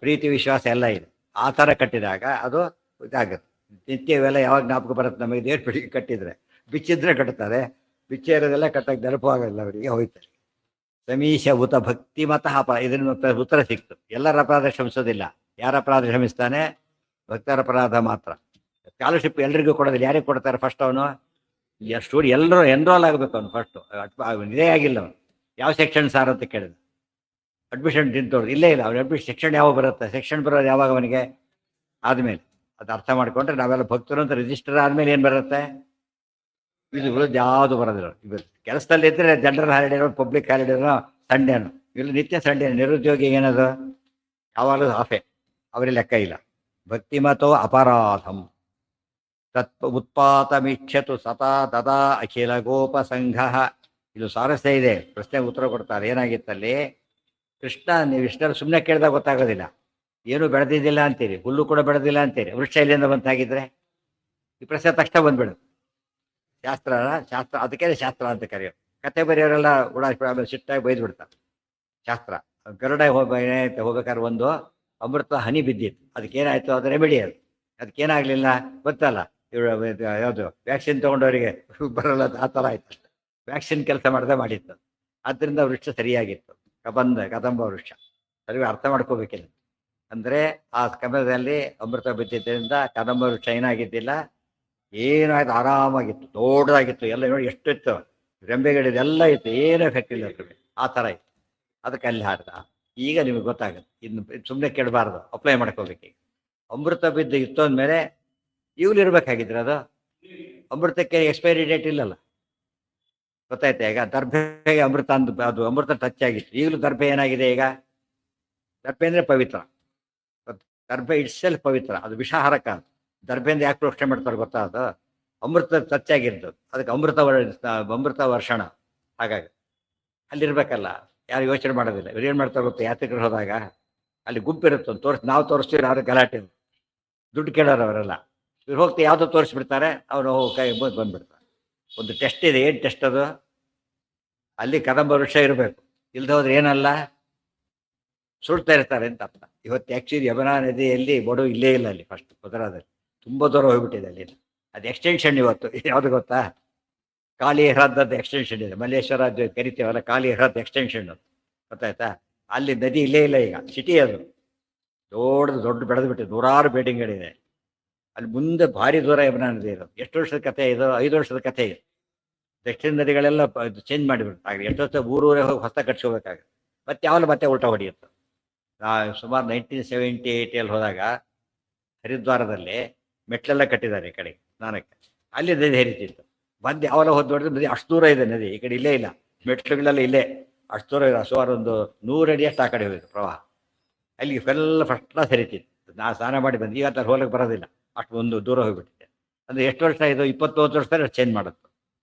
ಪ್ರೀತಿ ವಿಶ್ವಾಸ ಎಲ್ಲ ಇದೆ. ಆ ಥರ ಕಟ್ಟಿದಾಗ ಅದು ಇದಾಗುತ್ತೆ. ನಿತ್ಯ ಇವೆಲ್ಲ ಯಾವಾಗ ಜ್ಞಾಪಕ ಬರುತ್ತೆ ನಮಗೆ? ದೇವ್ರ ಪೀಳಿಗೆ ಕಟ್ಟಿದ್ರೆ, ಬಿಚ್ಚಿದ್ರೆ ಕಟ್ತಾರೆ. ಬಿಚ್ಚೆ ಇರೋದೆಲ್ಲ ಕಟ್ಟಕ್ಕೆ ನೆನಪು ಆಗಲ್ಲ ಅವರಿಗೆ, ಹೋಯ್ತಾರೆ. ಸಮೀಶ ಉತ ಭಕ್ತಿ ಮತಃ ಇದನ್ನು ಉತ್ತರ ಸಿಕ್ತು. ಎಲ್ಲರ ಅಪರಾಧ ಕ್ಷಮಿಸೋದಿಲ್ಲ. ಯಾರ ಅಪರಾಧ ಕ್ಷಮಿಸ್ತಾನೆ? ಭಕ್ತರ ಅಪರಾಧ ಮಾತ್ರ. ಸ್ಕಾಲರ್ಶಿಪ್ ಎಲ್ರಿಗೂ ಕೊಡೋದಿಲ್ಲ. ಯಾರಿಗೆ ಕೊಡ್ತಾರೆ? ಫಸ್ಟ್ ಅವನು ಸ್ಟೂಡಿ ಎಲ್ಲರೂ ಎನ್ರೋಲ್ ಆಗಬೇಕು. ಅವನು ಫಸ್ಟು ಇದೇ ಆಗಿಲ್ಲ. ಅವನು ಯಾವ ಸೆಕ್ಷನ್ ಸಾರ್ ಅಂತ ಕೇಳಿದ. ಅಡ್ಮಿಷನ್ ತಿಂತೋರು ಇಲ್ಲೇ ಇಲ್ಲ. ಅವ್ನು ಅಡ್ಮಿಷನ್ ಸೆಕ್ಷನ್ ಯಾವಾಗ ಬರುತ್ತೆ? ಸೆಕ್ಷನ್ ಬರೋದು ಯಾವಾಗ ಅವನಿಗೆ? ಆದಮೇಲೆ. ಅದು ಅರ್ಥ ಮಾಡಿಕೊಂಡ್ರೆ ನಾವೆಲ್ಲ ಭಕ್ತರು ಅಂತ ರಿಜಿಸ್ಟರ್ ಆದಮೇಲೆ ಏನು ಬರುತ್ತೆ? ಇದು ಯಾವುದು ಬರೋದಿಲ್ಲ. ಇವತ್ತು ಕೆಲಸದಲ್ಲಿ ಇದ್ದರೆ ಜನರಲ್ ಹಾಲಿಡೇನೋ, ಪಬ್ಲಿಕ್ ಹಾಲಿಡೇನೋ, ಸಂಡೇನೋ. ಇಲ್ಲಿ ನಿತ್ಯ ಸಂಡೇ. ನಿರುದ್ಯೋಗಿ ಏನದು? ಯಾವಾಗಲೂ ಆಫೆ. ಅವರಿಗೆ ಲೆಕ್ಕ ಇಲ್ಲ. ಭಕ್ತಿಮತೋ ಅಪರಾಧಂ ತತ್ ಉತ್ಪಾತಮಿಚ್ಛತು ಸತಾ ತದಾ ಅಖಿಲ ಗೋಪ ಸಂಘ. ಇದು ಸ್ವಾರಸ್ಯ ಇದೆ. ಪ್ರಶ್ನೆಗೆ ಉತ್ತರ ಕೊಡ್ತಾರೆ. ಏನಾಗಿತ್ತಲ್ಲಿ? ಕೃಷ್ಣ ನೀವು ಇಷ್ಟೆಲ್ಲ ಸುಮ್ಮನೆ ಕೇಳಿದಾಗ ಗೊತ್ತಾಗೋದಿಲ್ಲ. ಏನೂ ಬೆಳೆದಿದ್ದಿಲ್ಲ ಅಂತೀರಿ, ಹುಲ್ಲು ಕೂಡ ಬೆಳೆದಿಲ್ಲ ಅಂತೀರಿ. ವೃಕ್ಷ ಇಲ್ಲಿಂದ ಬಂತಾಗಿದ್ರೆ ಈ ಪ್ರಶ್ನೆ ತಕ್ಷಣ ಬಂದ್ಬಿಡುತ್ತೆ. ಶಾಸ್ತ್ರ ಅದಕ್ಕೆ ಶಾಸ್ತ್ರ ಅಂತ ಕರೆಯೋದು. ಕತೆ ಬರೆಯೋರೆಲ್ಲ ಉಡಾಯಿಸಿ ಸಿಟ್ಟಾಗಿ ಬೈದು ಬಿಡ್ತಾರೆ. ಶಾಸ್ತ್ರ ಗರುಡ ಹೋಗ್ಬೇಕಾದ್ರೆ ಅಮೃತ ಹನಿ ಬಿದ್ದಿತ್ತು. ಅದಕ್ಕೇನಾಯಿತು, ಅದು ರೆಮಿಡಿ ಅದು. ಅದಕ್ಕೇನಾಗಲಿಲ್ಲ ಗೊತ್ತಲ್ಲ, ಇವರು ಯಾವುದು ವ್ಯಾಕ್ಸಿನ್ ತೊಗೊಂಡವರಿಗೆ ಬರಲ್ಲ, ಆ ಥರ ಆಯ್ತು. ವ್ಯಾಕ್ಸಿನ್ ಕೆಲಸ ಮಾಡದೆ ಮಾಡಿತ್ತು. ಆದ್ದರಿಂದ ವೃಕ್ಷ ಸರಿಯಾಗಿತ್ತು. ಕದಂಬ ವೃಕ್ಷ ಸರಿ ಅರ್ಥ ಮಾಡ್ಕೋಬೇಕಿಲ್ಲ. ಅಂದರೆ ಆ ಸಮಯದಲ್ಲಿ ಅಮೃತ ಬಿದ್ದಿದ್ದರಿಂದ ಕದಂಬ ವೃಕ್ಷ ಏನಾಗಿದ್ದಿಲ್ಲ, ಏನಾಯ್ತು, ಆರಾಮಾಗಿತ್ತು, ದೊಡ್ಡದಾಗಿತ್ತು. ಎಲ್ಲ ನೋಡಿ ಎಷ್ಟಿತ್ತು, ರೆಂಬೆಗಳಿದೆಲ್ಲ ಇತ್ತು, ಏನು ಎಫೆಕ್ಟ್ ಇಲ್ಲ ಅದ್ರಿಗೆ. ಆ ಥರ ಇತ್ತು. ಅದಕ್ಕೆ ಅಲ್ಲಿ ಹಾಡ್ದ. ಈಗ ನಿಮಗೆ ಗೊತ್ತಾಗುತ್ತೆ. ಇನ್ನು ಸುಮ್ಮನೆ ಕೇಳಬಾರ್ದು, ಅಪ್ಲೈ ಮಾಡ್ಕೋಬೇಕು. ಈಗ ಅಮೃತ ಬಿದ್ದು ಇತ್ತು ಅಂದಮೇಲೆ ಈಗಲೂ ಇರಬೇಕಾಗಿದ್ರೆ ಅದು ಅಮೃತಕ್ಕೆ ಎಕ್ಸ್ಪೈರಿ ಡೇಟ್ ಇಲ್ಲಲ್ಲ. ಗೊತ್ತಾಯ್ತಾ? ಈಗ ದರ್ಭೆಗೆ ಅಮೃತ ಅಂದು ಅದು ಅಮೃತ ಟಚ್ ಆಗಿತ್ತು. ಈಗಲೂ ದರ್ಭೆ ಏನಾಗಿದೆ, ಈಗ ದರ್ಭೆ ಅಂದರೆ ಪವಿತ್ರ. ದರ್ಭೆ ಇಟ್ಸೆಲ್ಫ್ ಪವಿತ್ರ, ಅದು ವಿಷಾಹಾರಕ. ದರ್ಭೆಯಿಂದ ಯಾಕೆ ಪ್ರಶ್ನೆ ಮಾಡ್ತಾರೆ ಗೊತ್ತಾ? ಅದು ಅಮೃತ ಟಚ್ ಆಗಿರ್ತದೆ, ಅದಕ್ಕೆ ಅಮೃತ ವರ್ಷಣ. ಹಾಗಾಗಿ ಅಲ್ಲಿರ್ಬೇಕಲ್ಲ, ಯಾರು ಯೋಚನೆ ಮಾಡೋದಿಲ್ಲ. ಇವ್ರು ಏನು ಮಾಡ್ತಾರೆ ಗೊತ್ತಾ, ಯಾತ್ರಿಕರು ಹೋದಾಗ ಅಲ್ಲಿ ಗುಂಪಿರುತ್ತೆ, ನಾವು ತೋರಿಸ್ತೀವಿ, ಯಾರು ಗಲಾಟೆ, ದುಡ್ಡು ಕೇಳೋರು ಅವರೆಲ್ಲ. ಇವ್ರು ಹೋಗ್ತಾ ಯಾವುದೋ ತೋರಿಸ್ಬಿಡ್ತಾರೆ, ಅವನು ಕೈ ಬಂದ್ಬಿಡ್ತಾರೆ. ಒಂದು ಟೆಸ್ಟ್ ಇದೆ. ಏನು ಟೆಸ್ಟ್ ಅದು? ಅಲ್ಲಿ ಕದಂಬ ವೃಕ್ಷ ಇರಬೇಕು, ಇಲ್ದ ಹೋದ್ರೆ ಏನಲ್ಲ ಸುಳ್ತಾ ಇರ್ತಾರೆ ಅಂತ ಅರ್ಥ. ಇವತ್ತು ಆ್ಯಕ್ಚುಲಿ ಯಮುನಾ ನದಿಯಲ್ಲಿ ಬಡು ಇಲ್ಲೇ ಇಲ್ಲ, ಅಲ್ಲಿ ಫಸ್ಟ್ ಗುಜರಾದಲ್ಲಿ ತುಂಬ ದೂರ ಹೋಗ್ಬಿಟ್ಟಿದೆ ಅಲ್ಲಿ. ಅದು ಎಕ್ಸ್ಟೆನ್ಷನ್ ಇವತ್ತು ಯಾವುದು ಗೊತ್ತಾ? ಕಾಳಿ ಹ್ರದದ್ದು ಎಕ್ಸ್ಟೆನ್ಷನ್ ಇದೆ. ಮಲ್ಲೇಶ್ವರ ಕರಿತೀವಲ್ಲ, ಕಾಳಿ ಹ್ರದ್ ಎಕ್ಸ್ಟೆನ್ಷನ್, ಗೊತ್ತಾಯ್ತಾ? ಅಲ್ಲಿ ನದಿ ಇಲ್ಲೇ ಇಲ್ಲ, ಈಗ ಸಿಟಿ ಅದು ದೊಡ್ಡ ಬೆಳೆದು ಬಿಟ್ಟಿದೆ, ನೂರಾರು ಬಿಲ್ಡಿಂಗ್ಗಳಿದೆ ಅಲ್ಲಿ. ಮುಂದೆ ಭಾರಿ ದೂರ ಯಮುನಾ ನದಿ ಇರೋದು. ಎಷ್ಟು ವರ್ಷದ ಕಥೆ ಇದು? 5 ವರ್ಷದ ಕಥೆ ಇದೆ. ದಕ್ಷಿಣ ನದಿಗಳೆಲ್ಲ ಚೇಂಜ್ ಮಾಡಿಬಿಡ್ತಾರೆ. ಎಷ್ಟೊತ್ತ ಊರೂರೇ ಹೋಗಿ ಹೊಸ ಕಟ್ಸ್ಕೋಬೇಕಾಗುತ್ತೆ. ಮತ್ತೆ ಉಲ್ಟಾ ಹೊಡೆಯುತ್ತೆ. ಸುಮಾರು 1978 ಹೋದಾಗ ಹರಿದ್ವಾರದಲ್ಲಿ ಮೆಟ್ಲೆಲ್ಲ ಕಟ್ಟಿದ್ದಾರೆ ಈ ಕಡೆ ಸ್ನಾನಕ್ಕೆ. ಅಲ್ಲಿ ನದಿ ಹರಿತಿತ್ತು. ಬಂದು ಯಾವಲ್ಲ ಹೋದ್ ನೋಡಿದ್ರೆ ನದಿ ಅಷ್ಟು ದೂರ ಇದೆ. ನದಿ ಈ ಕಡೆ ಇಲ್ಲೇ ಇಲ್ಲ, ಮೆಟ್ಲುಗಳೆಲ್ಲ ಇಲ್ಲೇ ಅಷ್ಟು ದೂರ ಇದೆ. ಸುಮಾರು ಒಂದು 100 ಅಡಿಯಷ್ಟು ಆ ಕಡೆ ಹೋಗಿತ್ತು ಪ್ರವಾಹ. ಅಲ್ಲಿ ಎಲ್ಲ ಫಸ್ಟ್ ಕ್ಲಾಸ್ ಹರಿತಿತ್ತು. ನಾನು ಸ್ನಾನ ಮಾಡಿ ಬಂದು ಈಗ ಅಲ್ಲಿ ಹೋಗಕ್ಕೆ ಬರೋದಿಲ್ಲ, ಅಷ್ಟು ಒಂದು ದೂರ ಹೋಗಿಬಿಟ್ಟಿದೆ. ಅಂದರೆ ಎಷ್ಟು ವರ್ಷ ಇದು? 20-30 ವರ್ಷದಲ್ಲಿ ಚೇಂಜ್ ಮಾಡುತ್ತೆ.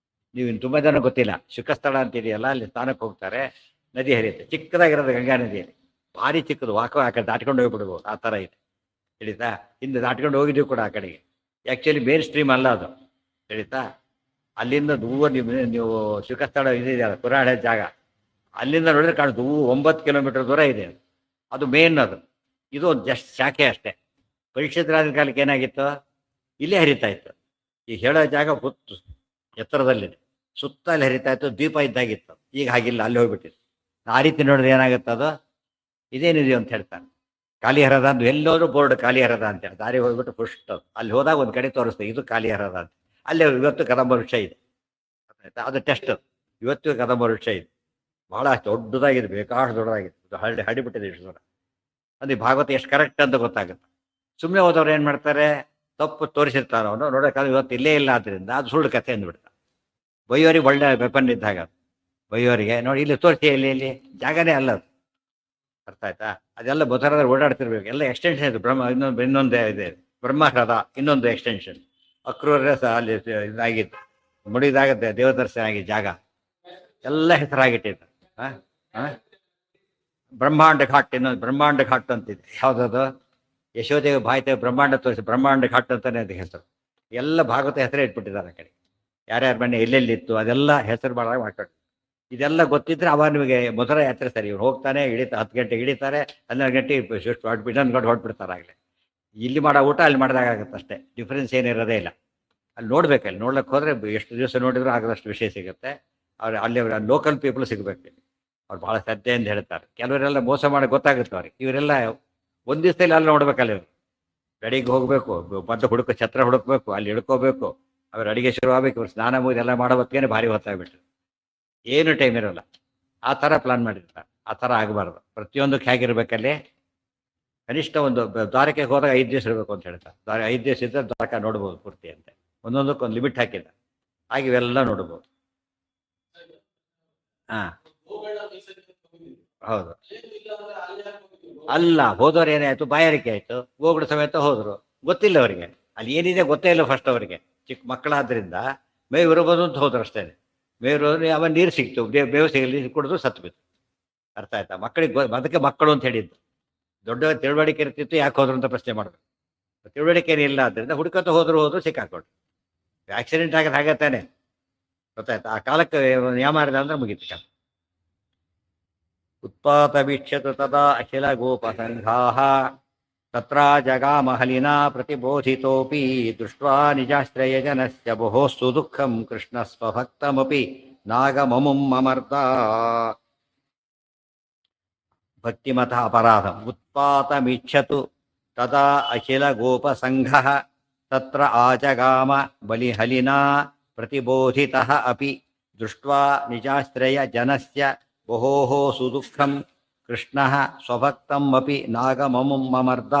ನೀವು ತುಂಬ ಜನ ಗೊತ್ತಿಲ್ಲ, ಶುಕಸ್ಥಳ ಅಂತ ಇದೆಯಲ್ಲ, ಅಲ್ಲಿ ಸ್ನಾನಕ್ಕೆ ಹೋಗ್ತಾರೆ. ನದಿ ಹರಿಯುತ್ತೆ, ಚಿಕ್ಕದಾಗಿರೋದು ಗಂಗಾ ನದಿಯಲ್ಲಿ, ಭಾರಿ ಚಿಕ್ಕದು. ಆ ಕಡೆ ದಾಟ್ಕೊಂಡು ಹೋಗ್ಬಿಡ್ಬೋದು, ಆ ಥರ ಇದೆ. ತಿಳಿತಾ? ಹಿಂದೆ ದಾಟ್ಕೊಂಡು ಹೋಗಿದ್ದೀವಿ ಕೂಡ ಆ ಕಡೆಗೆ. ಆ್ಯಕ್ಚುಲಿ ಮೇನ್ ಸ್ಟ್ರೀಮ್ ಅಲ್ಲ ಅದು, ತಿಳಿತಾ? ಅಲ್ಲಿಂದ ದೂರ ನೀವು ಶುಕಸ್ಥಳ ಇದೆಯಲ್ಲ, ಪುರಾಣ ಜಾಗ, ಅಲ್ಲಿಂದ ನೋಡಿದ್ರೆ ಕಾಣುತ್ತೆ 9 ಕಿಲೋಮೀಟರ್ ದೂರ ಇದೆ. ಅದು ಮೇನ್ ಅದು. ಇದು ಒಂದು ಜಸ್ಟ್ ಶಾಖೆ ಅಷ್ಟೇ. ಪರೀಕ್ಷಿತರಾದ ಕಾಲಕ್ಕೆ ಏನಾಗಿತ್ತು, ಇಲ್ಲೇ ಹರಿತಾ ಇತ್ತು. ಈ ಹೇಳೋ ಜಾಗ ಹೊತ್ತು ಎತ್ತರದಲ್ಲಿದೆ, ಸುತ್ತ ಅಲ್ಲಿ ಹರಿತಾ ಇತ್ತು, ದ್ವೀಪ ಇದ್ದಾಗಿತ್ತು. ಈಗ ಹಾಗಿಲ್ಲ, ಅಲ್ಲಿ ಹೋಗ್ಬಿಟ್ಟಿತ್ತು. ಆ ರೀತಿ ನೋಡಿದ್ರೆ ಏನಾಗುತ್ತೆ, ಅದು ಇದೇನಿದೆಯೋ ಅಂತ ಹೇಳ್ತಾನೆ. ಕಾಳಿ ಹರದ ಅಂತ ಎಲ್ಲೋದ್ರೂ ಬೋರ್ಡ್ ಕಾಳಿ ಹರದ ಅಂತೇಳಿ ದಾರಿ ಹೋಗ್ಬಿಟ್ಟು ಫಸ್ಟ್ ಅಲ್ಲಿ ಹೋದಾಗ ಒಂದು ಕಡೆ ತೋರಿಸ್ತೇವೆ, ಇದು ಕಾಳಿ ಹರದ ಅಂತ. ಅಲ್ಲೇ ಇವತ್ತು ಕದಂಬ ವೃಕ್ಷ ಇದೆ, ಅದು ಟೆಸ್ಟ್. ಇವತ್ತು ಕದಂಬ ವೃಕ್ಷ ಇದೆ, ಬಹಳ ದೊಡ್ಡದಾಗಿದೆ, ಬೇಕಾಷ್ಟು ದೊಡ್ಡದಾಗಿದೆ. ಹಡಿಬಿಟ್ಟಿದೆ ಇಷ್ಟು ದೂರ. ಅದು ಭಾಗವತ ಎಷ್ಟು ಕರೆಕ್ಟ್ ಅಂತ ಗೊತ್ತಾಗುತ್ತೆ. ಸುಮ್ಮನೆ ಹೋದವ್ರು ಏನು ಮಾಡ್ತಾರೆ, ತಪ್ಪು ತೋರಿಸಿರ್ತಾರೆ. ಅವನು ನೋಡೋಕ್ಕಾದ್ರೆ ಇವತ್ತು ಇಲ್ಲೇ ಇಲ್ಲ, ಆದ್ದರಿಂದ ಅದು ಸುಳ್ಳು ಕಥೆ ಅಂದ್ಬಿಡ್ತಾರೆ. ಬೈಯೋರಿಗೆ ಒಳ್ಳೆ ವೆಪನ್ ಇದ್ದಾಗ, ಬೈಯೋರಿಗೆ ನೋಡಿ ಇಲ್ಲಿ ತೋರಿಸಿ, ಇಲ್ಲಿ ಜಾಗನೇ ಅಲ್ಲ ಅದು. ಅರ್ಥ ಆಯ್ತಾ? ಅದೆಲ್ಲ ಬೊತರದಲ್ಲಿ ಓಡಾಡ್ತಿರ್ಬೇಕು. ಎಲ್ಲ ಎಕ್ಸ್ಟೆನ್ಷನ್ ಇದೆ. ಇನ್ನೊಂದೇ ಇದೆ, ಬ್ರಹ್ಮಹ್ರದ ಇನ್ನೊಂದು ಎಕ್ಸ್ಟೆನ್ಷನ್. ಅಕ್ರೂರ ಅಲ್ಲಿ ಇದಾಗಿತ್ತು, ಮುಡಿದಾಗ ದೇವದರ್ಶನ ಆಗಿ ಜಾಗ ಎಲ್ಲ ಹೆಸರಾಗಿಟ್ಟಿತ್ತು. ಬ್ರಹ್ಮಾಂಡ ಘಾಟ್, ಇನ್ನೊಂದು ಬ್ರಹ್ಮಾಂಡ ಘಾಟ್ ಅಂತಿದೆ. ಯಾವುದದು? ಯಶೋದೇವ ಭಾಯ್ತೇವ ಬ್ರಹ್ಮಾಂಡ ತೋರಿಸಿ ಬ್ರಹ್ಮಾಂಡ ಘಾಟ್ ಅಂತಾನೆ ಅದು ಹೆಸರು. ಎಲ್ಲ ಭಾಗವತ ಹೆಸರೇ ಇಟ್ಬಿಟ್ಟಿದ್ದಾರೆ ಆ ಕಡೆ. ಯಾರ್ಯಾರ ಮನೆ ಎಲ್ಲೆಲ್ಲಿತ್ತು ಅದೆಲ್ಲ ಹೆಸರು ಮಾಡಾಗ ಮಾಡ್ಕೊಂಡು. ಇದೆಲ್ಲ ಗೊತ್ತಿದ್ರೆ ಅವ ನಿಮಗೆ ಮಧುರ ಯಾತ್ರೆ ಸರಿ. ಇವ್ರು ಹೋಗ್ತಾನೆ, 10 ಗಂಟೆಗೆ ಇಳಿತಾರೆ, 12 ಗಂಟೆಗೆ ಇನ್ನೊಂದು ಗಂಟೆ ಹೊರಟ್ಬಿಡ್ತಾರೆ. ಆಗಲೇ ಇಲ್ಲಿ ಮಾಡೋ ಊಟ ಅಲ್ಲಿ ಮಾಡಿದಾಗುತ್ತೆ ಅಷ್ಟೇ, ಡಿಫ್ರೆನ್ಸ್ ಏನಿರೋದೇ ಇಲ್ಲ. ಅಲ್ಲಿ ನೋಡ್ಬೇಕು, ಅಲ್ಲಿ ನೋಡ್ಲಿಕ್ಕೆ ಹೋದರೆ ಎಷ್ಟು ದಿವಸ ನೋಡಿದ್ರು ಆಗದಷ್ಟು ವಿಷಯ ಸಿಗುತ್ತೆ. ಅಲ್ಲಿ ಲೋಕಲ್ ಪೀಪಲ್ ಸಿಗಬೇಕು. ಅವ್ರು ಭಾಳ ಶ್ರದ್ಧೆಯಿಂದ ಹೇಳ್ತಾರೆ. ಕೆಲವರೆಲ್ಲ ಮೋಸ ಮಾಡಿ ಗೊತ್ತಾಗುತ್ತೆ ಅವ್ರಿಗೆ. ಇವರೆಲ್ಲ ಒಂದು ದಿವಸದಲ್ಲಿ ಅಲ್ಲಿ ನೋಡ್ಬೇಕಲ್ಲ. ಇವರು ಬೆಳಿಗ್ಗೆ ಹೋಗಬೇಕು, ಮೊದಲು ಛತ್ರ ಹುಡುಕ್ಬೇಕು, ಅಲ್ಲಿ ಹಿಡ್ಕೋಬೇಕು, ಅವ್ರ ಅಡಿಗೆ ಶುರು ಆಗ್ಬೇಕು, ಇವ್ರು ಸ್ನಾನ ಮುಗಿದು ಎಲ್ಲ ಮಾಡೋ ಹೊತ್ತಿಗೆ ಭಾರಿ ಹೊತ್ತಾಗ್ಬಿಟ್ಟು ಏನು ಟೈಮ್ ಇರೋಲ್ಲ. ಆ ಥರ ಪ್ಲಾನ್ ಮಾಡಿರ್ತಾರೆ. ಆ ಥರ ಆಗಬಾರ್ದು. ಪ್ರತಿಯೊಂದಕ್ಕೆ ಹೇಗಿರ್ಬೇಕಲ್ಲಿ, ಕನಿಷ್ಠ ಒಂದು ದ್ವಾರಕೆಗೆ ಹೋದಾಗ 5 ದಿವಸ ಇರಬೇಕು ಅಂತ ಹೇಳ್ತಾರೆ. 5 ದಿವಸ ಇದ್ದರೆ ದ್ವಾರಕ ನೋಡ್ಬೋದು ಪೂರ್ತಿ ಅಂತೆ. ಒಂದೊಂದಕ್ಕೆ ಒಂದು ಲಿಮಿಟ್ ಹಾಕಿಲ್ಲ, ಹಾಗೆ ಇವೆಲ್ಲ ನೋಡ್ಬೋದು. ಹಾಂ ಹೌದು. ಅಲ್ಲ, ಹೋದವ್ರು ಏನಾಯ್ತು, ಬಾಯಾರಿಕೆ ಆಯಿತು, ಗೋಗುಡು ಸಮೇತ ಹೋದರು. ಗೊತ್ತಿಲ್ಲ ಅವರಿಗೆ, ಅಲ್ಲಿ ಏನಿದೆ ಗೊತ್ತೇ ಇಲ್ಲ ಫಸ್ಟ್ ಅವರಿಗೆ. ಚಿಕ್ಕ ಮಕ್ಕಳಾದ್ರಿಂದ ಮೇವು ಇರಬಹುದು ಅಂತ ಹೋದ್ರು ಅಷ್ಟೇ. ಮೇವು ಅವ ನೀರು ಸಿಕ್ತು, ಬೇವು ಸಿಗಲಿ, ನೀರು ಕುಡಿದು ಸತ್ತು ಬಿತ್ತು. ಅರ್ಥ ಆಯ್ತಾ? ಮಕ್ಕಳಿಗೆ ಅದಕ್ಕೆ ಮಕ್ಕಳು ಅಂತ ಹೇಳಿದ್ದು. ದೊಡ್ಡ ತಿಳುವಳಿಕೆ ಇರ್ತಿತ್ತು, ಯಾಕೆ ಹೋದ್ರು ಅಂತ ಪ್ರಶ್ನೆ ಮಾಡಬೇಕು. ತಿಳುವಳಿಕೆ ಏನಿಲ್ಲ, ಆದ್ದರಿಂದ ಹುಡುಕತ್ತ ಹೋದ್ರು ಸಿಕ್ಕಾಕೊಂಡು. ಆಕ್ಸಿಡೆಂಟ್ ಆಗೋದು ಹಾಗೆ ತಾನೆ, ಗೊತ್ತಾಯ್ತಾ? ಆ ಕಾಲಕ್ಕೆ ನಿಯಮ ಮಾಡಿದ ಅಂದ್ರೆ ಮುಗೀತು ಕಾಲ. ಉತ್ಪಾತ ವೀಕ್ಷ್ಯತು ತದಾ ಅಖಿಲ ಗೋಪಸಂಘಾಃ ತತ್ರ ಜಗಾಮಹಲಿನಾ ಪ್ರತಿಬೋಧಿತೋಪಿ ದೃಷ್ಟ್ವಾ ನಿಜಾಶ್ರಯಜನಸ್ಯ ಬಹುಸ್ತು ದುಃಖಂ ಕೃಷ್ಣ ಸ್ವಭಕ್ತಮಪಿ ನಾಗಮಮುಂ ಮಮರ್ದ. ಭಕ್ತಿಮತ ಅಪರಾಧಂ ಉತ್ಪಾತಮಿಚ್ಛತು ತದಾ ಅಖಿಲ ಗೋಪಸಂಘಃ ತತ್ರ ಆಜಗಾಮ ಬಲಿಹಲಿನಾ ಪ್ರತಿಬೋಧಿತಃ ಅಪಿ ದೃಷ್ಟ್ವಾ ನಿಜಾಶ್ರಯ ಜನಸ್ಯ ಬಹೋಃ ಸುದುಃಖಂ ಕೃಷ್ಣಃ ಸ್ವಭಕ್ತಂ ಅಪಿ ನಾಗಮಮುಂ ಮಮರ್ದ.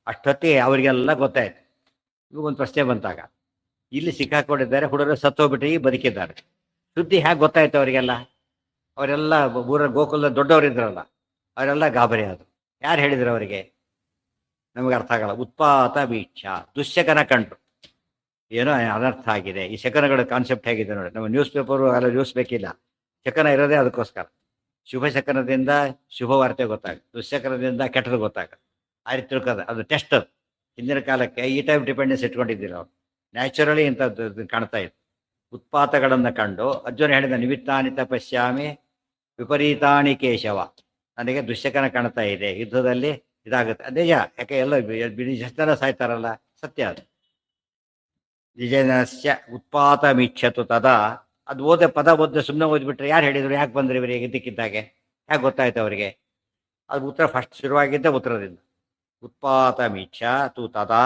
ಅಷ್ಟೊತ್ತಿಗೆ ಅವರಿಗೆಲ್ಲ ಗೊತ್ತಾಯ್ತು. ಇವು ಒಂದು ಪ್ರಶ್ನೆ ಬಂತಾಗ ಇಲ್ಲಿ ಸಿಕ್ಕಾಕೊಂಡಿದ್ದಾರೆ, ಹುಡುಗರು ಸತ್ತೋಗ್ಬಿಟ್ಟು ಈಗ ಬದುಕಿದ್ದಾರೆ. ಸುದ್ದಿ ಹೇಗೆ ಗೊತ್ತಾಯ್ತು ಅವರಿಗೆಲ್ಲ? ಅವರೆಲ್ಲ ಊರ ಗೋಕುಲದ ದೊಡ್ಡವರಿದ್ರಲ್ಲ, ಅವರೆಲ್ಲ ಗಾಬರಿ ಆದರು. ಯಾರು ಹೇಳಿದ್ರು ಅವರಿಗೆ? ನಮಗೆ ಅರ್ಥ ಆಗಲ್ಲ. ಉತ್ಪಾತ ವೀಕ್ಷ ದುಶ್ಶಕನ ಕಂಡ್ರು. ಏನೋ ಅನರ್ಥ ಆಗಿದೆ. ಈ ಶಕನಗಳ ಕಾನ್ಸೆಪ್ಟ್ ಹೇಗಿದೆ ನೋಡಿ. ನಮ್ಮ ನ್ಯೂಸ್ ಪೇಪರು ಎಲ್ಲ ನ್ಯೂಸ್ ಬೇಕಿಲ್ಲ, ಶಕನ ಇರೋದೇ ಅದಕ್ಕೋಸ್ಕರ. ಶುಭ ಶಕನದಿಂದ ಶುಭ ವಾರ್ತೆ ಗೊತ್ತಾಗುತ್ತೆ, ದುಶ್ಶಕನದಿಂದ ಕೆಟ್ಟದ್ದು ಗೊತ್ತಾಗುತ್ತೆ. ಆ ರೀತಿ ತಿಳ್ಕೋದು, ಅದು ಟೆಸ್ಟ್. ಅದು ಹಿಂದಿನ ಕಾಲಕ್ಕೆ ಈ ಟೈಪ್ ಡಿಪೆಂಡೆನ್ಸ್ ಇಟ್ಕೊಂಡಿದ್ದಿಲ್ಲ ಅವ್ರು. ನ್ಯಾಚುರಲಿ ಇಂಥದ್ದು ಕಾಣ್ತಾ ಇತ್ತು. ಉತ್ಪಾತಗಳನ್ನು ಕಂಡು ಅರ್ಜುನ ಹೇಳಿದ ನಿಮಿತ್ತಾನಿ ತಪಸ್ಯಾಮಿ ವಿಪರೀತಾನಿ ಕೇಶವ, ನನಗೆ ದುಶ್ಶಕನ ಕಾಣ್ತಾ ಇದೆ, ಯುದ್ಧದಲ್ಲಿ ಇದಾಗುತ್ತೆ. ನಿಜ, ಯಾಕೆ ಎಲ್ಲ ಎಷ್ಟು ಜನ ಸಾಯ್ತಾರಲ್ಲ, ಸತ್ಯ ಅದು. ನಿಜನಸ್ಯ ಉತ್ಪಾತಮಿಚ್ಛತು ತದಾ, ಅದು ಪದ ಓದ ಸುಮ್ಮನೆ ಓದ್ಬಿಟ್ರೆ ಯಾರು ಹೇಳಿದ್ರು, ಯಾಕೆ ಬಂದ್ರಿ ಇವರಿಗೆ ಇದ್ದಕ್ಕಿದ್ದಾಗೆ, ಯಾಕೆ ಗೊತ್ತಾಯ್ತು ಅವರಿಗೆ? ಅದು ಉತ್ತರ ಫಸ್ಟ್ ಶುರುವಾಗಿದ್ದ ಉತ್ತರದಿಂದ. ಉತ್ಪಾತಮಿಚ್ಛ ತು ತದಾ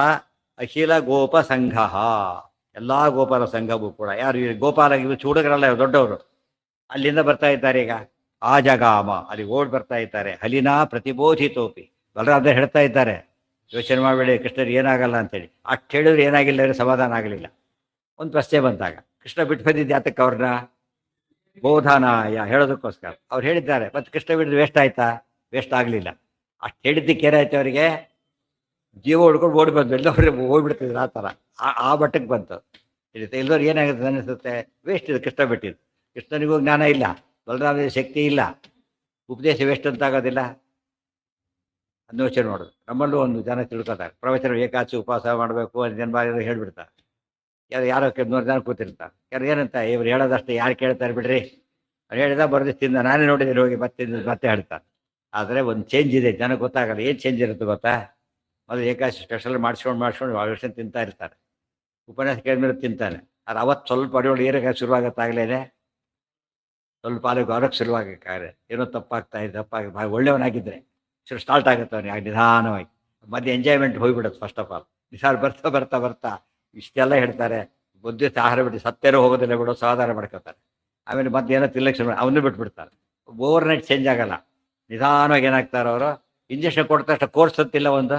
ಅಖಿಲ ಗೋಪ ಸಂಘ, ಎಲ್ಲ ಗೋಪಾಲ ಸಂಘವೂ ಕೂಡ, ಯಾರು ಗೋಪಾಲ ಇವು ಚೂಡುಗರಲ್ಲ, ದೊಡ್ಡವರು ಅಲ್ಲಿಂದ ಬರ್ತಾ ಇದ್ದಾರೆ. ಈಗ ಆ ಜಗಾಮ ಅಲ್ಲಿ ಓಡ್ ಬರ್ತಾ ಇದ್ದಾರೆ. ಹಲಿನಾ ಪ್ರತಿಬೋಧಿತೋಪಿ, ಬಲರಾಮ ಹೇಳ್ತಾ ಇದ್ದಾರೆ, ಯೋಚನೆ ಮಾಡಬೇಡಿ ಕೃಷ್ಣರು ಏನಾಗಲ್ಲ ಅಂತೇಳಿ. ಅಷ್ಟು ಹೇಳಿದ್ರು ಏನಾಗಿಲ್ಲ, ಅವ್ರಿಗೆ ಸಮಾಧಾನ ಆಗಲಿಲ್ಲ. ಒಂದು ಪ್ರಶ್ನೆ ಬಂದಾಗ ಕೃಷ್ಣ ಬಿಟ್ಟು ಬಂದಿದ್ದು ಯಾತಕ್ಕೆ ಅವ್ರನ್ನ? ಬೋಧನಾಯ ಹೇಳೋದಕ್ಕೋಸ್ಕರ ಅವ್ರು ಹೇಳಿದ್ದಾರೆ. ಮತ್ತು ಕೃಷ್ಣ ಬಿಟ್ಟಿದ್ದು ವೇಸ್ಟ್ ಆಯ್ತಾ? ವೇಸ್ಟ್ ಆಗಲಿಲ್ಲ. ಅಷ್ಟು ಹೇಳಿದ್ದಕ್ಕೆ ಏನಾಯ್ತು ಅವರಿಗೆ? ಜೀವ ಹೊಡ್ಕೊಂಡು ಓಡಿ ಬಂದು ಎಲ್ಲವ್ರಿಗೆ ಹೋಗ್ಬಿಡ್ತಿದ್ರು. ಆ ಥರ ಆ ಮಟ್ಟಕ್ಕೆ ಬಂತು. ಎಲ್ಲರೂ ಏನಾಗುತ್ತೆ ಅನಿಸುತ್ತೆ, ವೇಸ್ಟ್ ಇದೆ ಕೃಷ್ಣ ಬಿಟ್ಟಿದ್ದು. ಕೃಷ್ಣನಿಗೂ ಜ್ಞಾನ ಇಲ್ಲ, ಬಲರಾಮನಿಗೆ ಶಕ್ತಿ ಇಲ್ಲ, ಉಪದೇಶ ವೇಸ್ಟ್ ಅಂತ ಆಗೋದಿಲ್ಲ. ಅನ್ಯೋಚನೆ ಮಾಡೋದು. ನಮ್ಮಲ್ಲೂ ಒಂದು ಜನ ತಿಳ್ಕೊತಾರೆ, ಪ್ರವಚನ ಏಕಾಚಿ ಉಪವಾಸ ಮಾಡಬೇಕು ಜನ ಬಾರಿ ಹೇಳ್ಬಿಡ್ತಾರೆ. ಯಾರೋ 100 ಜನ ಕೂತಿರ್ತಾರೆ. ಯಾರು ಏನಂತ ಇವ್ರು ಹೇಳೋದಷ್ಟೇ, ಯಾರು ಕೇಳ್ತಾರೆ ಬಿಡ್ರಿ, ಅವ್ರು ಹೇಳಿದ ಬರೋದು ತಿಂದ, ನಾನೇ ನೋಡಿದ್ದೀನಿ ಹೋಗಿ ಮತ್ತೆ ಹೇಳ್ತಾರೆ. ಆದರೆ ಒಂದು ಚೇಂಜ್ ಇದೆ, ಜನಕ್ಕೆ ಗೊತ್ತಾಗಲ್ಲ. ಏನು ಚೇಂಜ್ ಇರುತ್ತೆ ಗೊತ್ತಾ? ಮೊದಲು ಏಕಾಚಿ ಸ್ಪೆಷಲ್ ಮಾಡಿಸ್ಕೊಂಡು ವರ್ಷ ತಿಂತಾ ಇರ್ತಾರೆ. ಉಪನ್ಯಾಸ ಕೇಳಿದ್ಮೇಲೆ ತಿಂತಾನೆ. ಅದು ಅವತ್ತು ಸ್ವಲ್ಪ ಅಡಿಯೊಳಗೆ ಏರಕ್ಕೆ ಶುರುವಾಗತ್ತಾಗಲೇ, ಸ್ವಲ್ಪ ಆರೋಗ್ಯ ಹೊರಕ್ಕೆ ಶುರುವಾಗಕ್ಕಾಗದೆ, ಏನೋ ತಪ್ಪಾಗಿ ಭಾಳ ಒಳ್ಳೆಯವನಾಗಿದ್ದರೆ ಸ್ಟಾರ್ಟ್ ಆಗುತ್ತೆ ಅವನಿಗೆ ನಿಧಾನವಾಗಿ. ಮಧ್ಯೆ ಎಂಜಾಯ್ಮೆಂಟ್ ಹೋಗ್ಬಿಡುತ್ತೆ. ಫಸ್ಟ್ ಆಫ್ ಆಲ್ ನಿಧಾನ ಬರ್ತಾ ಇಷ್ಟೆಲ್ಲ ಹೇಳ್ತಾರೆ. ಬುದ್ಧಿ ಆಹಾರ ಬಿಟ್ಟು ಸತ್ತೇನೋ ಹೋಗೋದಿಲ್ಲ ಬಿಡೋ, ಸಮಾಧಾನ ಮಾಡ್ಕೋತಾರೆ. ಆಮೇಲೆ ಮತ್ತೆ ಏನೋ ತಿನ್ನಕ್ಕೆ ಶುರು ಅವನ್ನೂ ಬಿಟ್ಬಿಡ್ತಾರೆ. ಓವರ್ ನೈಟ್ ಚೇಂಜ್ ಆಗಲ್ಲ. ನಿಧಾನವಾಗಿ ಏನಾಗ್ತಾರೆ ಅವರು, ಇಂಜೆಕ್ಷನ್ ಕೊಡ್ತಷ್ಟು ಕೋರ್ಸ್ ಅಂತಿಲ್ಲ, ಒಂದು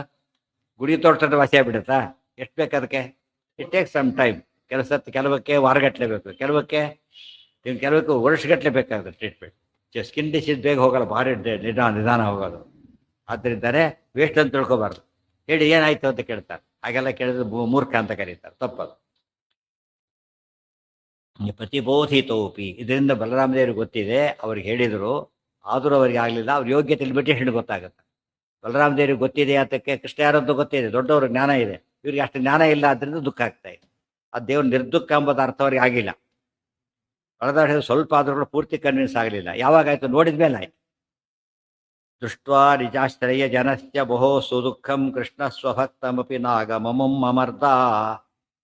ಗುಡಿ ತೋಟದ ವಾಸಿ ಆಗಿಬಿಡುತ್ತಾ? ಎಷ್ಟು ಬೇಕು ಅದಕ್ಕೆ? It take some time. ಕೆಲವಕ್ಕೆ ವಾರಗಟ್ಟಲೆ ಬೇಕು, ಕೆಲವಕ್ಕೆ ವರ್ಷಗಟ್ಟಲೆ ಬೇಕಾಗುತ್ತೆ ಟ್ರೀಟ್ಮೆಂಟ್. ಸ್ಕಿನ್ ಡಿಸೀಸ್ ಬೇಗ ಹೋಗಲ್ಲ, ಭಾರಿ ನಿಧಾನ ಹೋಗೋದು. ಆದ್ದರಿಂದನೇ ವೇಸ್ಟ್ ಅಂತ ತಿಳ್ಕೊಬಾರ್ದು. ಹೇಳಿ ಏನಾಯ್ತು ಅಂತ ಕೇಳ್ತಾರೆ. ಹಾಗೆಲ್ಲ ಕೇಳಿದ್ರೆ ಮೂರ್ಖ ಅಂತ ಕರೀತಾರೆ, ತಪ್ಪದು. ಪ್ರತಿಬೋಧಿತೋಪಿ, ಇದರಿಂದ ಬಲರಾಮದೇವ್ರಿಗೆ ಗೊತ್ತಿದೆ, ಅವ್ರಿಗೆ ಹೇಳಿದರು, ಆದರೂ ಅವ್ರಿಗೆ ಆಗಲಿಲ್ಲ. ಅವ್ರ ಯೋಗ್ಯತೆ ಬಿಟ್ಟು ಹೆಣ್ಣು ಗೊತ್ತಾಗುತ್ತೆ. ಬಲರಾಮದೇವ್ರಿಗೆ ಗೊತ್ತಿದೆ ಅದಕ್ಕೆ, ಕೃಷ್ಣ ಯಾರಂತೂ ಗೊತ್ತಿದೆ, ದೊಡ್ಡವರು ಜ್ಞಾನ ಇದೆ, ಇವ್ರಿಗೆ ಅಷ್ಟು ಜ್ಞಾನ ಇಲ್ಲ, ಅದರಿಂದ ದುಃಖ ಆಗ್ತಾ ಇದೆ. ಆ ದೇವ್ರ ನಿರ್ದುಃಖ ಎಂಬುದು ಅರ್ಥ ಅವ್ರಿಗೆ ಆಗಿಲ್ಲ. ಬಲರಾಮ ಸ್ವಲ್ಪ ಆದ್ರೂ ಪೂರ್ತಿ ಕನ್ವಿನ್ಸ್ ಆಗಲಿಲ್ಲ. ಯಾವಾಗಾಯ್ತು? ನೋಡಿದ ಮೇಲೆ ಆಯ್ತು. ದೃಷ್ಟ್ವಾ ನಿಜಾಶ್ರಯ ಜನಸ್ಯ ಬಹು ಸುದುಃಖಂ ಕೃಷ್ಣ ಸ್ವಭಕ್ತಮಪಿ ನಾಗ ಮಮಂ ಮಮರ್ದ.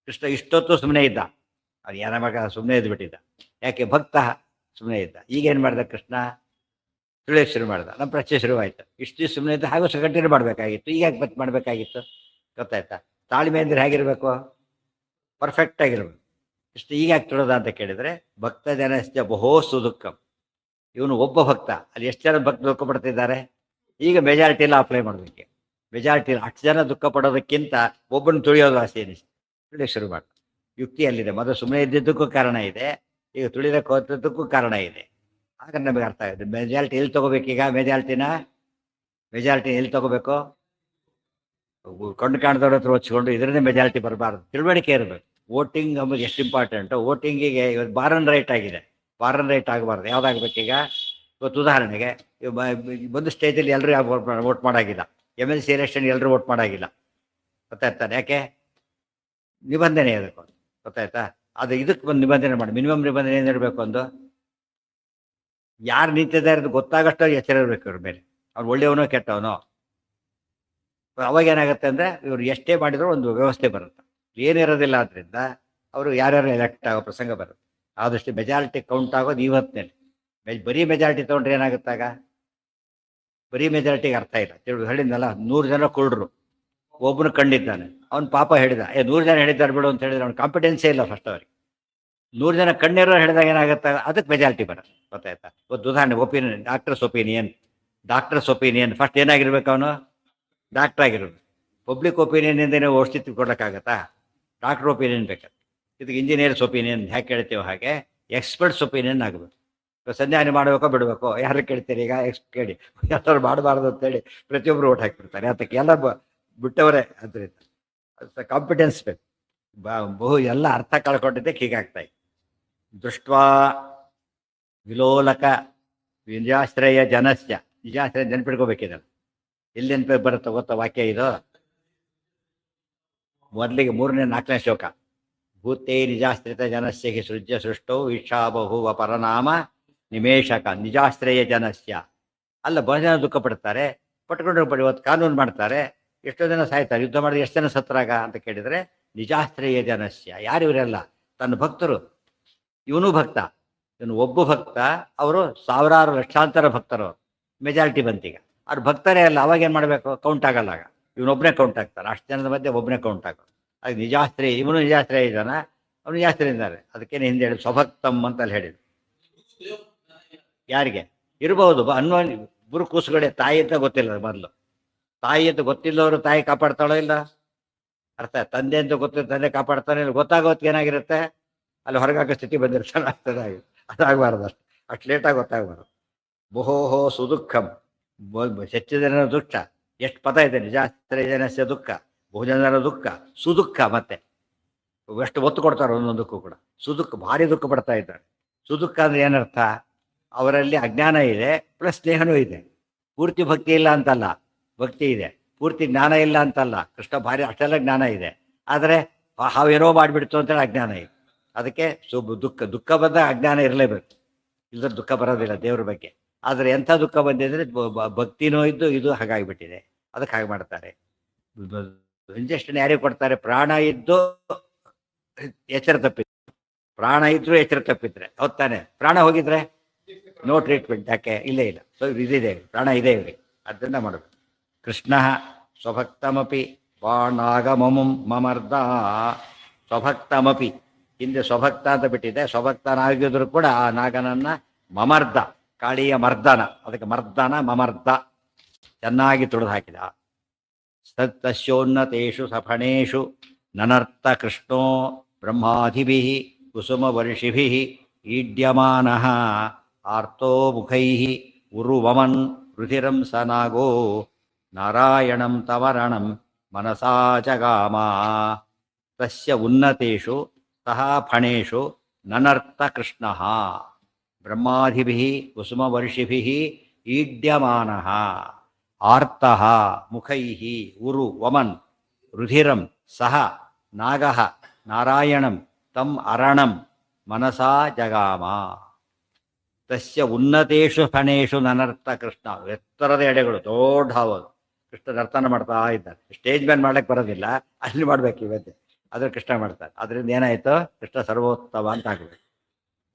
ಕೃಷ್ಣ ಇಷ್ಟೊತ್ತು ಸುಮ್ಮನೆ ಇದ್ದ, ಅದು ಏನ ಮಗ ಸುಮ್ಮನೆ ಇದ್ಬಿಟ್ಟಿದ್ದ. ಯಾಕೆ? ಭಕ್ತ ಸುಮ್ಮನೆ ಇದ್ದ. ಈಗೇನು ಮಾಡ್ದ ಕೃಷ್ಣ? ತಿಳಿಯೋಕೆ ಶುರು ಮಾಡ್ದ. ನಮ್ಮ ಪ್ರಶ್ನೆ ಶುರುವಾಯಿತು. ಇಷ್ಟು ಸುಮ್ಮನೆ ಇದ್ದ, ಹಾಗೂ ಕಂಟಿನ್ಯೂ ಮಾಡಬೇಕಾಗಿತ್ತು. ಈಗ ಯಾಕೆ ಬತ್ ಮಾಡಬೇಕಾಗಿತ್ತು? ಗೊತ್ತಾಯ್ತಾ? ತಾಳ್ಮೆ ಅಂದರೆ ಹೇಗಿರಬೇಕು? ಪರ್ಫೆಕ್ಟ್ ಆಗಿರ್ಬೇಕು. ಇಷ್ಟು ಈಗ ಯಾಕೆ ತುಳೋದ ಅಂತ ಕೇಳಿದರೆ, ಭಕ್ತ ಜನಸ್ಯ ಬಹು ಸುದುಃಖಂ, ಇವನು ಒಬ್ಬ ಭಕ್ತ, ಅಲ್ಲಿ ಎಷ್ಟು ಜನ ಭಕ್ತ ದುಃಖ ಪಡ್ತಿದ್ದಾರೆ? ಈಗ ಮೆಜಾರಿಟಿ ಎಲ್ಲ ಅಪ್ಲೈ ಮಾಡಬೇಕು. ಮೆಜಾರಿಟಿ 10 ಜನ ದುಃಖ ಪಡೋದಕ್ಕಿಂತ ಒಬ್ಬನ ತುಳಿಯೋದು ಆಸೆ ಅನಿಸ್ತು. ತುಳಿಯೋಕೆ ಶುರು ಮಾಡಿ. ಯುಕ್ತಿ ಅಲ್ಲಿದೆ. ಮೊದಲು ಸುಮ್ಮನೆ ಇದ್ದಿದ್ದಕ್ಕೂ ಕಾರಣ ಇದೆ, ಈಗ ತುಳಿದಕ್ಕೆ ಹೋದದ್ದಕ್ಕೂ ಕಾರಣ ಇದೆ. ಆಗ ನಮಗೆ ಅರ್ಥ ಆಗುತ್ತೆ. ಮೆಜಾರಿಟಿ ಎಲ್ಲಿ ತೊಗೋಬೇಕೀಗ? ಮೆಜಾರಿಟಿ ಎಲ್ಲಿ ತೊಗೋಬೇಕು? ಕಣ್ಣು ಕಾಣ್ದವ್ರ ಹತ್ರ ಹೊಚ್ಕೊಂಡು ಇದರಿಂದ ಮೆಜಾರಿಟಿ ಬರಬಾರ್ದು. ತಿಳುವಳಿಕೆ ಇರಬೇಕು. ವೋಟಿಂಗ್ ಅಂಬುದು ಎಷ್ಟು ಇಂಪಾರ್ಟೆಂಟು. ವೋಟಿಂಗಿಗೆ ಇವತ್ತು ಬಾರನ್ ರೈಟ್ ಆಗಿದೆ, ಬಾರನ್ ರೈಟ್ ಆಗಬಾರ್ದು. ಯಾವುದಾಗಬೇಕೀಗ? ಇವತ್ತು ಉದಾಹರಣೆಗೆ ಒಂದು ಸ್ಟೇಜಲ್ಲಿ ಎಲ್ಲರೂ ವೋಟ್ ಮಾಡೋಂಗಿಲ್ಲ. MLC ಎಲೆಕ್ಷನ್ ಎಲ್ಲರೂ ವೋಟ್ ಮಾಡೋಂಗಿಲ್ಲ. ಗೊತ್ತಾಯ್ತಾನೆ? ಯಾಕೆ? ನಿಬಂಧನೆ ಅದಕ್ಕೆ, ಗೊತ್ತಾಯ್ತಾ? ಅದು ಇದಕ್ಕೆ ಒಂದು ನಿಬಂಧನೆ ಮಾಡಿ. ಮಿನಿಮಮ್ ನಿಬಂಧನೆ ಏನಿರಬೇಕು? ಒಂದು ಯಾರು ನಿಂತಿದ್ದಾರೆ ಅದು ಗೊತ್ತಾಗಷ್ಟು ಎಚ್ಚರ ಇರಬೇಕು ಇವ್ರ ಮೇಲೆ. ಅವ್ನು ಒಳ್ಳೆಯವನೋ ಕೆಟ್ಟವನೋ. ಅವಾಗ ಏನಾಗುತ್ತೆ ಅಂದರೆ ಇವರು ಎಷ್ಟೇ ಮಾಡಿದರೂ ಒಂದು ವ್ಯವಸ್ಥೆ ಬರುತ್ತೆ. ಏನಿರೋದಿಲ್ಲ ಆದ್ದರಿಂದ ಅವರು ಯಾರ್ಯಾರು ಎಲೆಕ್ಟ್ ಆಗೋ ಪ್ರಸಂಗ ಬರುತ್ತೆ. ಆದಷ್ಟು ಮೆಜಾರಿಟಿ ಕೌಂಟ್ ಆಗೋದು ಇವತ್ತಿನಲ್ಲಿ. ಬರೀ ಮೆಜಾರಿಟಿ ತೊಗೊಂಡ್ರೆ ಏನಾಗುತ್ತಾಗ? ಬರೀ ಮೆಜಾರಿಟಿಗೆ ಅರ್ಥ ಇಲ್ಲ. ಹೇಳಿದ್ನಲ್ಲ, 100 ಜನ ಕುರುಡ್ರು, ಒಬ್ಬನು ಕಂಡಿದ್ದಾನೆ. ಅವ್ನು ಪಾಪ ಹೇಳಿದ, 100 ಜನ ಹೇಳಿದ್ದಾರೆ ಬಿಡು ಅಂತ ಹೇಳಿದ್ರೆ ಅವ್ನು ಕಾಂಪಿಟೆನ್ಸೇ ಇಲ್ಲ ಫಸ್ಟ್ ಅವ್ರಿಗೆ. 100 ಜನ ಕಣ್ಣಿರೋ ಹೇಳಿದಾಗ ಏನಾಗುತ್ತೆ? ಅದಕ್ಕೆ ಮೆಜಾರಿಟಿ ಬರುತ್ತೆ. ಗೊತ್ತಾಯ್ತಾ? ಒಂದು ಉದಾಹರಣೆ, ಒಪಿನಿಯನ್, ಡಾಕ್ಟರ್ಸ್ ಒಪಿನಿಯನ್ ಫಸ್ಟ್ ಏನಾಗಿರ್ಬೇಕು? ಅವನು ಡಾಕ್ಟರ್ ಆಗಿರೋದು. ಪಬ್ಲಿಕ್ ಒಪಿನಿಯನ್ನಿಂದ ನೀವು ಔಷಧಿ ಕೊಡೋಕ್ಕಾಗತ್ತಾ? ಡಾಕ್ಟರ್ ಒಪಿನಿಯನ್ ಬೇಕಾದ್ರೆ. ಇದಕ್ಕೆ ಇಂಜಿನಿಯರ್ಸ್ ಒಪಿನಿಯನ್ ಹೇಗೆ ಕೇಳ್ತೀವೋ ಹಾಗೆ ಎಕ್ಸ್ಪರ್ಟ್ಸ್ ಒಪಿನಿಯನ್ ಆಗಬೇಕು. ಸಂಧಾನ ಮಾಡಬೇಕೋ ಬಿಡಬೇಕೋ ಯಾರು ಕೇಳ್ತೀರಿ? ಈಗ ಕೇಳಿ, ಎಲ್ಲರೂ ಮಾಡಬಾರ್ದು ಅಂತೇಳಿ ಪ್ರತಿಯೊಬ್ಬರು ಓಟ್ ಹಾಕಿಬಿಡ್ತಾರೆ. ಅದಕ್ಕೆ ಎಲ್ಲ ಬಿಟ್ಟವರೇ. ಅದರಿಂದ ಕಾಂಪಿಟೆನ್ಸ್ ಬೇಕು. ಬಹು ಎಲ್ಲ ಅರ್ಥ ಕಳ್ಕೊಂಡಿದ್ದಕ್ಕೆ ಹೀಗಾಗ್ತಾಯಿ. ದೃಷ್ಟ್ವಾ ವಿಲೋಲಕ ನಿಜಾಶ್ರಯ ಜನಸ್ಯ. ನಿಜಾಶ್ರಯ ನೆನ್ಪಿಡ್ಕೋಬೇಕಿದೆ. ಎಲ್ಲಿ ನೆನಪಿ ಬರುತ್ತೆ ಗೊತ್ತಾ ವಾಕ್ಯ ಇದು? ಮೊದಲಿಗೆ 3ನೇ 4ನೇ ಶ್ಲೋಕ. ಭೂತೇ ನಿಜಾಶ್ರಿತ ಜನಸ್ಯ ಹಿ ಸೃಜ್ಯ ಸೃಷ್ಟೋ ವೀಕ್ಷಾಬಹುವ ಪರನಾಮ ನಿಮೇಶಕ. ನಿಜಾಶ್ರಯ ಜನಸ್ಯ ಅಲ್ಲ, ಬಹಳ ಜನ ದುಃಖ ಪಡ್ತಾರೆ, ಪಟ್ಕೊಂಡ್ರು ಪಡಿ. ಇವತ್ತು ಕಾನೂನು ಮಾಡ್ತಾರೆ, ಎಷ್ಟೋ ಜನ ಸಾಯ್ತಾರೆ. ಯುದ್ಧ ಮಾಡಿದ್ರೆ ಎಷ್ಟು ಜನ ಸತ್ರಾಗ ಅಂತ ಕೇಳಿದರೆ ನಿಜಾಶ್ರಯ ಜನಸ್ಯ. ಯಾರು ಇವರೆಲ್ಲ? ತನ್ನ ಭಕ್ತರು. ಇವನು ಭಕ್ತ, ಇವನು ಒಬ್ಬ ಭಕ್ತ, ಅವರು ಸಾವಿರಾರು ಲಕ್ಷಾಂತರ ಭಕ್ತರು. ಮೆಜಾರಿಟಿ ಬಂತೀಗ. ಅವ್ರು ಭಕ್ತರೇ ಅಲ್ಲ, ಅವಾಗೇನು ಮಾಡಬೇಕು? ಕೌಂಟ್ ಆಗಲ್ಲ. ಆಗ ಇವನೊಬ್ಬನೇ ಕೌಂಟ್ ಆಗ್ತಾರೆ. ಅಷ್ಟು ಜನದ ಮಧ್ಯೆ ಒಬ್ಬನೇ ಕೌಂಟ್ ಆಗೋದು. ಅದು ನಿಜಾಶ್ರಯ. ಇವನು ನಿಜಾಶ್ರಯ ಇದ್ದಾನ, ಅವನು ನಿಜಾಶ್ರಯ ಇದ್ದಾರೆ. ಅದಕ್ಕೇನು ಹಿಂದೆ ಹೇಳಿ ಸ್ವಭಕ್ತಮ್ ಅಂತಲ್ಲಿ ಹೇಳಿದ್ರು. ಯಾರಿಗೆ ಇರ್ಬೋದು ಅನ್ನೋ ಇಬ್ಬರು ಕೂಸುಗಳೇ. ತಾಯಿ ಅಂತ ಗೊತ್ತಿಲ್ಲ ಮೊದಲು. ತಾಯಿ ಅಂತ ಗೊತ್ತಿಲ್ಲವರು ತಾಯಿ ಕಾಪಾಡ್ತಾಳೋ ಇಲ್ಲ? ಅರ್ಥ. ತಂದೆ ಅಂತ ಗೊತ್ತಿಲ್ಲ, ತಂದೆ ಕಾಪಾಡ್ತಾನೆ ಇಲ್ಲ. ಗೊತ್ತಾಗೋದಕ್ಕೆ ಏನಾಗಿರುತ್ತೆ? ಅಲ್ಲಿ ಹೊರಗಾಕೋ ಸ್ಥಿತಿ ಬಂದಿರ್ತಾನೆ. ಆಗ್ತದೆ. ಅದಾಗಬಾರ್ದು. ಅಷ್ಟು ಲೇಟಾಗಿ ಗೊತ್ತಾಗಬಾರ್ದು. ಬಹುಹೋ ಸುದುಃಖಂ. ಹೆಚ್ಚು ಜನರ ದುಃಖ. ಎಷ್ಟು ಪದ ಇದೆ? ನಿಜಾಶ್ರಯ ಜನಸ್ಯ ದುಃಖ, ಬಹುಜನರ ದುಃಖ, ಸುದುಃಖ. ಮತ್ತೆ ಎಷ್ಟು ಒತ್ತು ಕೊಡ್ತಾರೆ ಒಂದೊಂದಕ್ಕೂ ಕೂಡ. ಸುದುಃಖ, ಭಾರಿ ದುಃಖ ಪಡ್ತಾ ಇದ್ದಾರೆ. ಸುದುಃಖ ಅಂದ್ರೆ ಏನರ್ಥ? ಅವರಲ್ಲಿ ಅಜ್ಞಾನ ಇದೆ, ಪ್ಲಸ್ ಸ್ನೇಹನೂ ಇದೆ. ಪೂರ್ತಿ ಭಕ್ತಿ ಇಲ್ಲ ಅಂತಲ್ಲ, ಭಕ್ತಿ ಇದೆ. ಪೂರ್ತಿ ಜ್ಞಾನ ಇಲ್ಲ ಅಂತಲ್ಲ. ಕೃಷ್ಣ ಭಾರಿ ಅಷ್ಟೆಲ್ಲ ಜ್ಞಾನ ಇದೆ. ಆದರೆ ಹಾವೇನೋ ಮಾಡಿಬಿಡ್ತು ಅಂತೇಳಿ ಅಜ್ಞಾನ ಇದೆ. ಅದಕ್ಕೆ ದುಃಖ ಬಂದ ಅಜ್ಞಾನ ಇರಲೇಬೇಕು. ಇಲ್ಲದ್ರೆ ದುಃಖ ಬರೋದಿಲ್ಲ ದೇವ್ರ ಬಗ್ಗೆ. ಆದರೆ ಎಂಥ ದುಃಖ ಬಂದಿದ್ರೆ ಭಕ್ತಿನೂ ಇದ್ದು ಇದು ಹಾಗಾಗಿಬಿಟ್ಟಿದೆ. ಅದಕ್ಕೆ ಹಾಗೆ ಮಾಡ್ತಾರೆ. ಇಂಜೆಕ್ಷನ್ ಯಾರಿಗೆ ಕೊಡ್ತಾರೆ? ಪ್ರಾಣ ಇದ್ದು ಎಚ್ಚರ ತಪ್ಪಿದ್ರೆ. ಪ್ರಾಣ ಇದ್ರೂ ಎಚ್ಚರ ತಪ್ಪಿದ್ರೆ ಹೊತ್ತಾನೆ. ಪ್ರಾಣ ಹೋಗಿದ್ರೆ ನೋ ಟ್ರೀಟ್ಮೆಂಟ್. ಯಾಕೆ? ಇಲ್ಲೇ ಇಲ್ಲ. ಸೊ ಇದಿದೆ, ಪ್ರಾಣ ಇದೆ ಇವ್ರಿಗೆ. ಅದರಿಂದ ಮಾಡಬೇಕು. ಕೃಷ್ಣ ಸ್ವಭಕ್ತಮಪಿ ಬಾಣಾಗಮಮಂ ಮಮರ್ದ. ಸ್ವಭಕ್ತಮಪಿ ಹಿಂದೆ ಸ್ವಭಕ್ತ ಅಂತ ಬಿಟ್ಟಿದೆ. ಸ್ವಭಕ್ತನಾಗಿದ್ರು ಕೂಡ ಆ ನಾಗನನ್ನ ಮಮರ್ದ, ಕಾಳಿಯ ಮರ್ದನ. ಅದಕ್ಕೆ ಮರ್ದನ ಮಮರ್ದ ಚೆನ್ನಾಗಿ ತುಳಿದು ಹಾಕಿದ. ತಸ್ಯೋನ್ನತೇಷು ಸಫಣೇಷು ನನರ್ಥ ಕೃಷ್ಣೋ ಬ್ರಹ್ಮಾಧಿಭಿಃ ಕುಸುಮವರ್ಷಿಭಿಃ ಈಡ್ಯಮಾನಃ ಆರ್ತೋ ಮುಖೈಃ ಉರುವಮನ್ ರುಧಿರಂ ಸ ನಾಗೋ ನಾರಾಯಣಂ ತವರಣಂ ಮನಸಾ ಜಗಾಮ. ತಸ್ಯ ಉನ್ನತೇಷು ಸಹ ಫಣೇಷು ನನರ್ಥ ಕೃಷ್ಣಃ ಬ್ರಹ್ಮಾಧಿಭಿಃ ಕುಸುಮವರ್ಷಿಭಿಃ ಈಡ್ಯಮಾನಃ ಆರ್ತಃ ಮುಖೈಃ ಉರು ವಮನ್ ರುಧಿರಂ ಸಹ ನಾಗಃ ನಾರಾಯಣಂ ತಂ ಅರಣಂ ಮನಸಾ ಜಗಾಮ. ತಸ್ಯ ಉನ್ನತೇಷು ಫಣೇಷು ನನರ್ಥ ಕೃಷ್ಣ. ಎತ್ತರದ ಎಡೆಗಳು, ದೊಡ್ಡ ಹಾವದು. ಕೃಷ್ಣ ನರ್ತನ ಮಾಡ್ತಾ ಇದ್ದಾರೆ. ಸ್ಟೇಜ್ ಮೇಲೆ ಮಾಡ್ಲಿಕ್ಕೆ ಬರೋದಿಲ್ಲ, ಅಲ್ಲಿ ಮಾಡ್ಬೇಕು ಇವತ್ತೆ. ಅದ್ರ ಕೃಷ್ಣ ಮಾಡ್ತಾರೆ. ಅದರಿಂದ ಏನಾಯ್ತು? ಕೃಷ್ಣ ಸರ್ವೋತ್ತಮ ಅಂತ ಆಗಬೇಕು.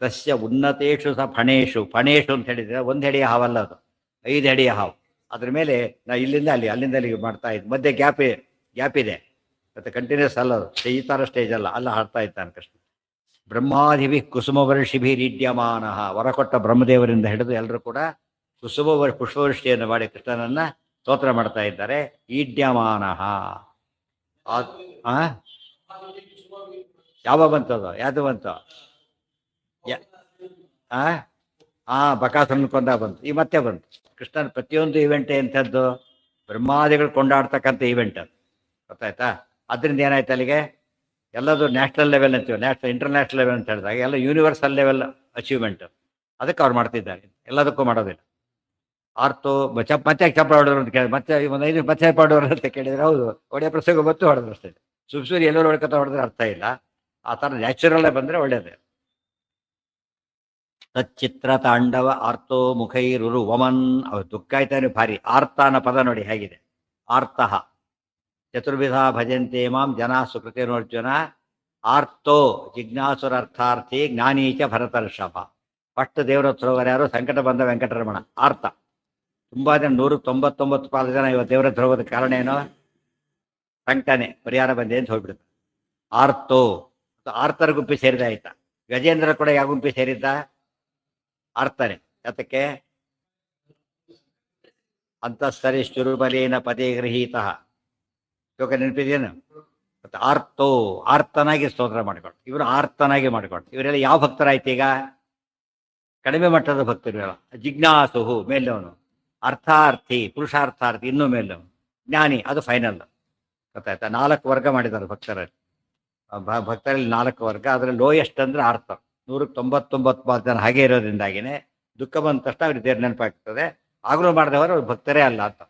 ತಸ್ಯ ಉನ್ನತೇಷು ಸ ಫಣೇಷು. ಫಣೇಷು ಅಂತ ಹೇಳಿದ್ರೆ ಒಂದು ಹೆಡೆಯ ಹಾವಲ್ಲ, ಅದು 5 ಹೆಡೆಯ ಹಾವು. ಅದ್ರ ಮೇಲೆ ನಾ ಇಲ್ಲಿಂದ ಅಲ್ಲಿ, ಅಲ್ಲಿಂದ ಅಲ್ಲಿಗೆ ಮಾಡ್ತಾ ಇದ್ದು. ಮಧ್ಯೆ ಗ್ಯಾಪ್ ಇದೆ. ಮತ್ತು ಕಂಟಿನ್ಯೂಸ್ ಅಲ್ಲ ಅದು. ಈ ಥರ ಸ್ಟೇಜ್ ಅಲ್ಲ, ಅಲ್ಲ ಹಾಡ್ತಾ ಇದ್ದಾನೆ ಕೃಷ್ಣ. ಬ್ರಹ್ಮಾಧಿಭಿ ಕುಸುಮವರ್ಷಿಭಿರೀಡ್ಯಮಾನ. ವರ ಕೊಟ್ಟ ಬ್ರಹ್ಮದೇವರಿಂದ ಹಿಡಿದು ಎಲ್ಲರೂ ಕೂಡ ಪುಷ್ಪವೃಷ್ಟಿಯನ್ನು ಮಾಡಿ ಕೃಷ್ಣನನ್ನ ಸ್ತೋತ್ರ ಮಾಡ್ತಾ ಇದ್ದಾರೆ. ಈಡ್ಯಮಾನ. ಯಾವ ಬಂತದು? ಯಾವುದು ಬಂತು? ಬಕಾಸುರನ ಕೊಂದ ಬಂತು. ಈ ಮತ್ತೆ ಬಂತು. ಕೃಷ್ಣನ ಪ್ರತಿಯೊಂದು ಇವೆಂಟ್ ಎಂಥದ್ದು? ಬ್ರಹ್ಮಾದಿಗಳು ಕೊಂಡಾಡ್ತಕ್ಕಂಥ ಇವೆಂಟ್ ಅದು. ಗೊತ್ತಾಯ್ತಾ? ಅದರಿಂದ ಏನಾಯ್ತು ಅಲ್ಲಿಗೆ? ಎಲ್ಲದು ನ್ಯಾಷನಲ್ ಲೆವೆಲ್ ಅಂತೀವಿ, ಇಂಟರ್ನ್ಯಾಷನಲ್ ಲೆವೆಲ್ ಅಂತ ಹೇಳಿದಾಗ ಎಲ್ಲ ಯೂನಿವರ್ಸಲ್ ಲೆವೆಲ್ ಅಚೀವ್ಮೆಂಟ್. ಅದಕ್ಕೆ ಅವ್ರು ಮಾಡ್ತಿದ್ದಾರೆ, ಎಲ್ಲದಕ್ಕೂ ಮಾಡೋದಿಲ್ಲ. ಆರ್ತೋ ಮತ್ತೆ ಚಪ್ಪ ಹೊಡೋರು ಅಂತ ಕೇಳಿದ್ರೆ, ಮತ್ತೆ ಒಂದು 5 ಮತ್ತೆ ಚಪ್ಪ ಹೊಡೋರು ಅಂತ ಕೇಳಿದ್ರೆ ಹೌದು, ಒಳ್ಳೆಯ ಪ್ರಸಂಗ ಬತ್ತು ಹೊಡೆದ್ರು ಅಷ್ಟೇ. ಸುಮ್ಸೂರಿ ಎಲ್ಲರೂ ಹೊಡ್ಕೊತ ಹೊಡೆದ್ರೆ ಅರ್ಥ ಇಲ್ಲ. ಆ ಥರ ನ್ಯಾಚುರಲ್ಲೇ ಬಂದರೆ ಒಳ್ಳೆಯದೇ. ತಚ್ಚಿತ್ರ ತಾಂಡವ ಆರ್ತೋ ಮುಖೈರುರು ವಮನ್. ಅವ್ರು ದುಃಖ ಆಯ್ತಾನೆ ಭಾರಿ. ಆರ್ತ ಅನ್ನೋ ಪದ ನೋಡಿ ಹೇಗಿದೆ. ಆರ್ತಃ ಚತುರ್ವಿಧ ಭಜಂತೆ ಮಾಂ ಜನ ಸುಕೃತಿನೋರ್ಜುನ ಆರ್ತೋ ಜಿಜ್ಞಾಸುರರ್ಥಾರ್ಥಿ ಜ್ಞಾನೀಚ ಭರತರ್ಷಭ. ಫಸ್ಟ್ ದೇವರ ಹತ್ರ ಹೋಗೋರು ಯಾರು? ಸಂಕಟ ಬಂದ ವೆಂಕಟರಮಣ ಆರ್ತ. ತುಂಬಾ ಜನ 199 ಜನ ಇವತ್ತು ದೇವರ ಹತ್ರ ಹೋಗೋದಕ್ಕೆ ಕಾರಣ ಏನು? ಸಂಕಟನೆ ಪರಿಹಾರ ಬಂದೆ ಅಂತ ಹೋಗ್ಬಿಡುತ್ತೆ. ಆರ್ತೋ ಆರ್ತರ ಗುಂಪಿ ಸೇರಿದ ಆಯ್ತಾ. ಗಜೇಂದ್ರ ಕೂಡ ಯಾವ ಗುಂಪಿ ಸೇರಿದ್ದ? ಆರ್ತಾನೆ. ಅದಕ್ಕೆ ಅಂತಸ್ತರಿ ಶುರುಬಲೇನ ಪದೇ ಗೃಹೀತ ಇವಾಗ ನೆನಪಿದೇನು? ಮತ್ತೆ ಆರ್ತೋ ಆರ್ತನಾಗಿ ಸ್ತೋತ್ರ ಮಾಡಿಕೊಂಡು ಇವರು ಆರ್ತನಾಗಿ ಮಾಡಿಕೊಂಡು ಇವರೆಲ್ಲ ಯಾವ ಭಕ್ತರಾಯ್ತು? ಈಗ ಕಡಿಮೆ ಮಟ್ಟದ ಭಕ್ತರು. ಜಿಜ್ಞಾಸುಹು ಮೇಲವನು, ಅರ್ಥಾರ್ಥಿ ಪುರುಷಾರ್ಥಾರ್ಥಿ ಇನ್ನೂ ಮೇಲವನು, ಜ್ಞಾನಿ ಅದು ಫೈನಲ್. ಗೊತ್ತಾಯ್ತಾ? 4 ವರ್ಗ ಮಾಡಿದ್ದಾರೆ ಭಕ್ತರಲ್ಲಿ. ಭಕ್ತರಲ್ಲಿ 4 ವರ್ಗ. ಅದರಲ್ಲಿ ಲೋಯೆಸ್ಟ್ ಅಂದ್ರೆ ಆರ್ತ. 199 ಜನ ಹಾಗೆ ಇರೋದ್ರಿಂದಾಗಿನೇ ದುಃಖ ಬಂದ ತಕ್ಷಣ ಅವ್ರಿಗೆ ದೇವ್ರ ನೆನಪಾಗ್ತದೆ. ಆಗಲೂ ಮಾಡಿದವರು ಅವ್ರು ಭಕ್ತರೇ ಅಲ್ಲ ಅಂತ.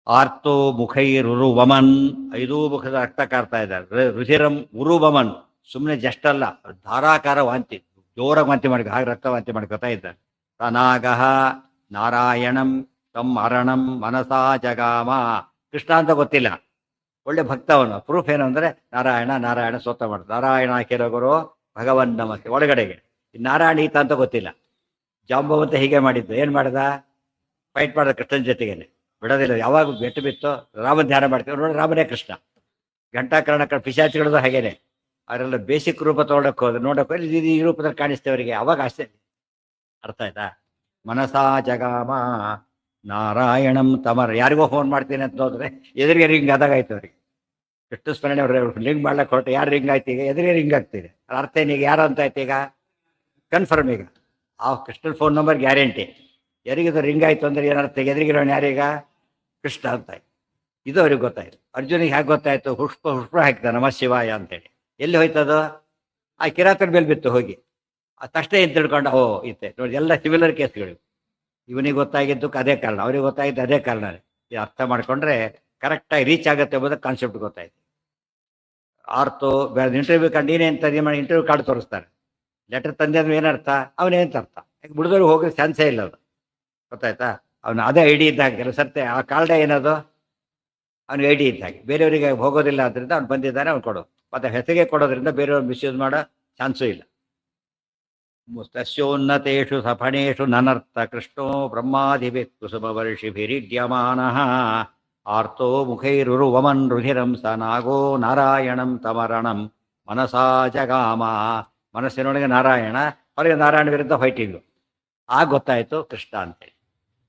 ಆರ್ತೋ ಮುಖೈರುರುವಮನ್ 5 ಮುಖದ ರಕ್ತ ಕಾರ್ತಾ ಇದ್ದಾರೆ. ರುಧಿರಂ ಉರುವಮನ್ ಸುಮ್ಮನೆ ಜಸ್ಟ್ ಅಲ್ಲ, ಧಾರಾಕಾರ ವಾಂತಿ, ಜೋರಾಗಿ ವಾಂತಿ ಮಾಡಿ ಹಾಗೆ ರಕ್ತ ವಾಂತಿ ಮಾಡ್ಕೊತಾ ಇದ್ದಾರೆ. ತನಾಗಹ ನಾರಾಯಣಂ ತಮ್ ಅರಣಂ ಮನಸಾ ಜಗಾಮ. ಕೃಷ್ಣ ಅಂತ ಗೊತ್ತಿಲ್ಲ, ಒಳ್ಳೆ ಭಕ್ತ ಅವನು. ಪ್ರೂಫ್ ಏನು ಅಂದ್ರೆ ನಾರಾಯಣ ನಾರಾಯಣ ಸ್ತೋತ್ರ ಮಾಡ್ತಾರೆ. ನಾರಾಯಣ ಕೆರಗುರು ಭಗವನ್ ನಮಸ್ತೆ ಒಳಗಡೆಗೆ. ನಾರಾಯಣ ಈತ ಅಂತ ಗೊತ್ತಿಲ್ಲ. ಜಾಂಬವಂತ ಹೀಗೆ ಮಾಡಿದ್ದು. ಏನು ಮಾಡ್ದ? ಫೈಟ್ ಮಾಡ್ದ ಕೃಷ್ಣನ ಜೊತೆಗೇನೆ, ಬಿಡೋದಿಲ್ಲ. ಯಾವಾಗ ಬೆಟ್ಟು ಬಿತ್ತು ರಾಮನ ಧ್ಯಾನ ಮಾಡ್ತೀವಿ ನೋಡಿ, ರಾಮನೇ ಕೃಷ್ಣ. ಘಂಟಾಕರ್ಣ ಪಿಶಾಚಿಗಳದು ಹಾಗೇನೆ. ಅವರೆಲ್ಲ ಬೇಸಿಕ್ ರೂಪ ತೊಗೊಳಕ್ಕೆ ಹೋದ್ರೆ ನೋಡಕ್ಕೆ ಈ ರೂಪದಲ್ಲಿ ಕಾಣಿಸ್ತೇವೆ ಅವರಿಗೆ. ಅವಾಗ ಅಷ್ಟೇ ಅರ್ಥ ಆಯ್ತಾ? ಮನಸಾ ಜಗಾಮ ನಾರಾಯಣಂ ತಮರ. ಯಾರಿಗೋ ಫೋನ್ ಮಾಡ್ತೀನಿ ಅಂತ ಹೋದ್ರೆ ಎದುರಿಗೆ ರಿಂಗ್ ಆದಾಗ ಆಯ್ತು ಅವ್ರಿಗೆ. ಕೃಷ್ಣ ಸ್ಮರಣೆ ಅವ್ರು ರಿಂಗ್ ಮಾಡ್ಲಕ್ಕೆ ಹೊರಟು ಯಾರು ರಿಂಗ್ ಆಯ್ತು? ಈಗ ಎದುರಿಗೆ ರಿಂಗ್ ಆಗ್ತಿದೆ. ಅರ್ಥ ಏನೀಗ? ಯಾರು ಅಂತ ಆಯ್ತು ಈಗ? ಕನ್ಫರ್ಮ್. ಈಗ ಆ ಕೃಷ್ಣನ್ ಫೋನ್ ನಂಬರ್ ಗ್ಯಾರಂಟಿ. ಯಾರಿಗಿದು ರಿಂಗ್ ಆಯ್ತು ಅಂದ್ರೆ ಏನರ್ಥ? ಎದುರಿಗಿರೋನು ಯಾರೀಗ? ಕೃಷ್ಣ ಅಂತ ಆಯ್ತು. ಇದು ಅವ್ರಿಗೆ ಗೊತ್ತಾಯ್ತು. ಅರ್ಜುನಿಗೆ ಹೇಗೆ ಗೊತ್ತಾಯ್ತು? ಹುಷ್ಪ ಹಾಕಿದ ನಮ ಶಿವಾಯ ಅಂತೇಳಿ. ಎಲ್ಲಿ ಹೋಯ್ತದು? ಆ ಕಿರಾತನ ಮೇಲೆ ಬಿತ್ತು ಹೋಗಿ. ಆ ತಕ್ಷಣ ಏನು ತಿಳ್ಕೊಂಡು ಓ ಇತ್ತೆ ನೋಡಿ. ಎಲ್ಲ ಸಿಮಿಲರ್ ಕೇಸ್ಗಳು. ಇವನಿಗೆ ಗೊತ್ತಾಗಿದ್ದಕ್ಕೆ ಅದೇ ಕಾರಣ, ಅವ್ರಿಗೆ ಗೊತ್ತಾಗಿದ್ದು ಅದೇ ಕಾರಣ. ಇದು ಅರ್ಥ ಮಾಡ್ಕೊಂಡ್ರೆ ಕರೆಕ್ಟಾಗಿ ರೀಚ್ ಆಗುತ್ತೆ ಎಂಬುದು ಕಾನ್ಸೆಪ್ಟ್ ಗೊತ್ತಾಯ್ತು. ಆರ್ತೋ ಇಂಟರ್ವ್ಯೂ ಕಂಡು ಏನೇ ಅಂತ ಇಂಟರ್ವ್ಯೂ ಕಾರ್ಡ್ ತೋರಿಸ್ತಾರೆ. ಲೆಟರ್ ತಂದೆ ಅಂದ್ರೆ ಏನರ್ಥ? ಅವನೇಂತ ಅರ್ಥ. ಯಾಕೆ ಬಿಡಿದವ್ರಿಗೆ ಹೋಗೋ ಚಾನ್ಸೇ ಇಲ್ಲ ಅದು. ಗೊತ್ತಾಯ್ತಾ? ಅವನು ಅದೇ ಐ ಡಿ ಇದ್ದಾಗ ಕೆಲವು ಸರ್ತೆ ಆ ಕಾರ್ಡೇ ಏನದು ಅವ್ನಿಗೆ ಐ ಡಿ ಇದ್ದಾಗೆ. ಬೇರೆಯವರಿಗೆ ಹೋಗೋದಿಲ್ಲ ಆದ್ದರಿಂದ ಅವ್ನು ಬಂದಿದ್ದಾನೆ, ಅವ್ನು ಕೊಡು. ಮತ್ತೆ ಹೆಸರಿಗೆ ಕೊಡೋದ್ರಿಂದ ಬೇರೆಯವ್ರು ಮಿಸ್ಯೂಸ್ ಮಾಡೋ ಚಾನ್ಸು ಇಲ್ಲ. ತಸ್ಯೋನ್ನತೇಷು ಸಫಣೇಷು ನನರ್ಥ ಕೃಷ್ಣೋ ಬ್ರಹ್ಮಾದಿಭಿ ಕುಸುಮವರ್ಷಿಭಿರಿಡ್ಯಮಾನಃ ಆರ್ತೋ ಮುಖೈರುರುವಮನ್ ರುಧಿರಂ ಸ ನಾಗೋ ನಾರಾಯಣಂ ತಮರಣಂ ಮನಸಾ ಜಗಾಮ. ಮನಸ್ಸಿನೊಳಗೆ ನಾರಾಯಣ, ಹೊರಗೆ ನಾರಾಯಣ ವಿರುದ್ಧ ಫೈಟಿಂಗು. ಆಗ ಗೊತ್ತಾಯಿತು ಕೃಷ್ಣ ಅಂತೇಳಿ.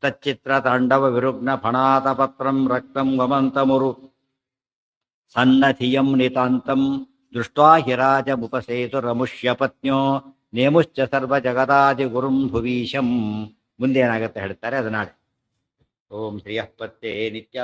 ತಚ್ಚಿತ್ರ ತಾಂಡವ ವಿರುಗ್ನ ಫಣಾತಪತ್ರಂ ರಕ್ತಂ ವಮಂತಮುರು ಸನ್ನಧಿಯಂ ನಿತಾಂತಂ ದೃಷ್ಟ್ವಾ ಹಿರಾಜಮುಪಸೇತು ರಮುಷ್ಯ ಪತ್ನ್ಯೋ ನೇಮುಶ್ಚ ಸರ್ವ ಜಗದಾದಿ ಗುರುಂ ಭುವೀಶಂ. ಮುಂದೆ ಏನಾಗುತ್ತೆ ಹೇಳ್ತಾರೆ ಅದು ನಾಳೆ. ಓಂ ಶ್ರೀಯಃ ಪತ್ತೆ ನಿತ್ಯ